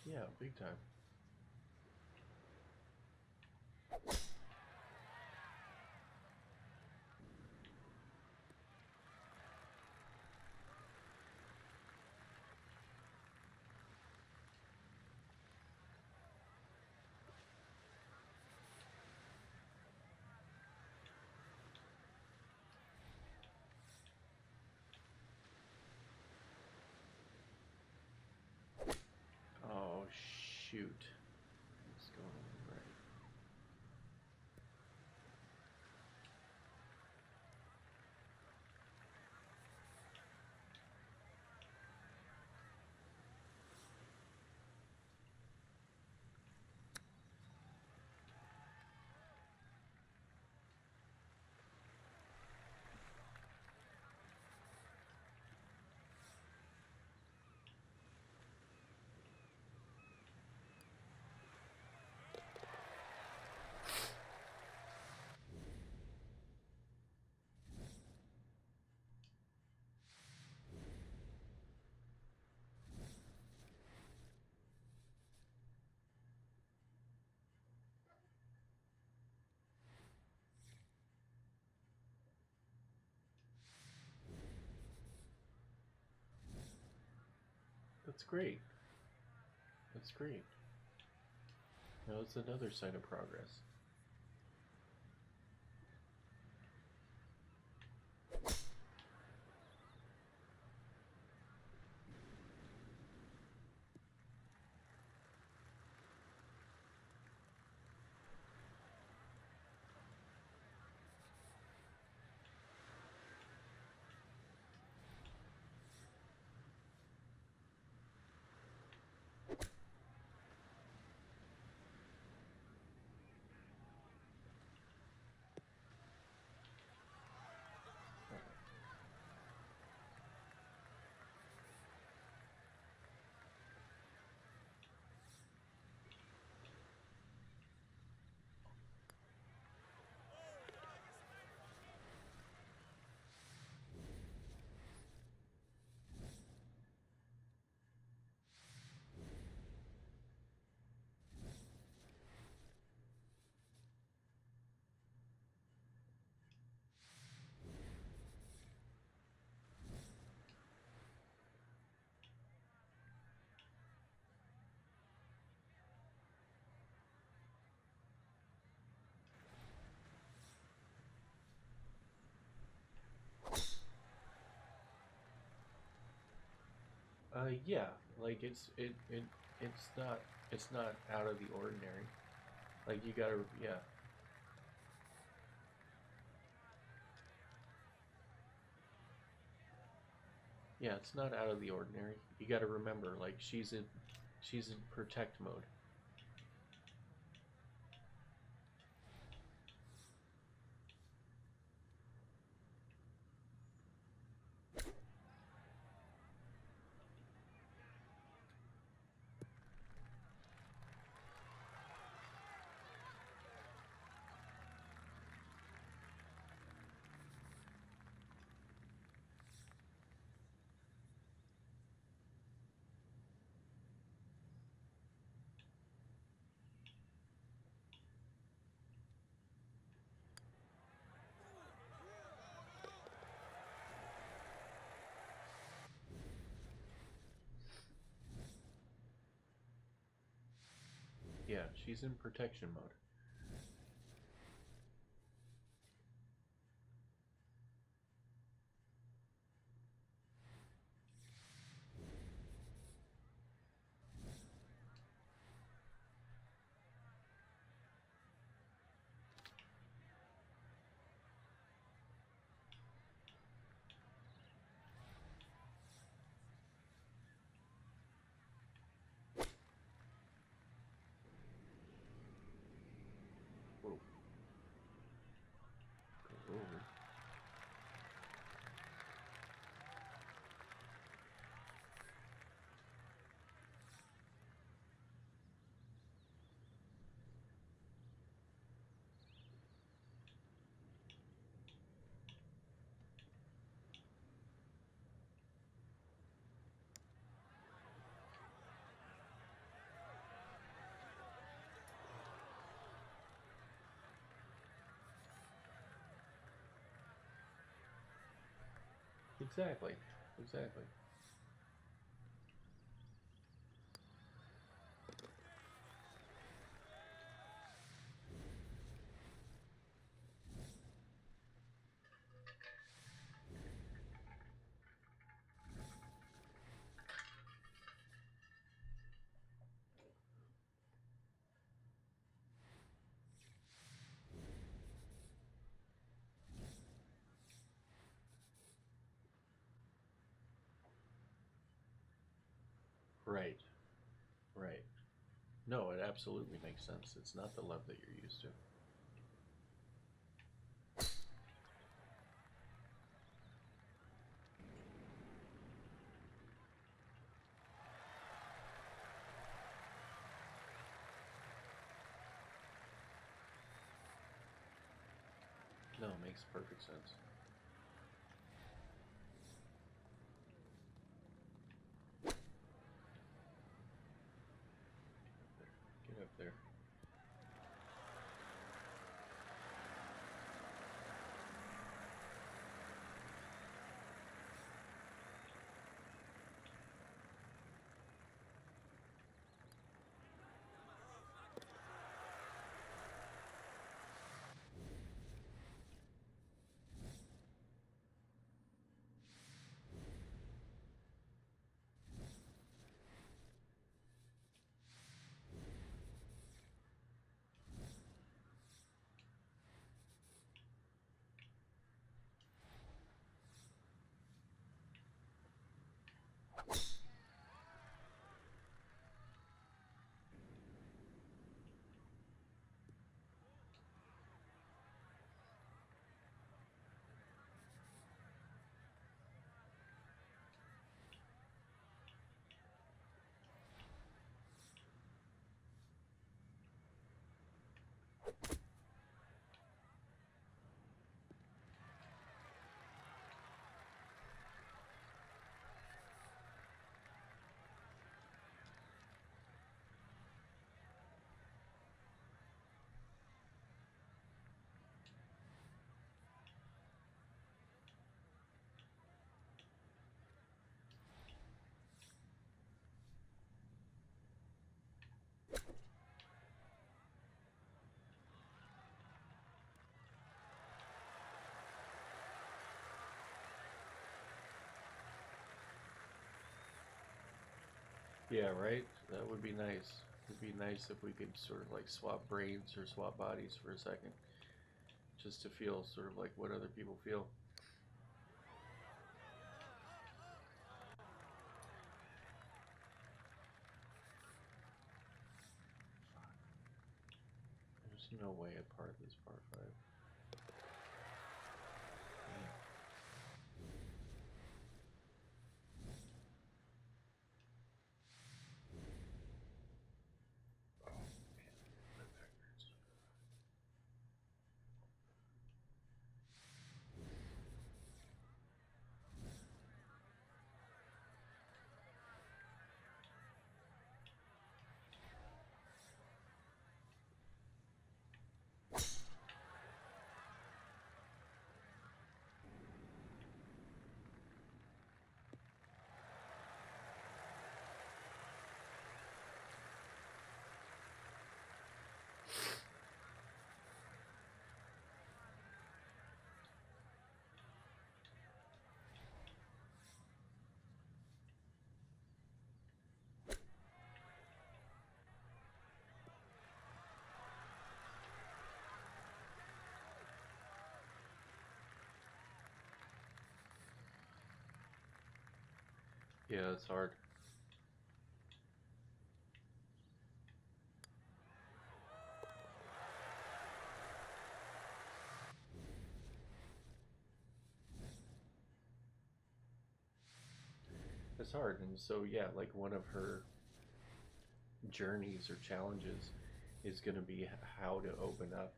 Yeah, big time. Oh, shoot. Let's go right. That's great. That's great. Now it's another sign of progress. Yeah, like it's not out of the ordinary. Like you gotta, yeah, yeah, it's not out of the ordinary. You gotta remember, like she's in protect mode. Yeah, she's in protection mode. Exactly. Exactly. Right. Right. No, it absolutely makes sense. It's not the love that you're used to. No, it makes perfect sense. Get up there. Yeah, right? That would be nice. It'd be nice if we could sort of like swap brains or swap bodies for a second, just to feel sort of like what other people feel. There's no way a part this par five. Damn. Oh man, my back hurts. Yeah, it's hard. It's hard, and so yeah, like one of her journeys or challenges is going to be how to open up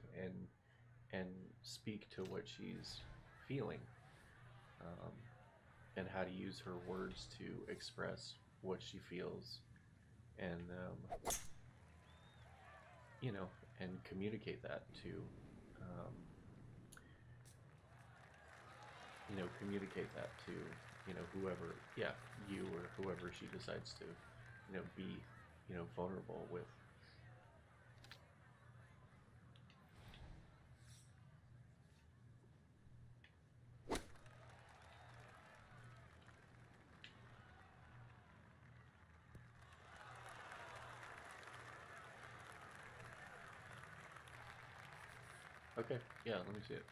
and speak to what she's feeling, um, and how to use her words to express what she feels, and you know, and communicate that to, um, communicate that to, whoever, yeah, you or whoever she decides to, be, vulnerable with. Okay, yeah, let me see it.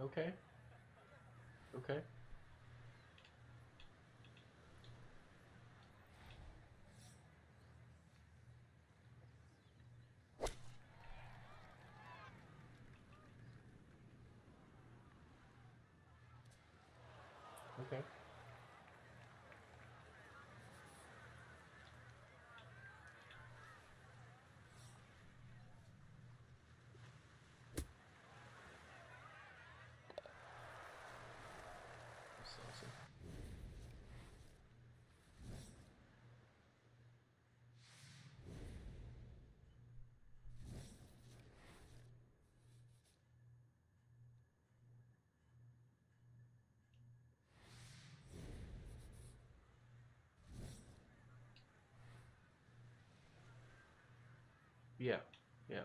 Okay, okay, okay. That's awesome. Yeah, yeah,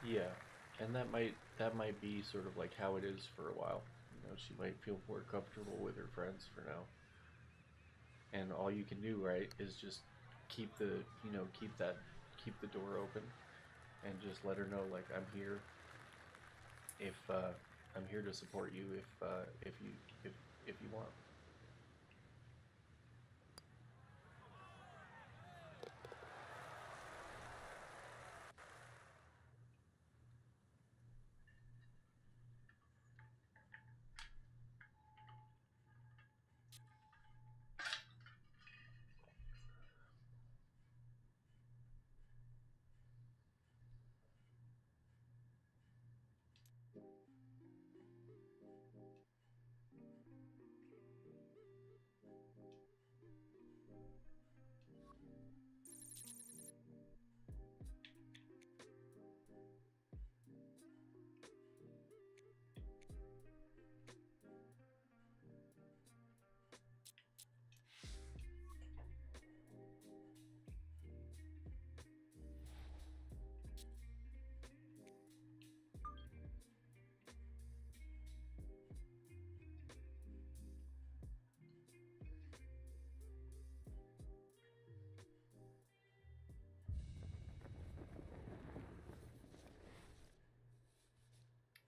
yeah. And that might be sort of like how it is for a while. She might feel more comfortable with her friends for now. And all you can do, right, is just keep the, keep the door open, and just let her know, like, I'm here if I'm here to support you if you want.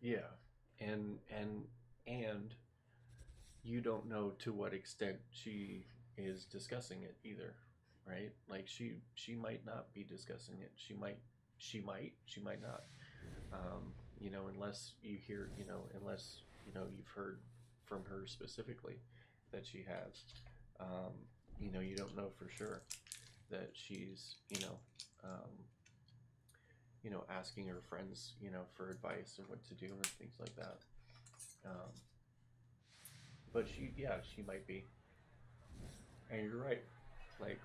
Yeah, and you don't know to what extent she is discussing it either, right? Like she might not be discussing it. She might not. Unless you hear, unless you've heard from her specifically that she has. Um, you don't know for sure that she's, asking her friends, for advice and what to do and things like that. Um, but she might be. And you're right. Like,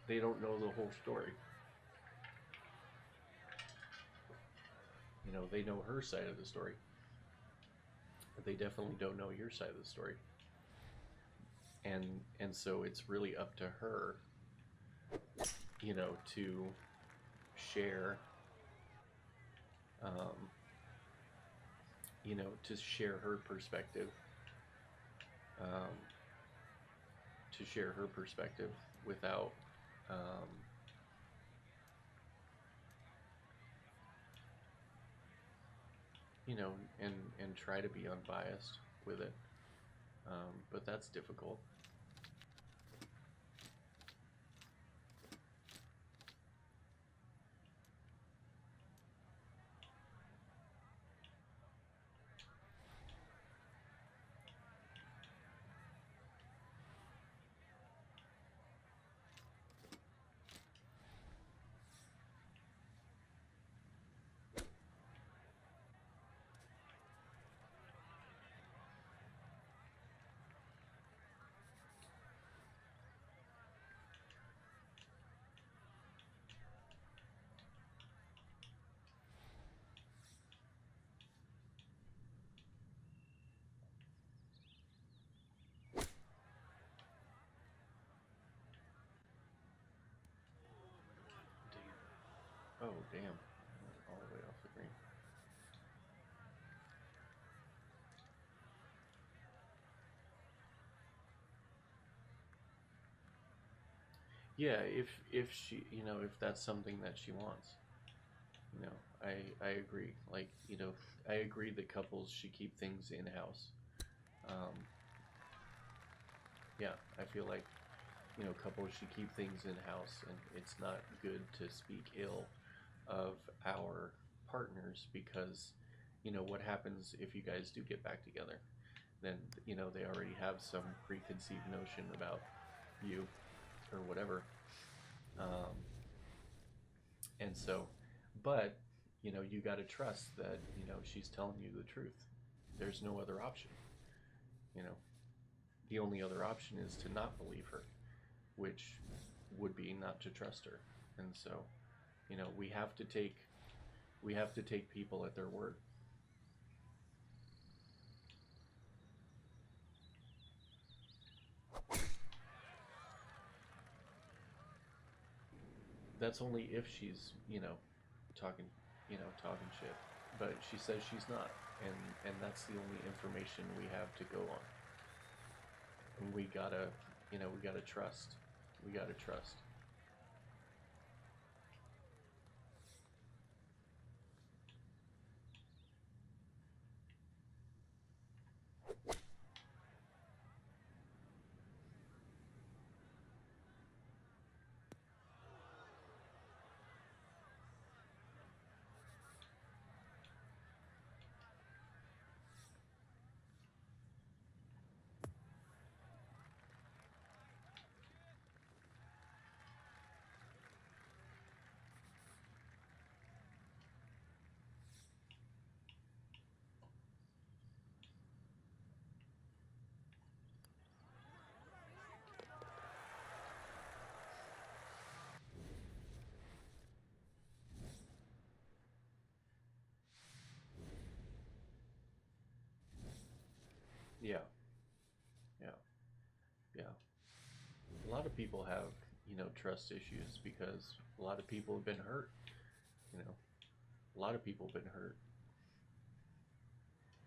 they don't know the whole story. They know her side of the story, but they definitely don't know your side of the story. And so it's really up to her, to share, um, to share her perspective, um, without, um, you know, and try to be unbiased with it. But that's difficult. Damn. Oh, damn. All the way off the green. Yeah, if she, if that's something that she wants, I agree. Like, I agree that couples should keep things in house. Um, yeah, I feel like, couples should keep things in house, and it's not good to speak ill of our partners because, what happens if you guys do get back together? Then, they already have some preconceived notion about you or whatever. Um, and so, but, you got to trust that, she's telling you the truth. There's no other option. You know, the only other option is to not believe her, which would be not to trust her. And so, we have to take people at their word. That's only if she's, talking, talking shit. But she says she's not, and that's the only information we have to go on. And we gotta trust. We gotta trust. Yeah, yeah, yeah. A lot of people have, trust issues because a lot of people have been hurt. You know, a lot of people have been hurt.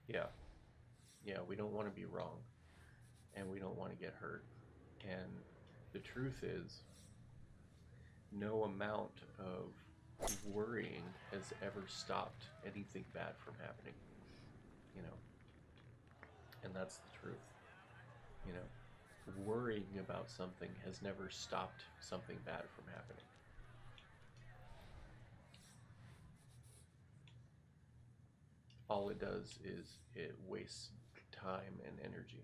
Yeah, yeah. We don't want to be wrong, and we don't want to get hurt. And the truth is, no amount of worrying has ever stopped anything bad from happening. You know, and that's the truth. You know, worrying about something has never stopped something bad from happening. All it does is it wastes time and energy.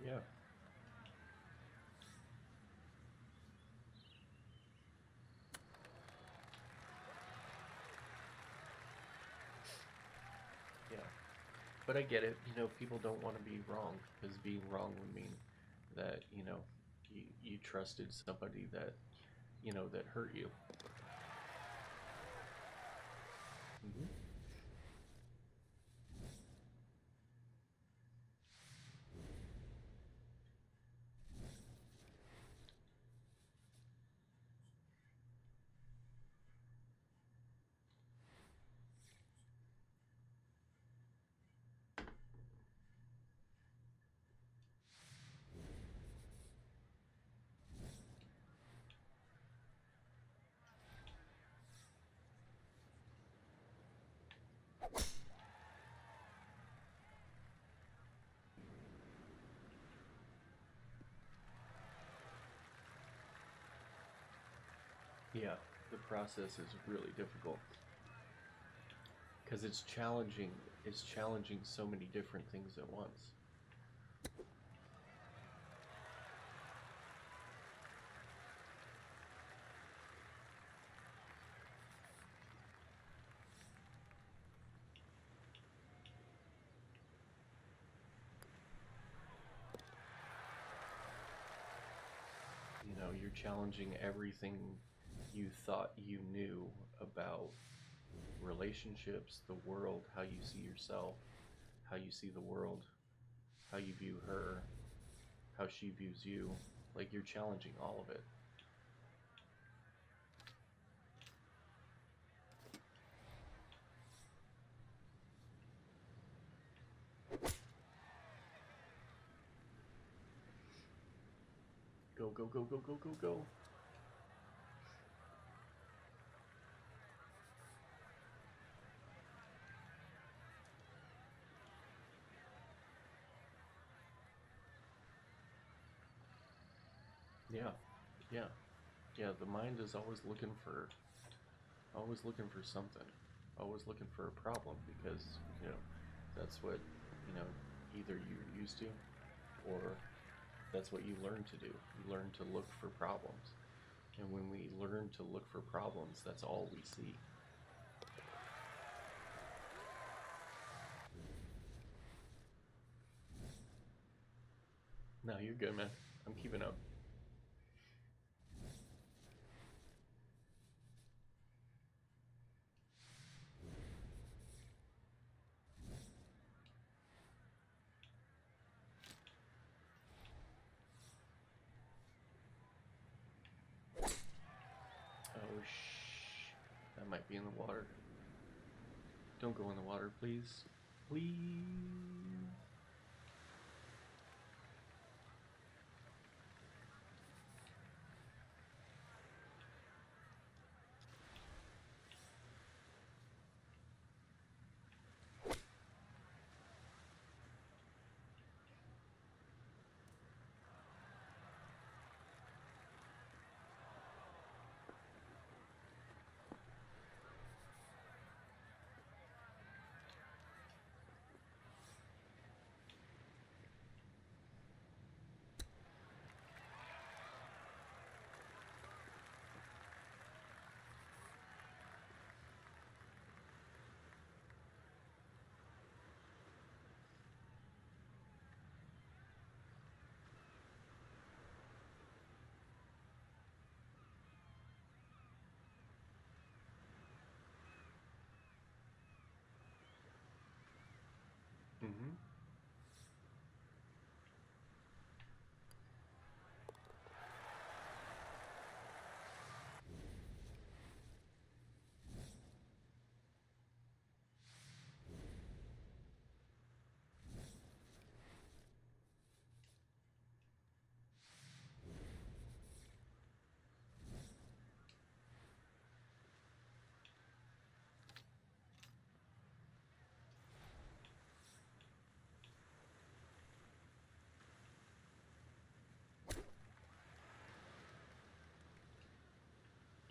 Yeah. Yeah. But I get it. People don't want to be wrong because being wrong would mean that, you trusted somebody that hurt you. Hmm. Yeah, the process is really difficult because it's challenging. It's challenging so many different things at once. You're challenging everything you thought you knew about relationships, the world, how you see yourself, how you see the world, how you view her, how she views you. Like you're challenging all of it. Go, go, go, go, go, go, go. Yeah, yeah, yeah. The mind is always looking for something, always looking for a problem because that's what you know either you're used to or that's what you learn to do. You learn to look for problems, and when we learn to look for problems, that's all we see. No, you're good, man. I'm keeping up. Oh that might be in the water. Don't go in the water, please. Please.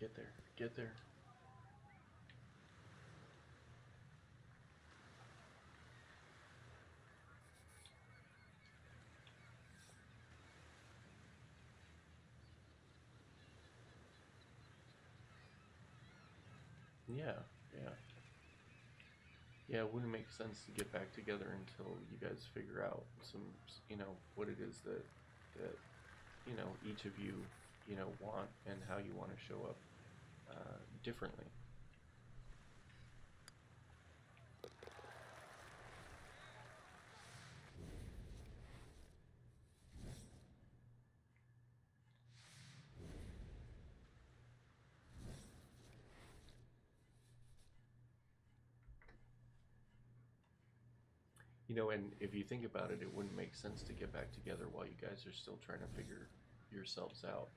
Get there. Get there. Yeah, yeah. Yeah, it wouldn't make sense to get back together until you guys figure out some, what it is that, each of you, want and how you want to show up differently. And if you think about it, it wouldn't make sense to get back together while you guys are still trying to figure yourselves out.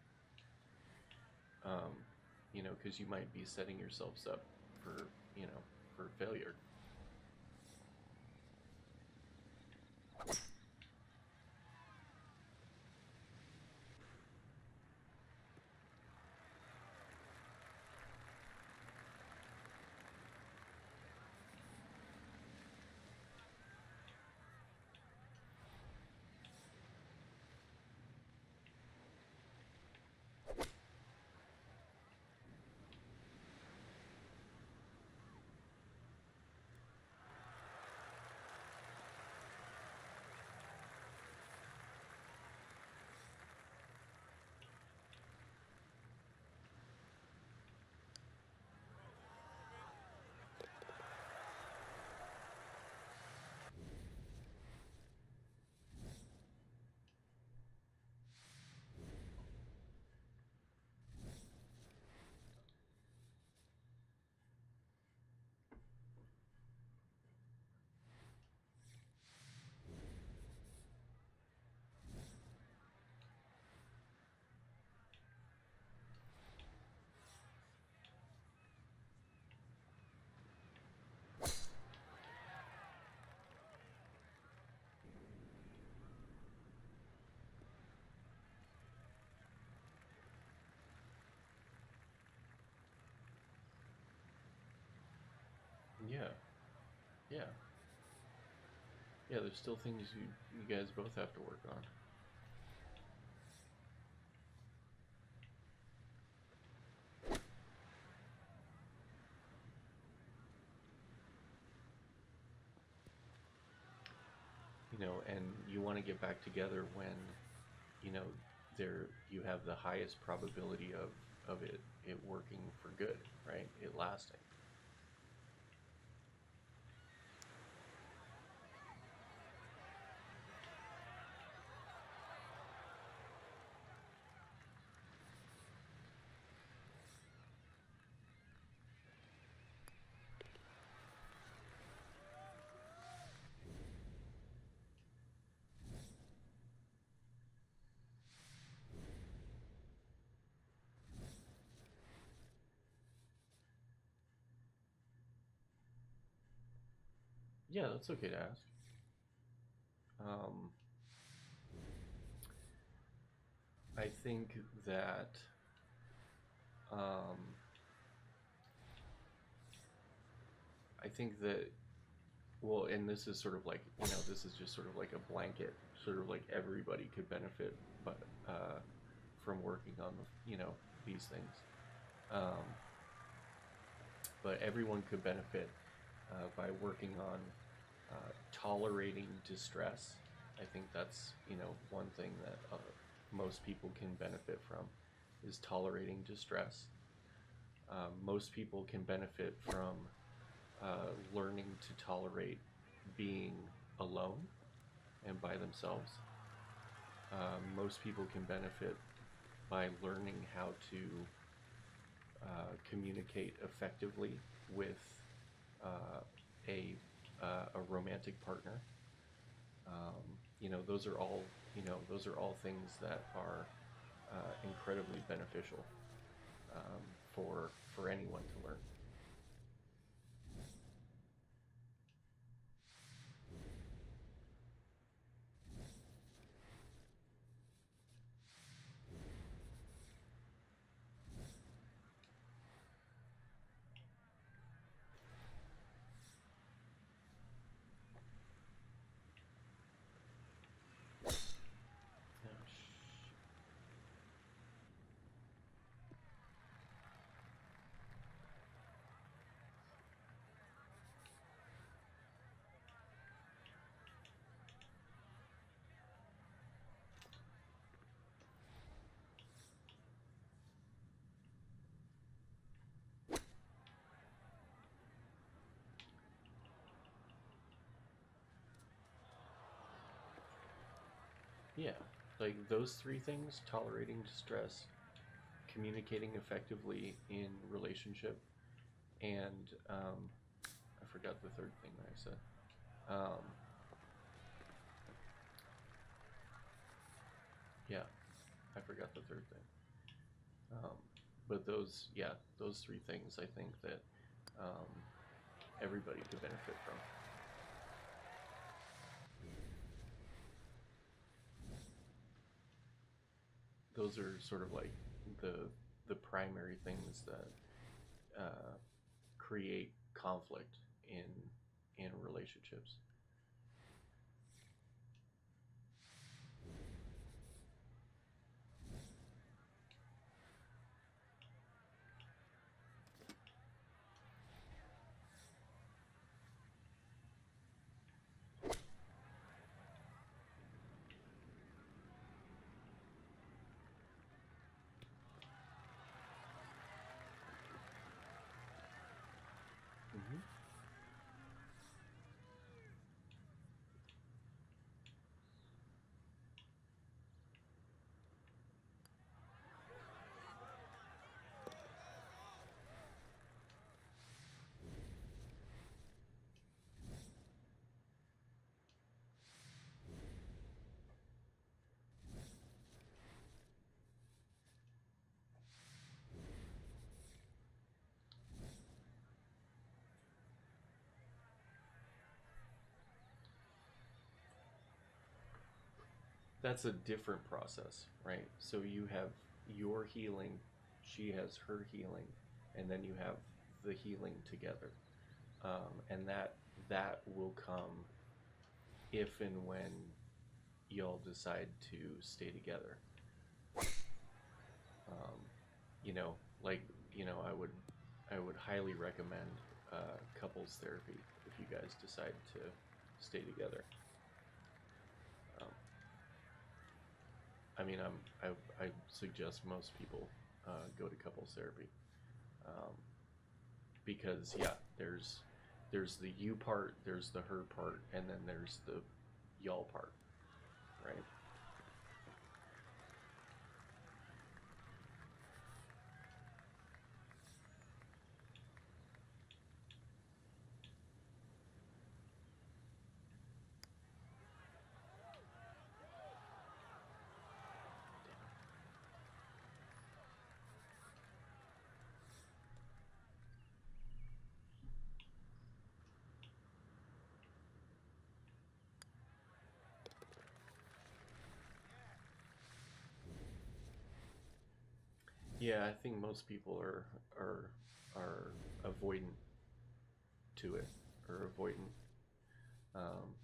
Because you might be setting yourselves up for, for failure. Yeah, yeah, yeah. There's still things you guys both have to work on. And you want to get back together when you know there you have the highest probability of it working for good, right? It lasting. Yeah, that's okay to ask. um, I think that um, I think that well, and this is sort of like this is just sort of like a blanket, sort of like everybody could benefit, but from working on these things. Um, but everyone could benefit by working on tolerating distress. I think that's one thing that most people can benefit from is tolerating distress. Most people can benefit from learning to tolerate being alone and by themselves. Most people can benefit by learning how to communicate effectively with uh, a a romantic partner. Those are all things that are incredibly beneficial for anyone to learn. Yeah, like those three things: tolerating distress, communicating effectively in relationship, and I forgot the third thing that I said. Um, yeah, I forgot the third thing. Um, but those, yeah, those three things, I think that um, everybody could benefit from. Those are sort of like the primary things that create conflict in relationships. Hmm. That's a different process, right? So you have your healing, she has her healing, and then you have the healing together, and that will come if and when y'all decide to stay together. Um, you know, like I would highly recommend couples therapy if you guys decide to stay together. Um, I mean, I suggest most people go to couples therapy, um, because yeah, there's the you part, there's the her part, and then there's the y'all part, right? Yeah, I think most people are are avoidant to it, or avoidant. Um,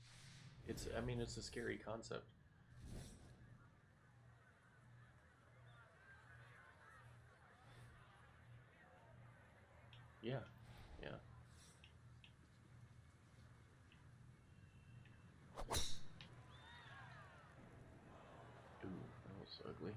it's I mean it's a scary concept. Yeah, yeah. Ooh, that was ugly.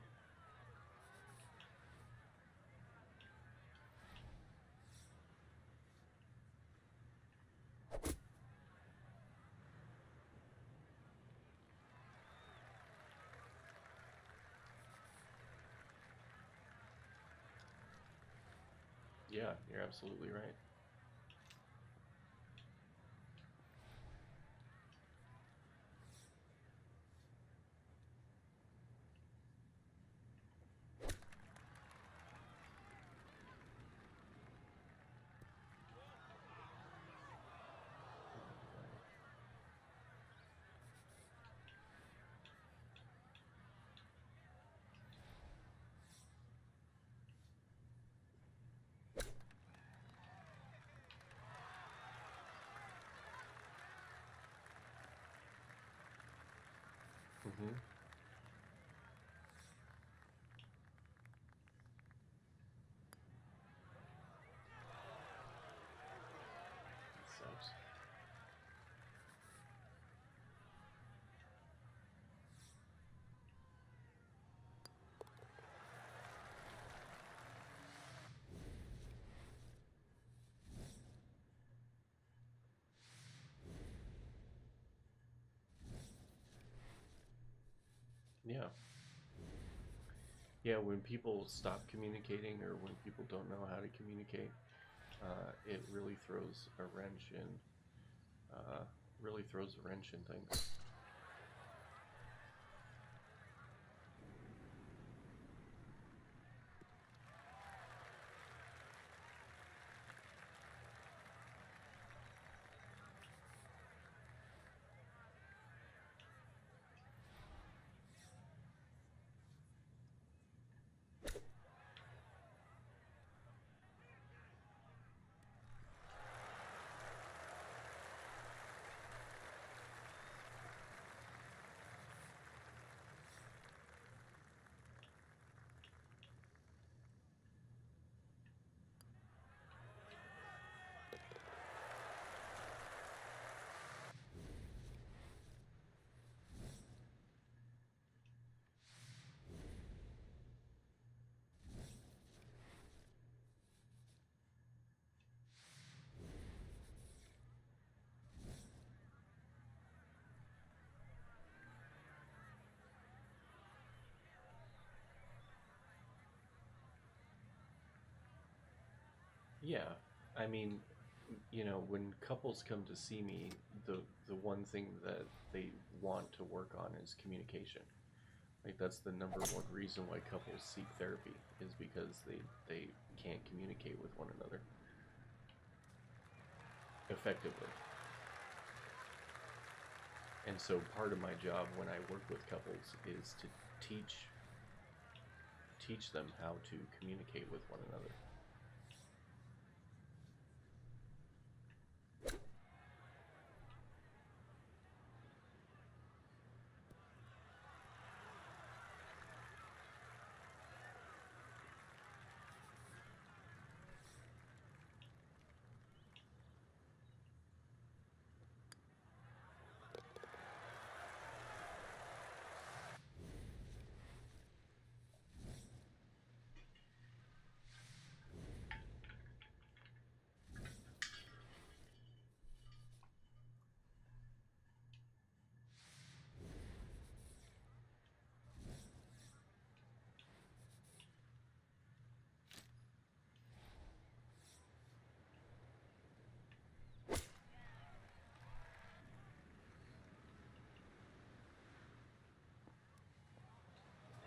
Yeah, you're absolutely right. Yeah. Yeah, when people stop communicating or when people don't know how to communicate, it uh, really throws a wrench in things. Yeah, I mean, when couples come to see me, the one thing that they want to work on is communication. Like that's the number one reason why couples seek therapy is because they can't communicate with one another effectively. And so part of my job when I work with couples is to teach them how to communicate with one another.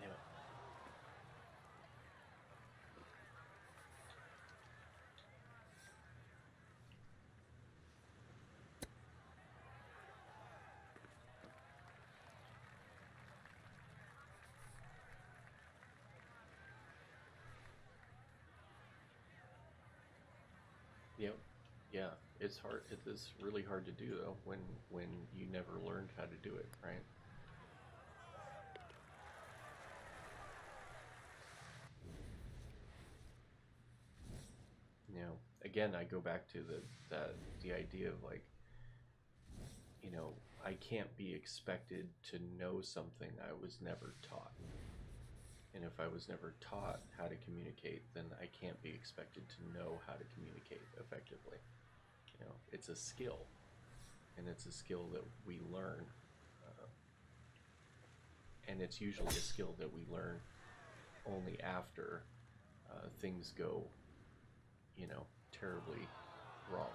Damn it. Yep. Yeah, it's hard. It is really hard to do though when you never learned how to do it, right? Again, I go back to the idea of like, you know, I can't be expected to know something I was never taught. And if I was never taught how to communicate, then I can't be expected to know how to communicate effectively. It's a skill, and it's a skill that we learn, uh, and it's usually a skill that we learn only after things go, terribly wrong.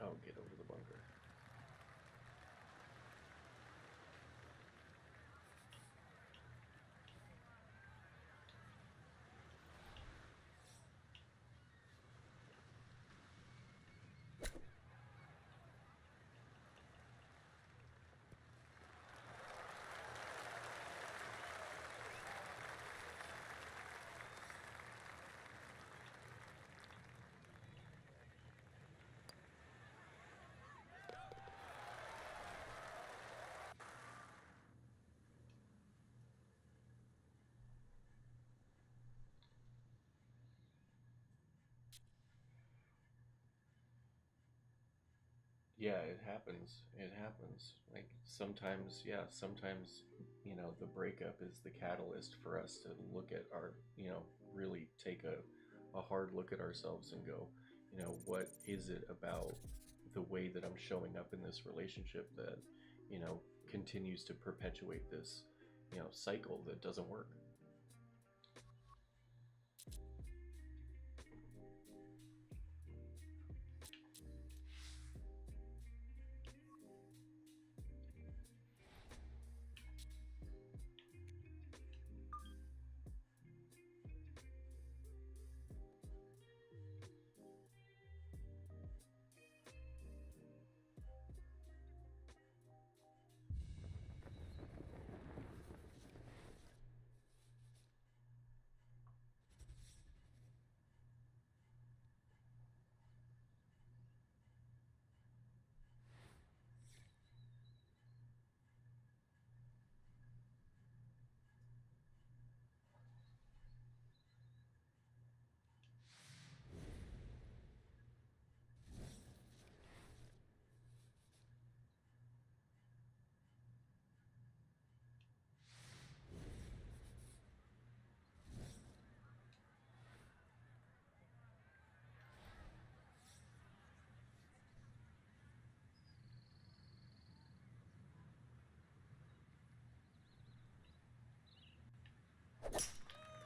Oh, get over the bunker. Yeah, it happens. It happens. Like sometimes, yeah, sometimes, the breakup is the catalyst for us to look at really take a hard look at ourselves and go, what is it about the way that I'm showing up in this relationship that, you know, continues to perpetuate this, cycle that doesn't work?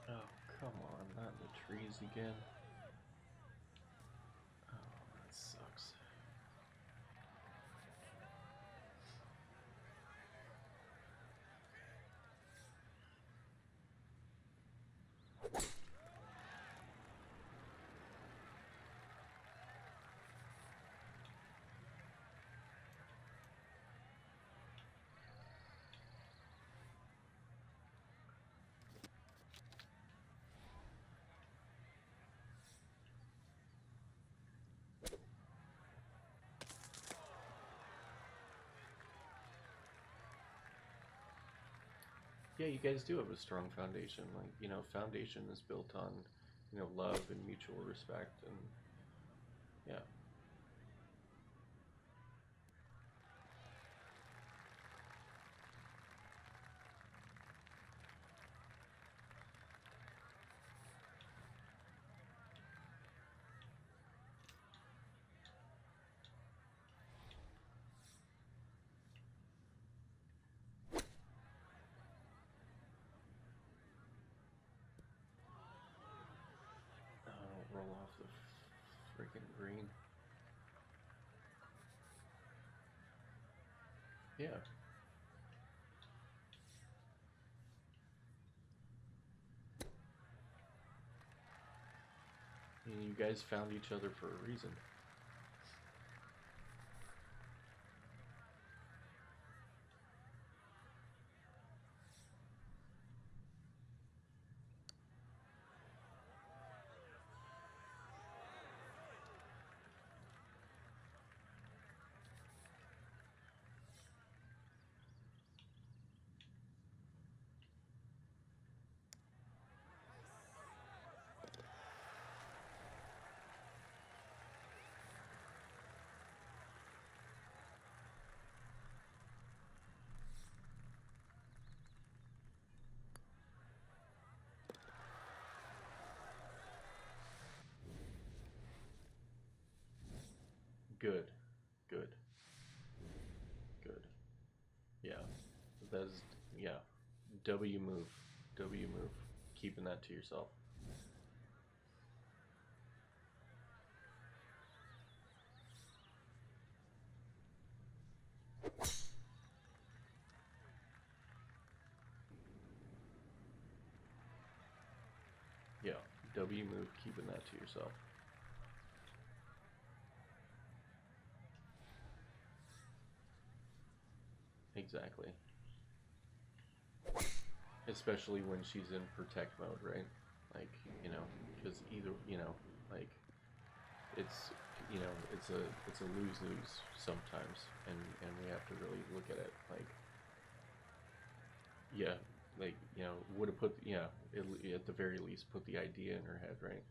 Oh, come on, not in the trees again. Oh, that sucks. Yeah, you guys do have a strong foundation. Like, foundation is built on, love and mutual respect, and yeah. Roll off the freaking green. Yeah. And you guys found each other for a reason. Good. Good. Good. Yeah. That's, yeah. W move. W move. Keeping that to yourself. Yeah. W move. Keeping that to yourself. Exactly. Especially when she's in protect mode, right? Like, because either, like it's, it's a lose lose sometimes, and we have to really look at it like, yeah, like, would have put, yeah, at the very least put the idea in her head, right?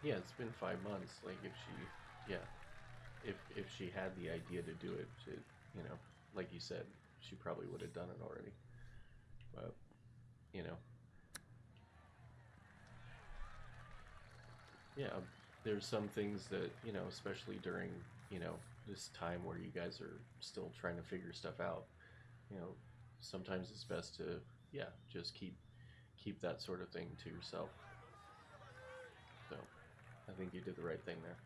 Yeah, it's been 5 months. Like if she, yeah, if she had the idea to do it, you know, like you said, she probably would have done it already. But you know, yeah, there's some things that especially during this time where you guys are still trying to figure stuff out. You know, sometimes it's best to just keep that sort of thing to yourself. So I think you did the right thing there.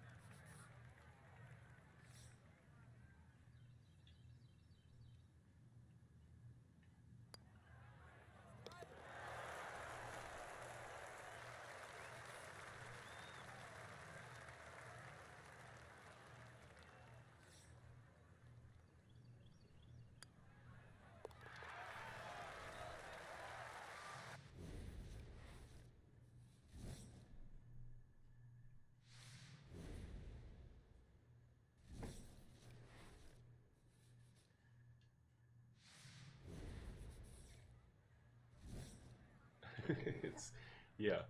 It's yeah,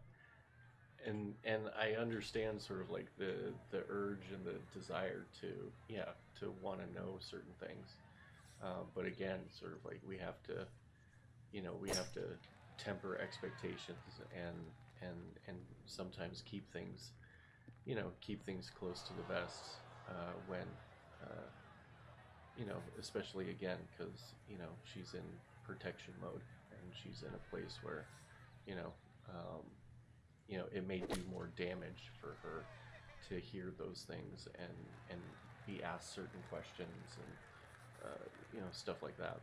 and I understand sort of like the urge and the desire to to want to know certain things, but again, sort of like we have to temper expectations and and sometimes keep things close to the vest when uh, especially again because she's in protection mode and she's in a place where you know um, it may do more damage for her to hear those things and be asked certain questions and stuff like that.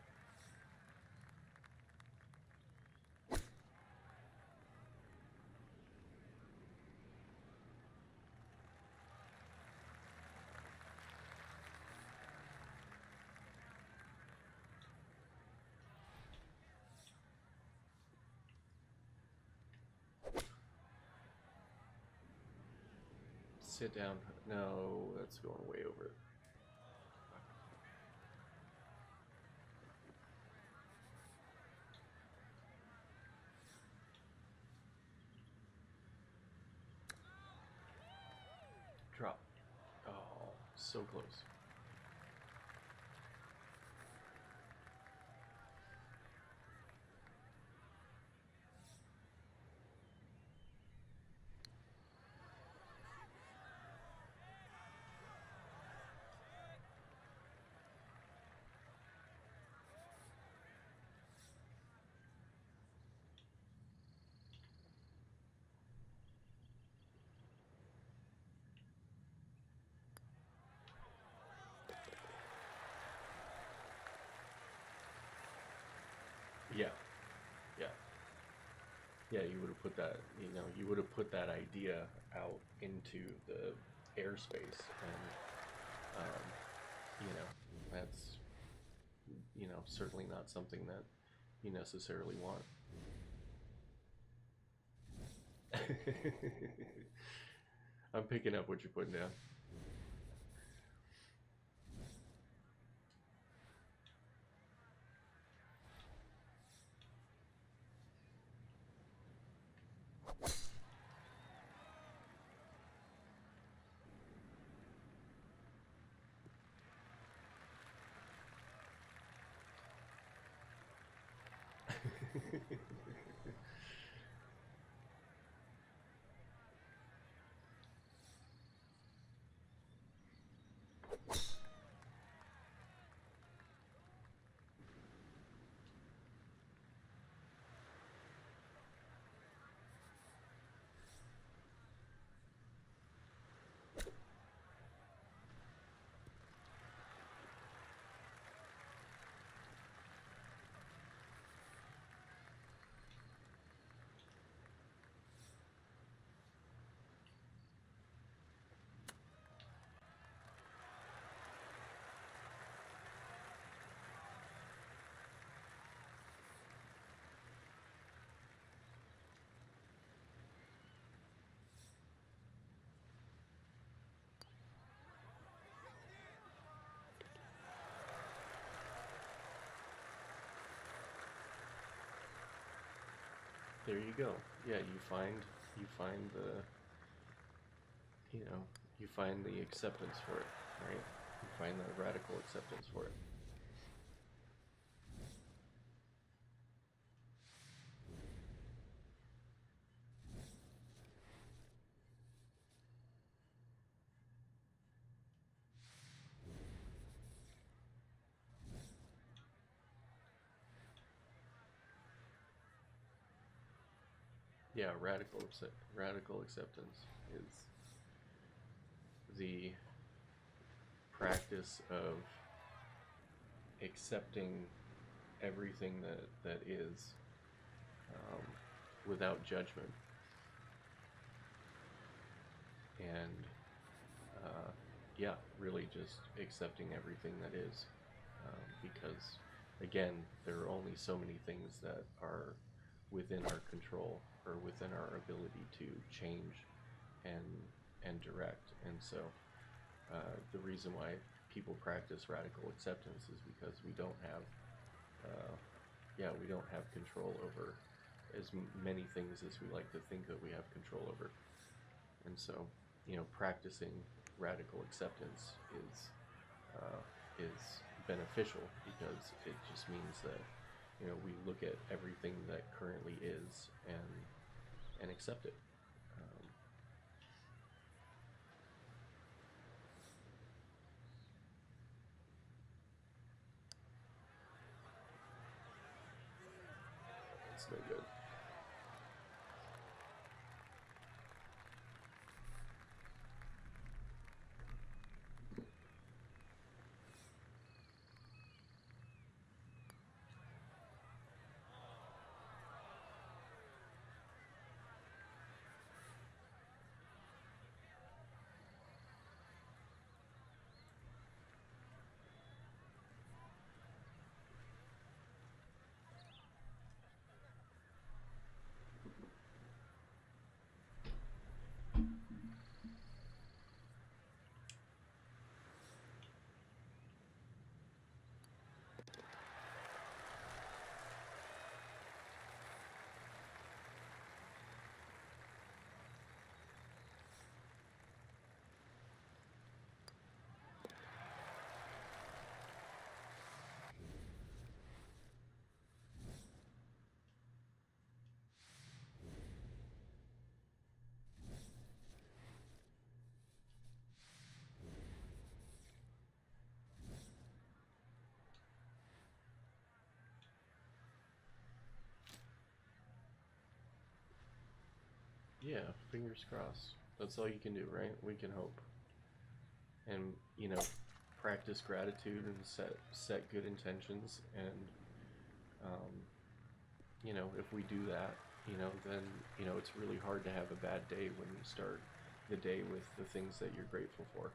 Sit down. No, that's going way over it. Drop. Oh, so close. Yeah, yeah, yeah. You would have put that. You would have put that idea out into the airspace, and um, that's certainly not something that you necessarily want. I'm picking up what you're putting down. There you go. Yeah, you find the you know, you find the acceptance for it, right? You find the radical acceptance for it. Yeah, radical acceptance is the practice of accepting everything that is, um, without judgment, and yeah, really just accepting everything that is, because again, there are only so many things that are within our control or within our ability to change and direct. And so the reason why people practice radical acceptance is because we don't have, we don't have control over as many things as we like to think that we have control over. And so, practicing radical acceptance is beneficial because it just means that we look at everything that currently is and accept it. Um, it's no good. Yeah, fingers crossed. That's all you can do, right? We can hope. And, practice gratitude and set good intentions. And, um, if we do that, then, it's really hard to have a bad day when you start the day with the things that you're grateful for.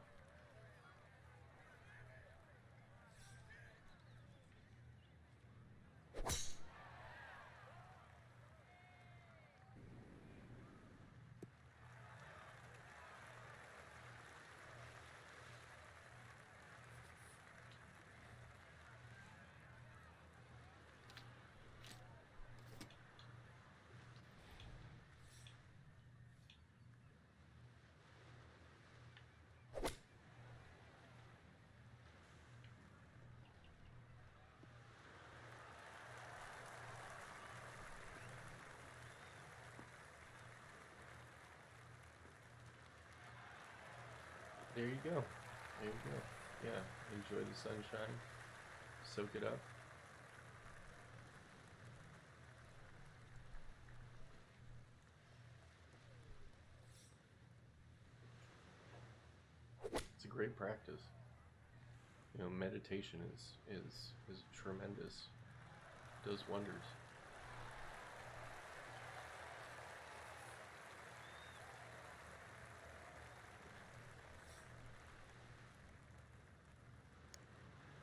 There you go. There you go. Yeah, enjoy the sunshine, soak it up. It's a great practice. Meditation is tremendous. Does wonders.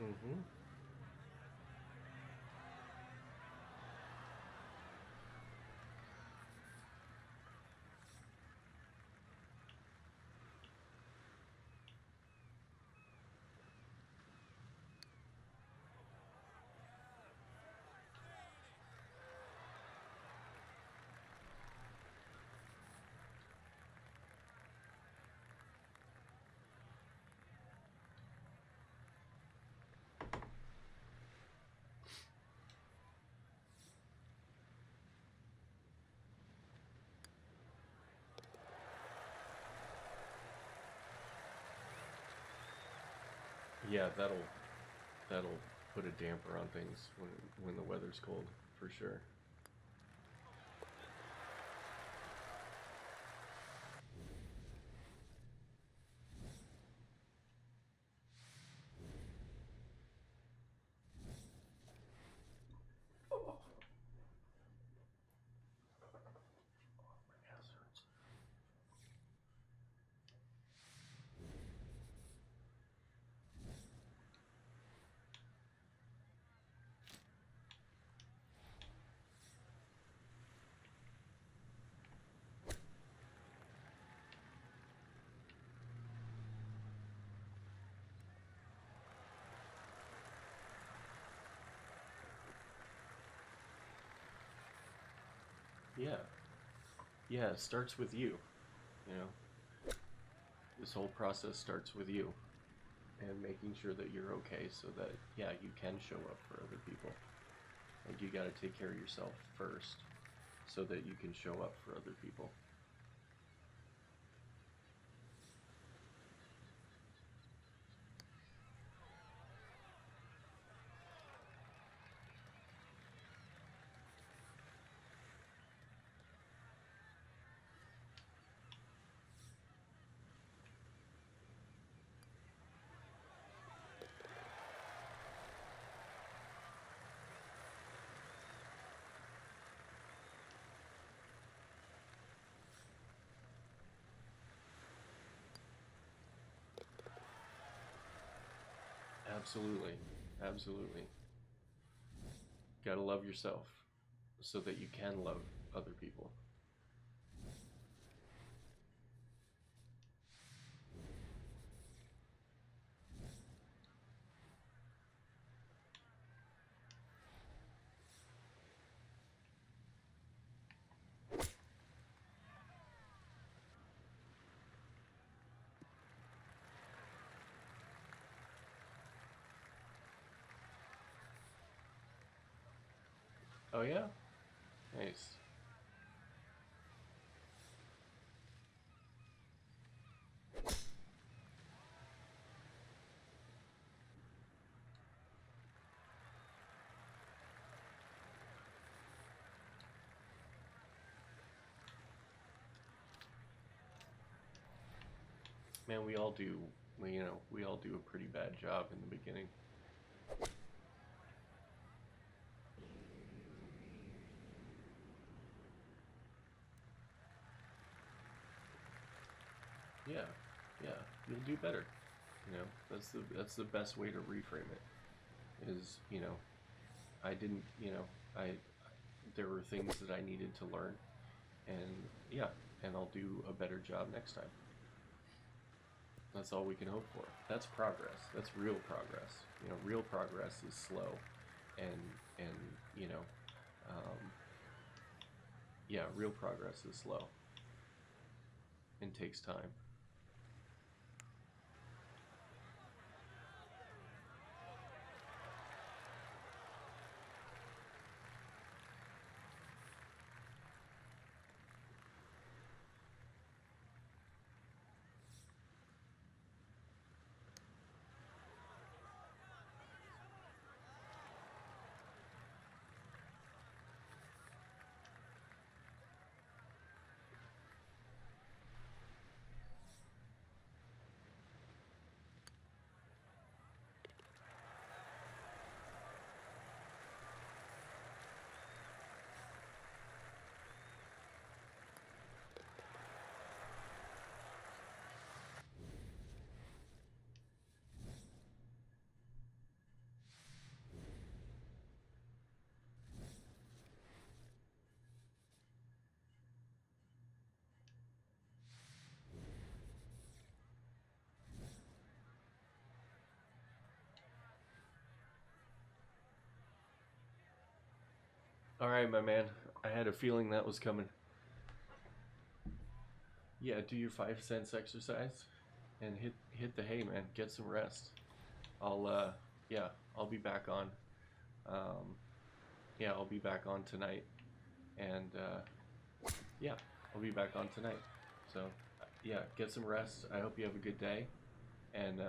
Mm-hmm. Yeah, that'll put a damper on things when the weather's cold, for sure. Oh, my ass hurts. Yeah, yeah. It starts with you. You know, this whole process starts with you and making sure that you're okay, so that yeah, you can show up for other people. Like you got to take care of yourself first, so that you can show up for other people. Absolutely, absolutely. Got to love yourself so that you can love other people. Oh yeah, nice. Man, we all do. We all do a pretty bad job in the beginning. Yeah, yeah. You'll do better. That's the best way to reframe it. Is I didn't. I there were things that I needed to learn, and yeah, and I'll do a better job next time. That's all we can hope for. That's progress. That's real progress. Real progress is slow, and and you know, um, yeah, real progress is slow and takes time. All right, my man. I had a feeling that was coming. Yeah, do your 5 cents exercise and hit the hay, man. Get some rest. I'll yeah, I'll be back on. Um, yeah, I'll be back on tonight, and yeah, I'll be back on tonight. So yeah, get some rest. I hope you have a good day, and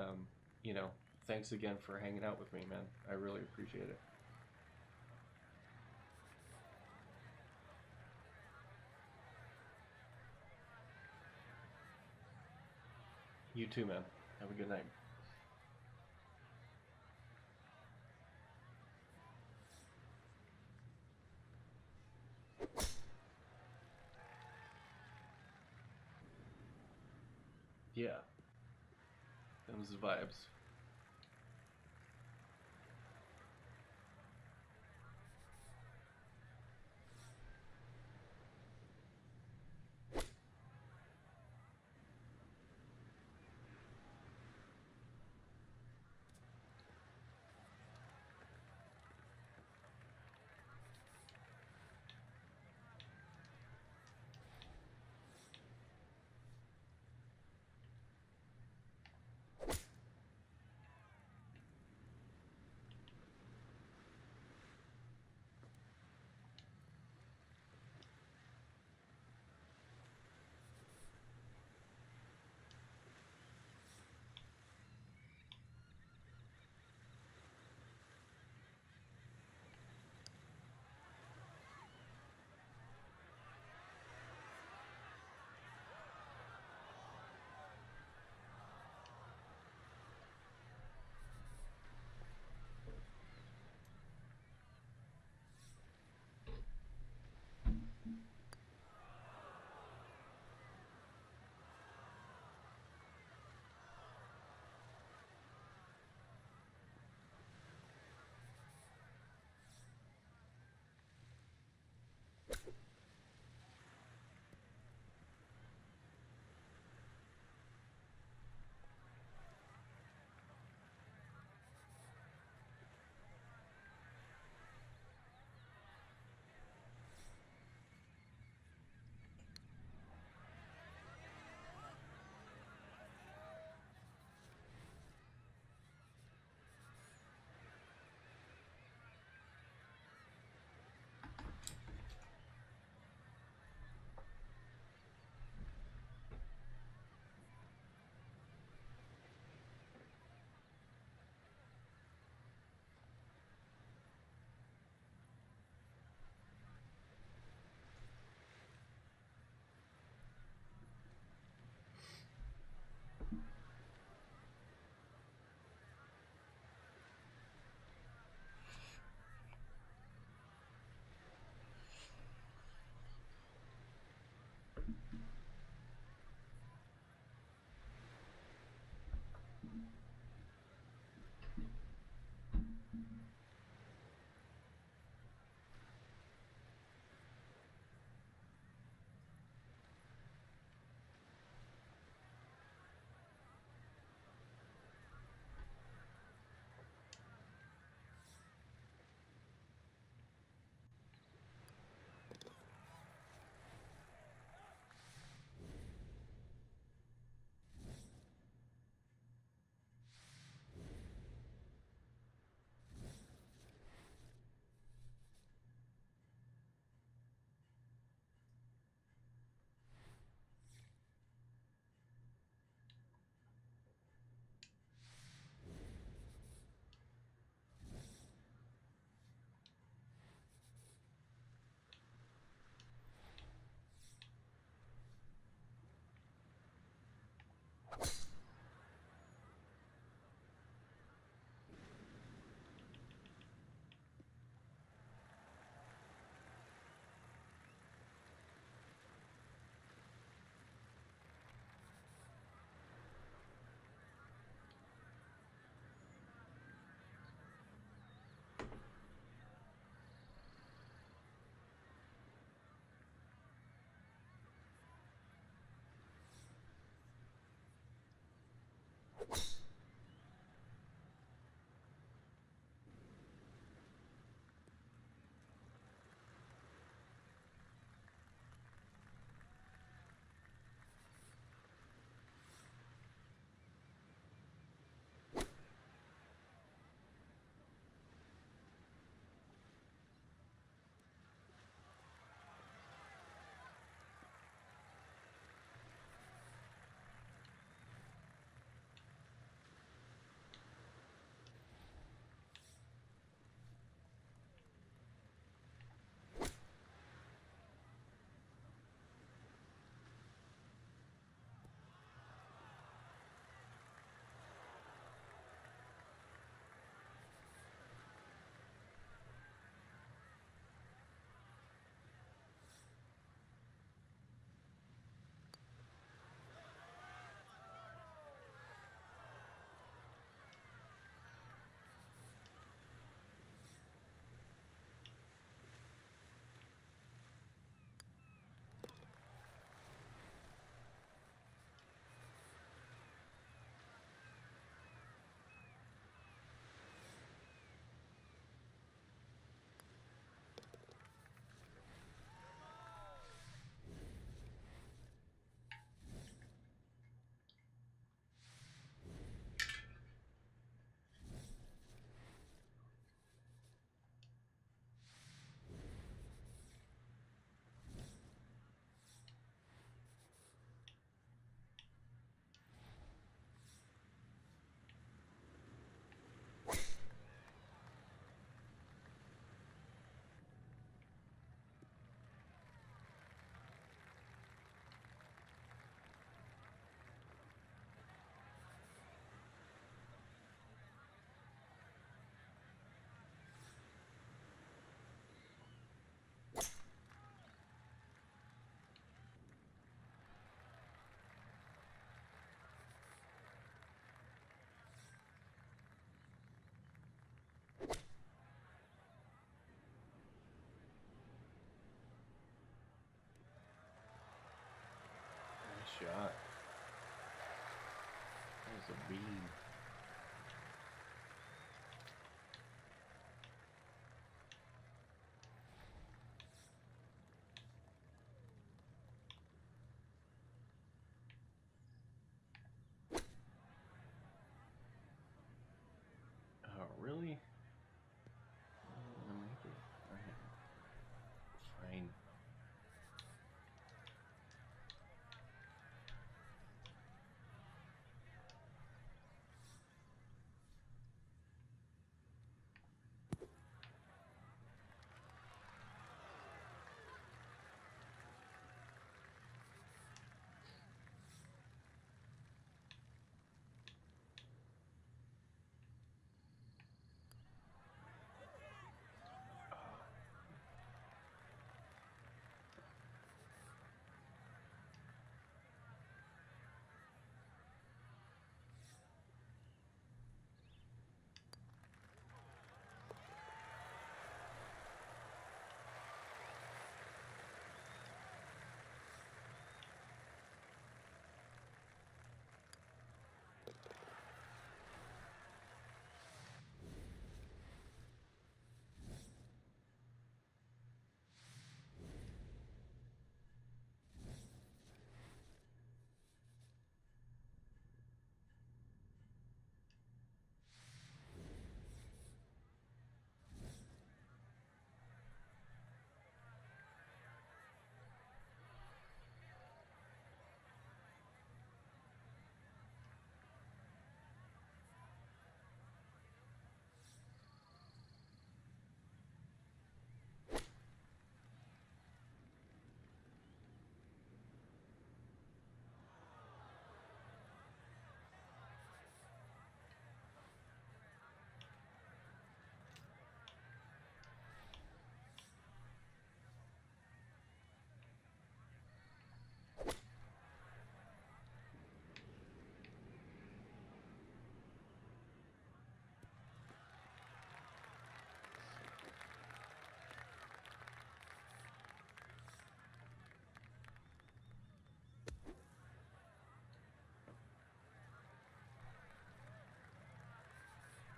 you know, thanks again for hanging out with me, man. I really appreciate it. You too, man. Have a good night. Yeah, them's the vibes.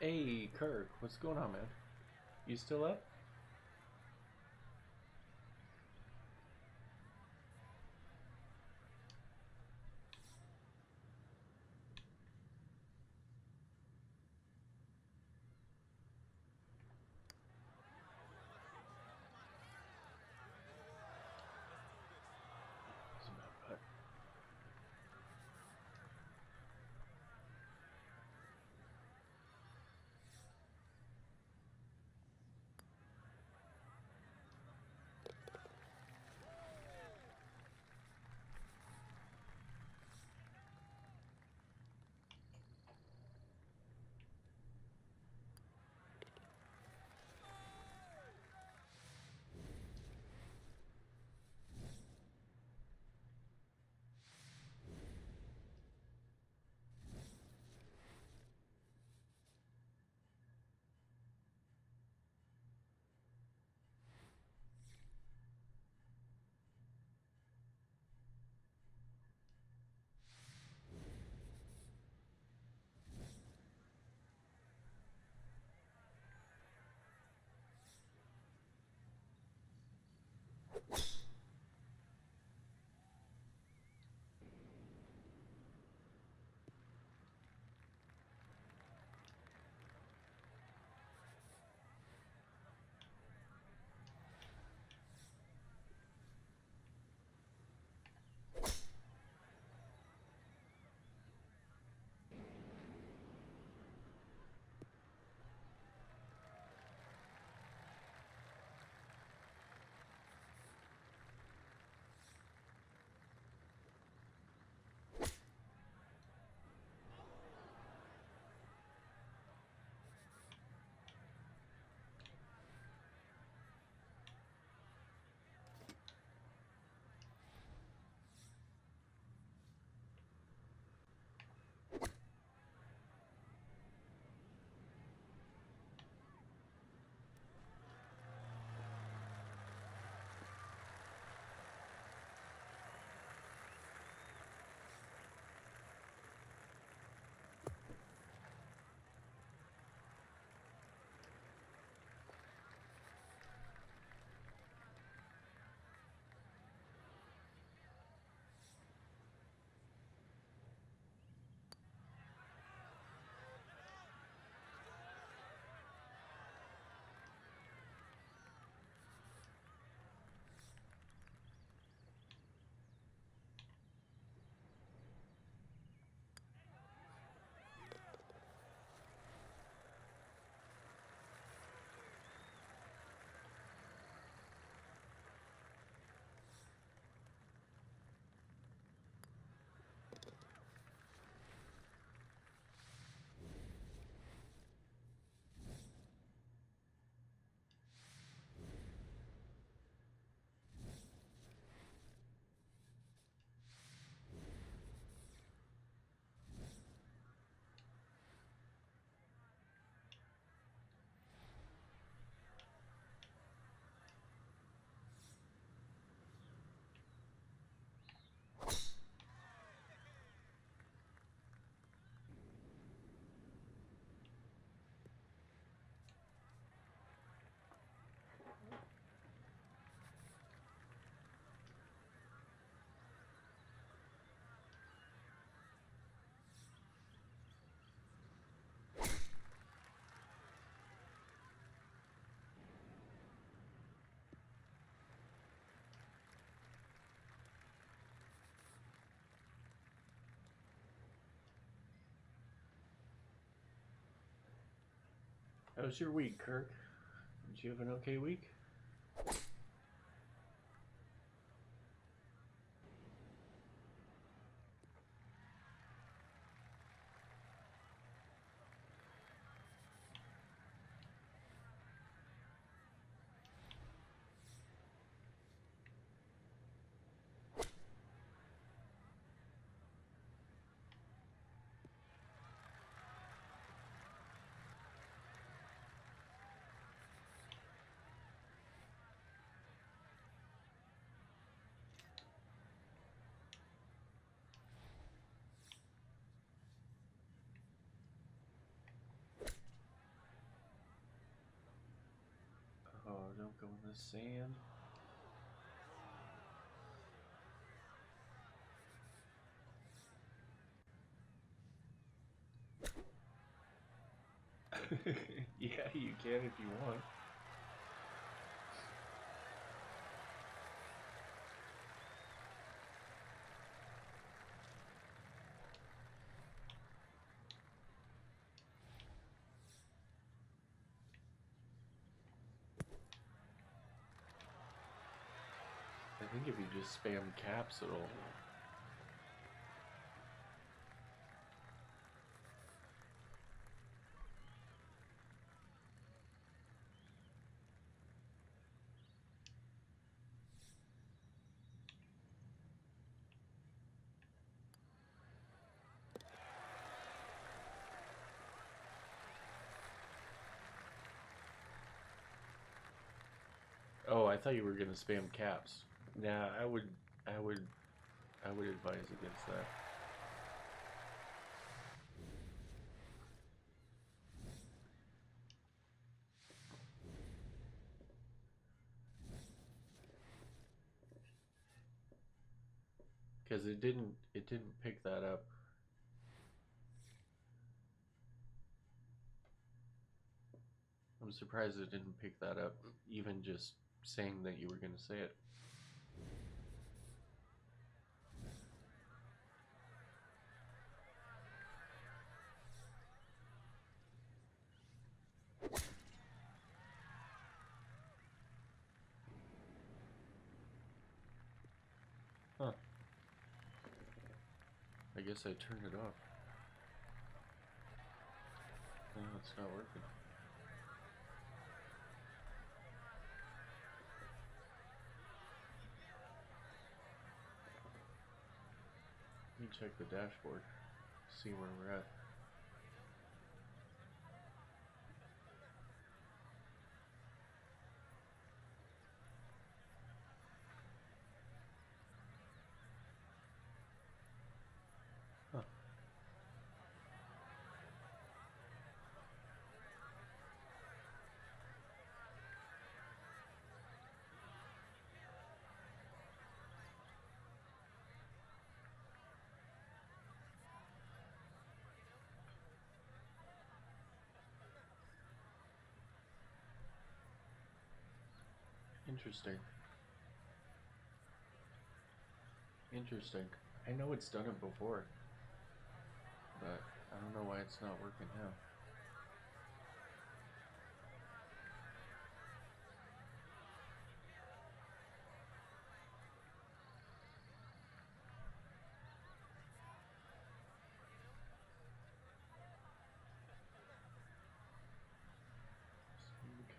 Hey, Kirk, what's going on, man? You still up? It's about putt. How was your week, Kirk? Did you have an okay week? don't go in the sand. Yeah, you can if you want. I think if you just spam caps, it'll... Oh, I thought you were gonna spam caps. Nah, I would, I would advise against that. Because it didn't pick that up. I'm surprised it didn't pick that up, even just saying that you were gonna say it. Huh. I guess I turned it off. No, it's not working. Let me check the dashboard, see where we're at. Huh. Interesting. Interesting. I know it's done it before, but I don't know why it's not working now.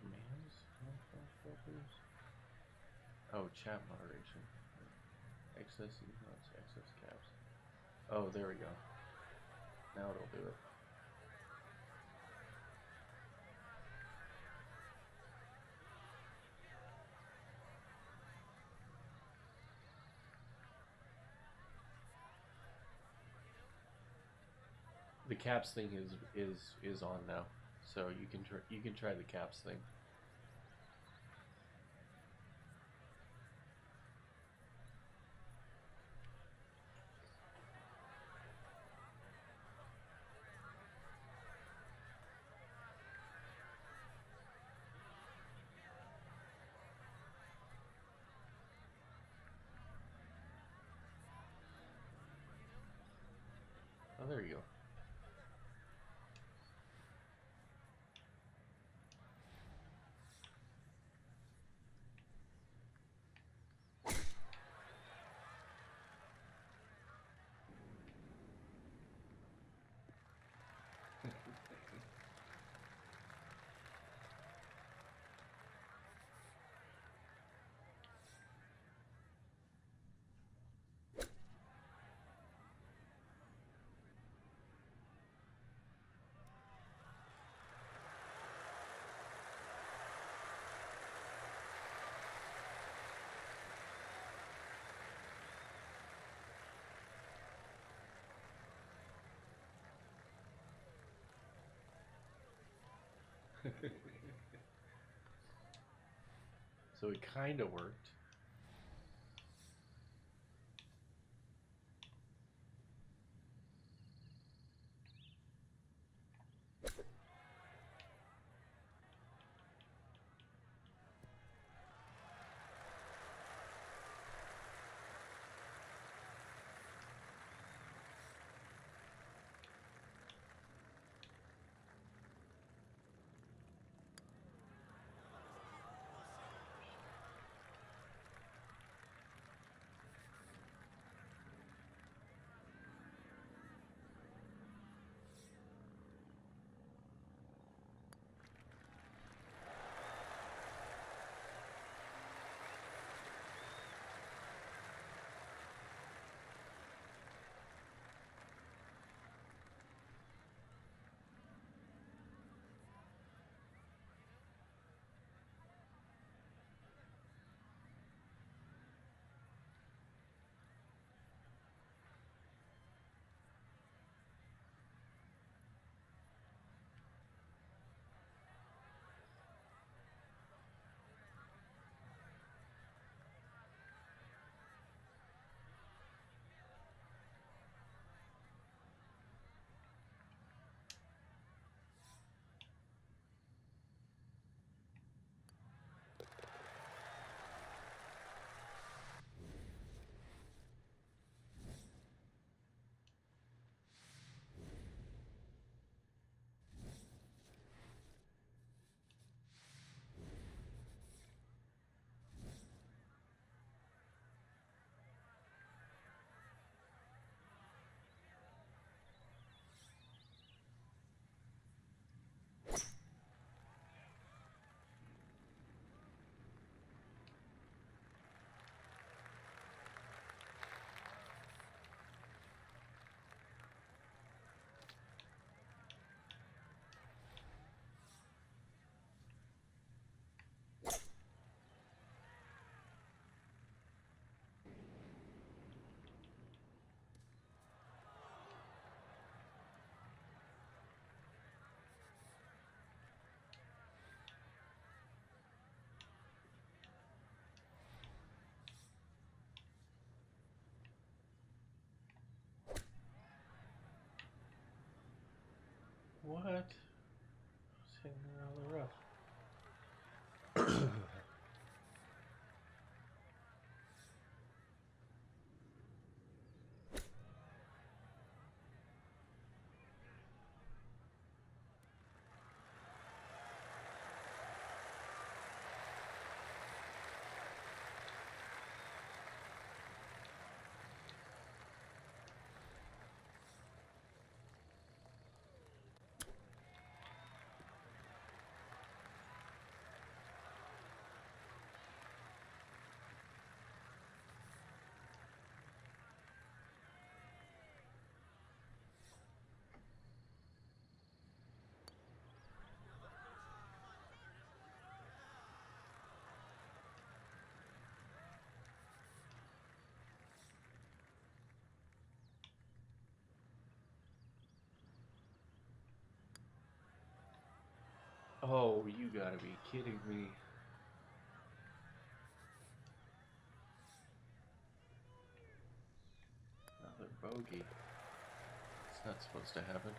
Commands? Filters? Oh, chat moderation. Excess emails, excess caps. Oh, there we go. Now it'll do it. The caps thing is on now, so you can try the caps thing. Oh, there you go. So it kind of worked. What? I was hitting around the rough. Oh, you gotta be kidding me. Another bogey. It's not supposed to happen.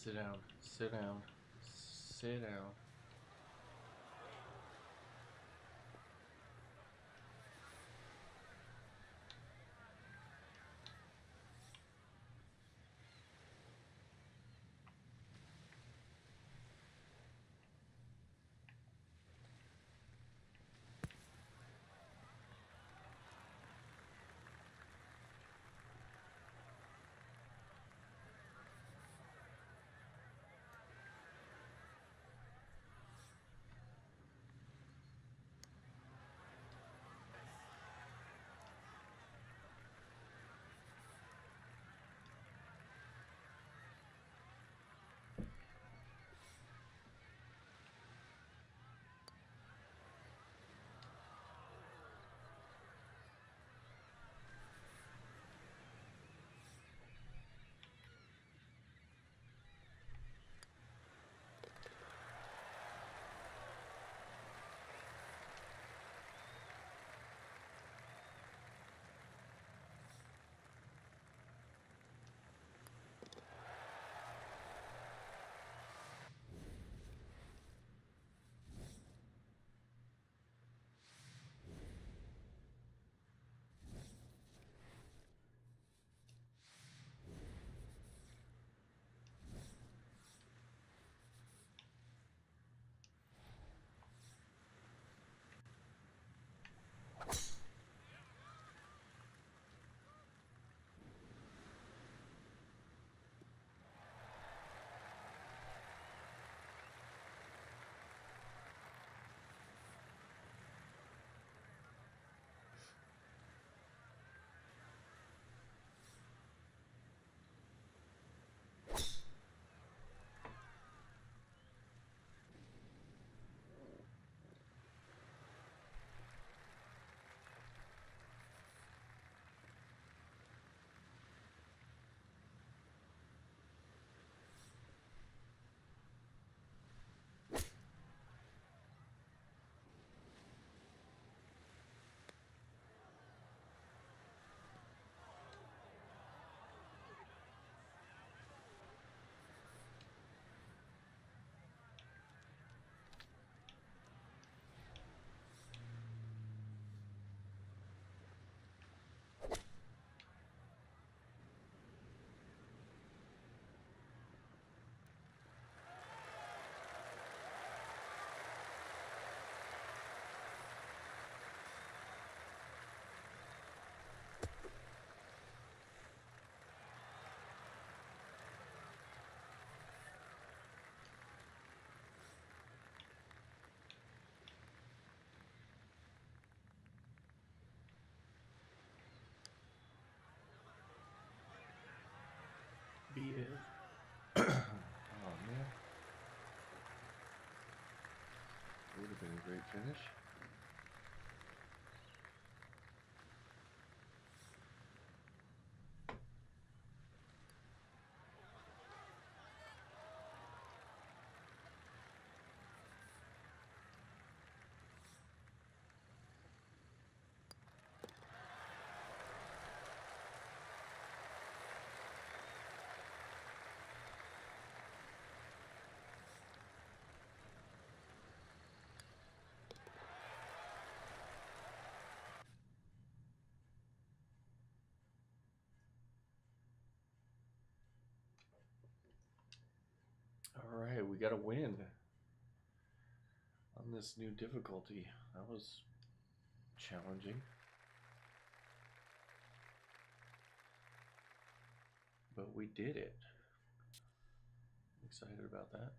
Sit down, sit down, sit down. finish? All right, we got a win on this new difficulty. That was challenging, but we did it. Excited about that.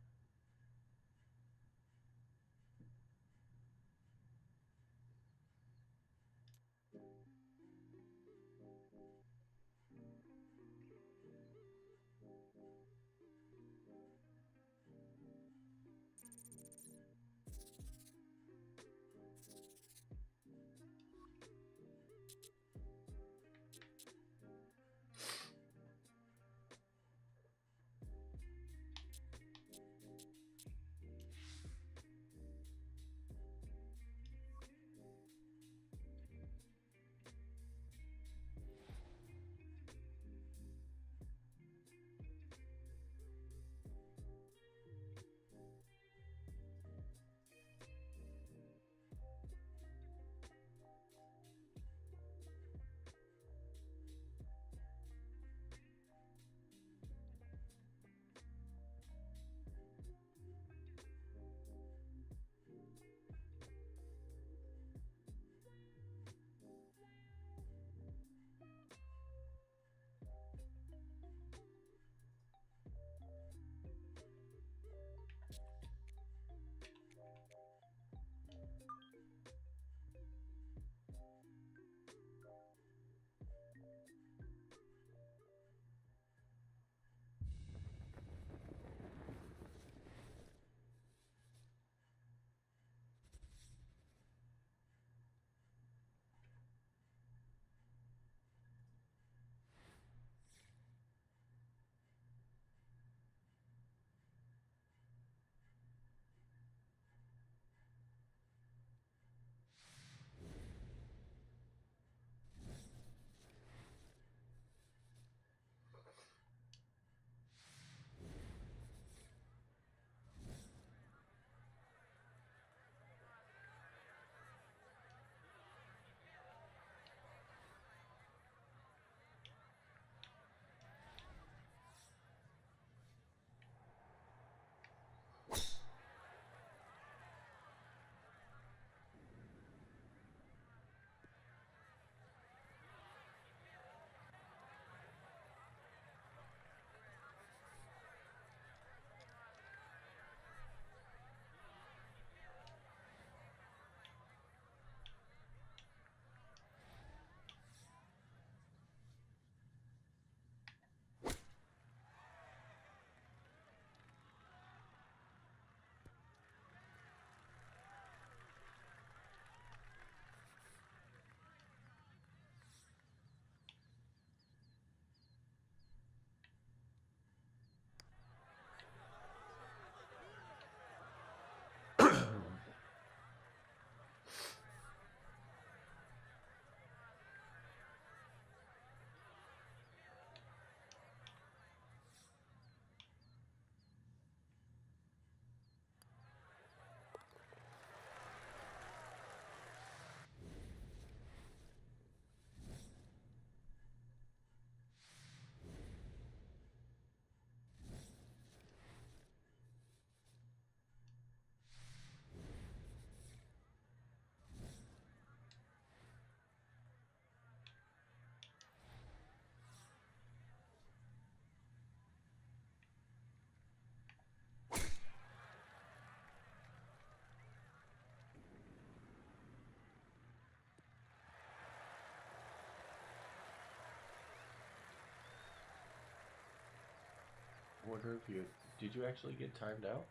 I wonder if you did you actually get timed out?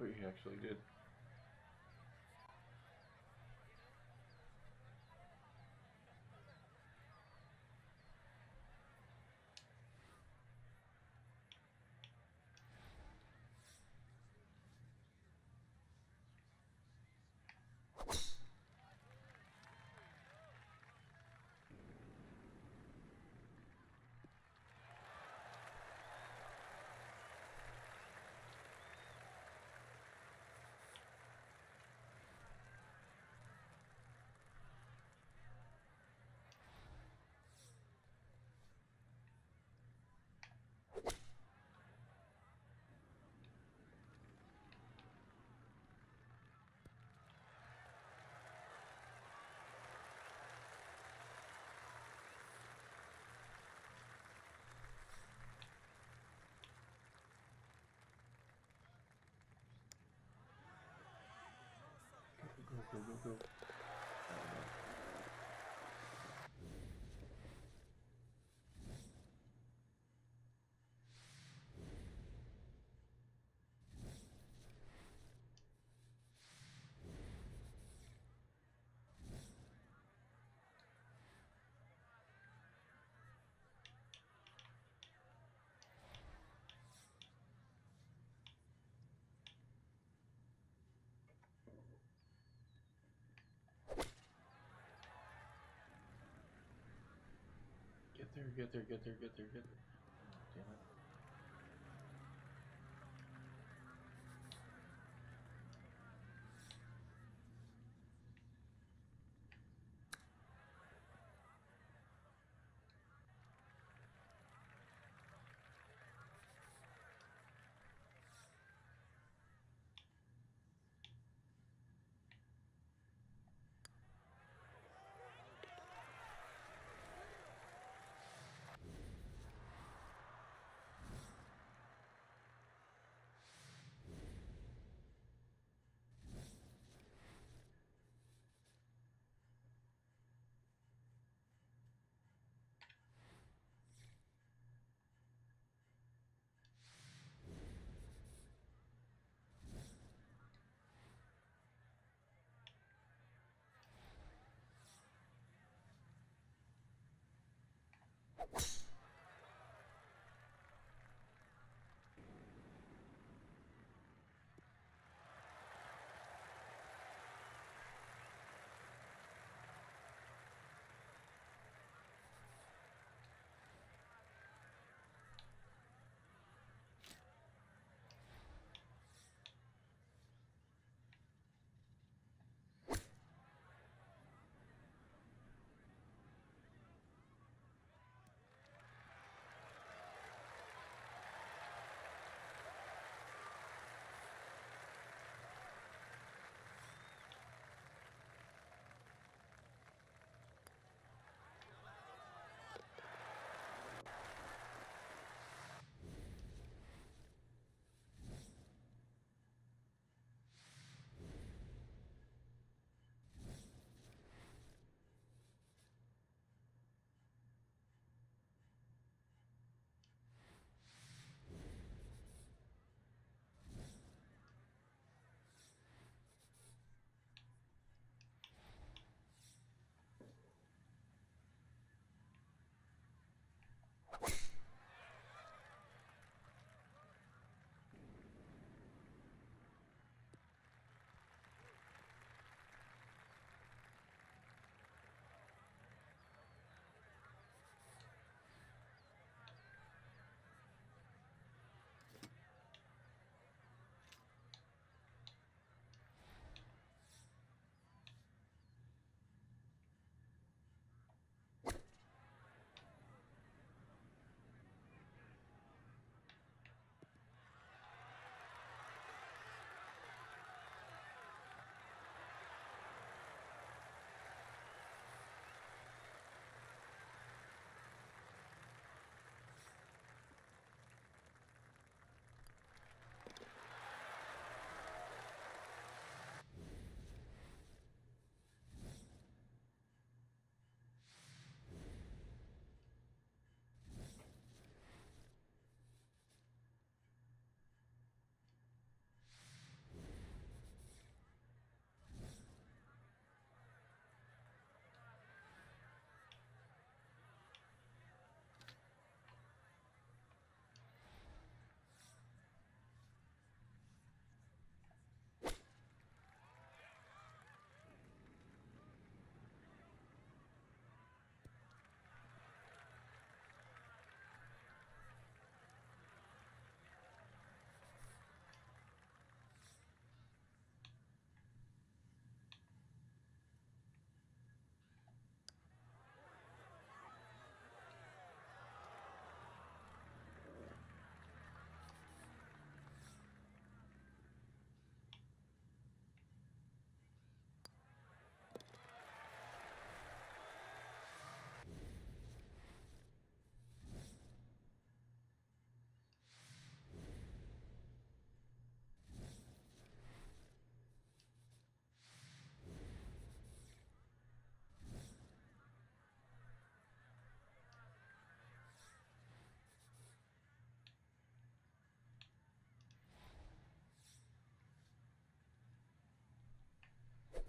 what you actually did. Go, go, go, go. Get there, get there, get there, get there, get there. Damn it.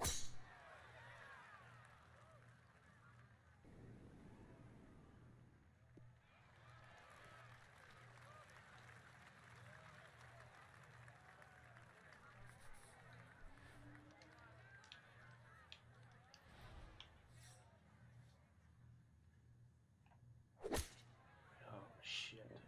Oh shit.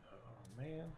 Oh man.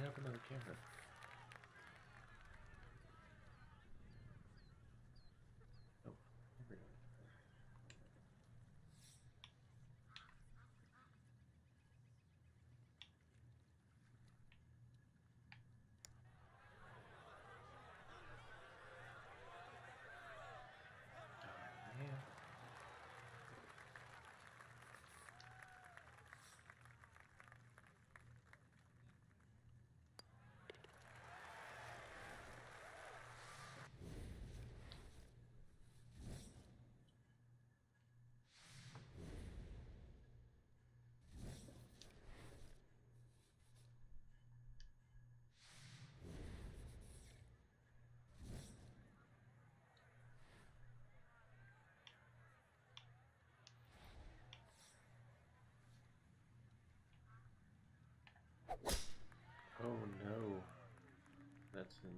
happened to the camera? Oh, here we go. Oh, man. Oh no. That's in...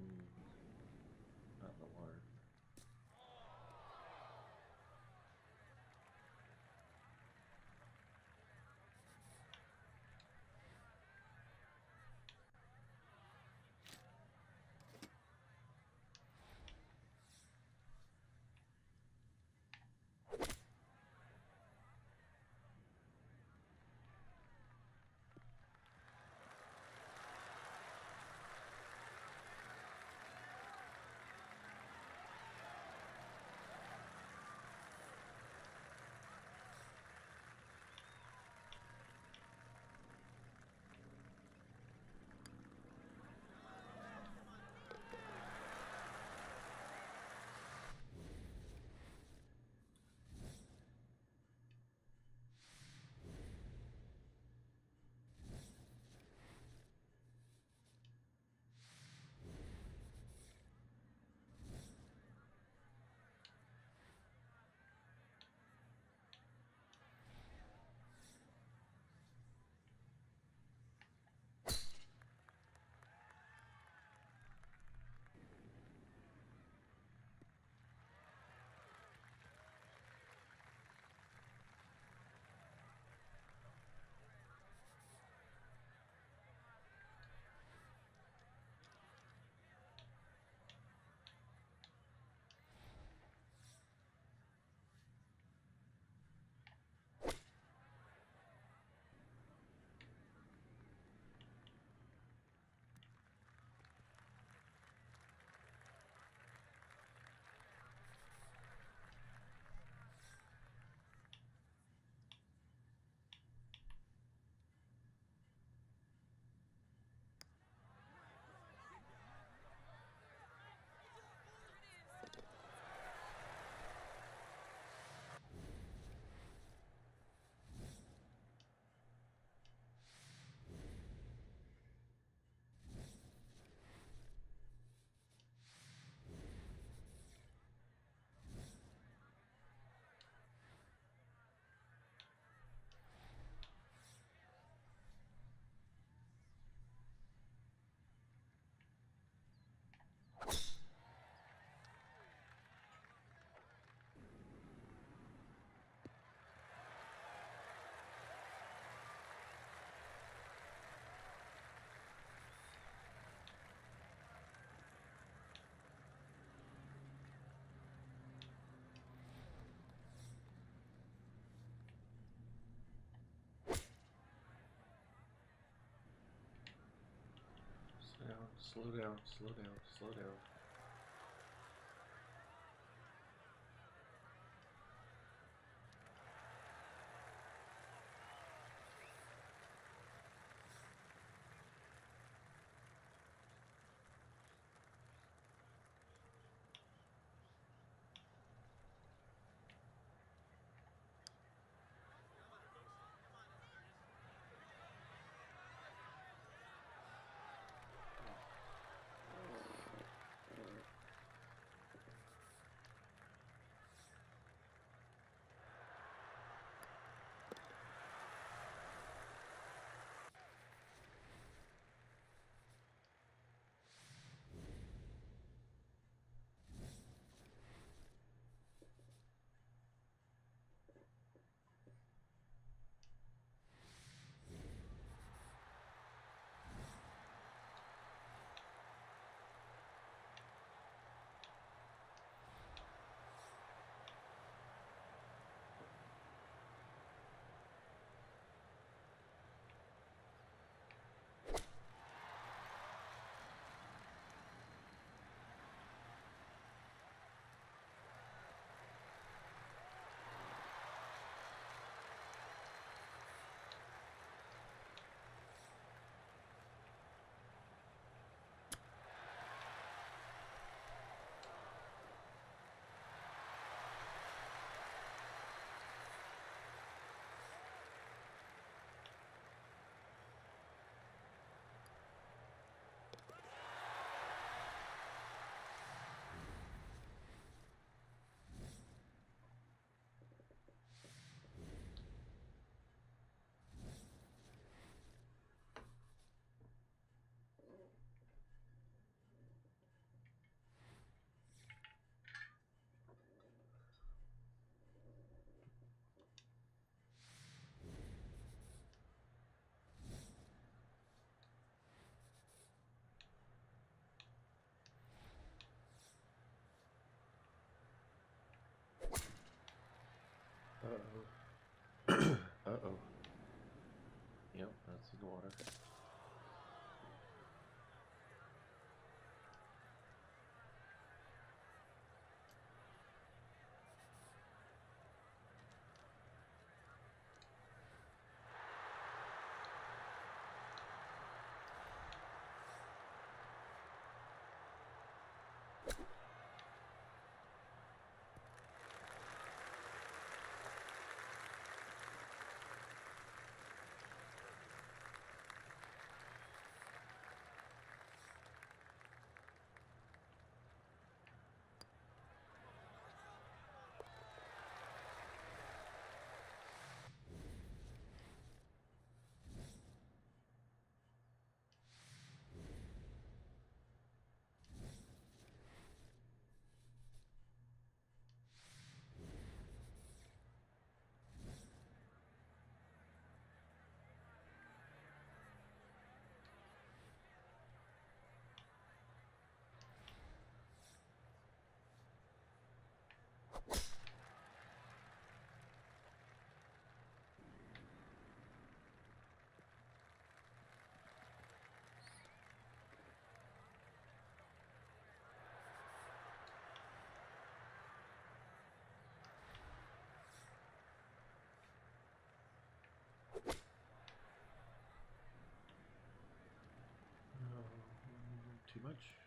not in the water. Slow down, slow down, slow down. much.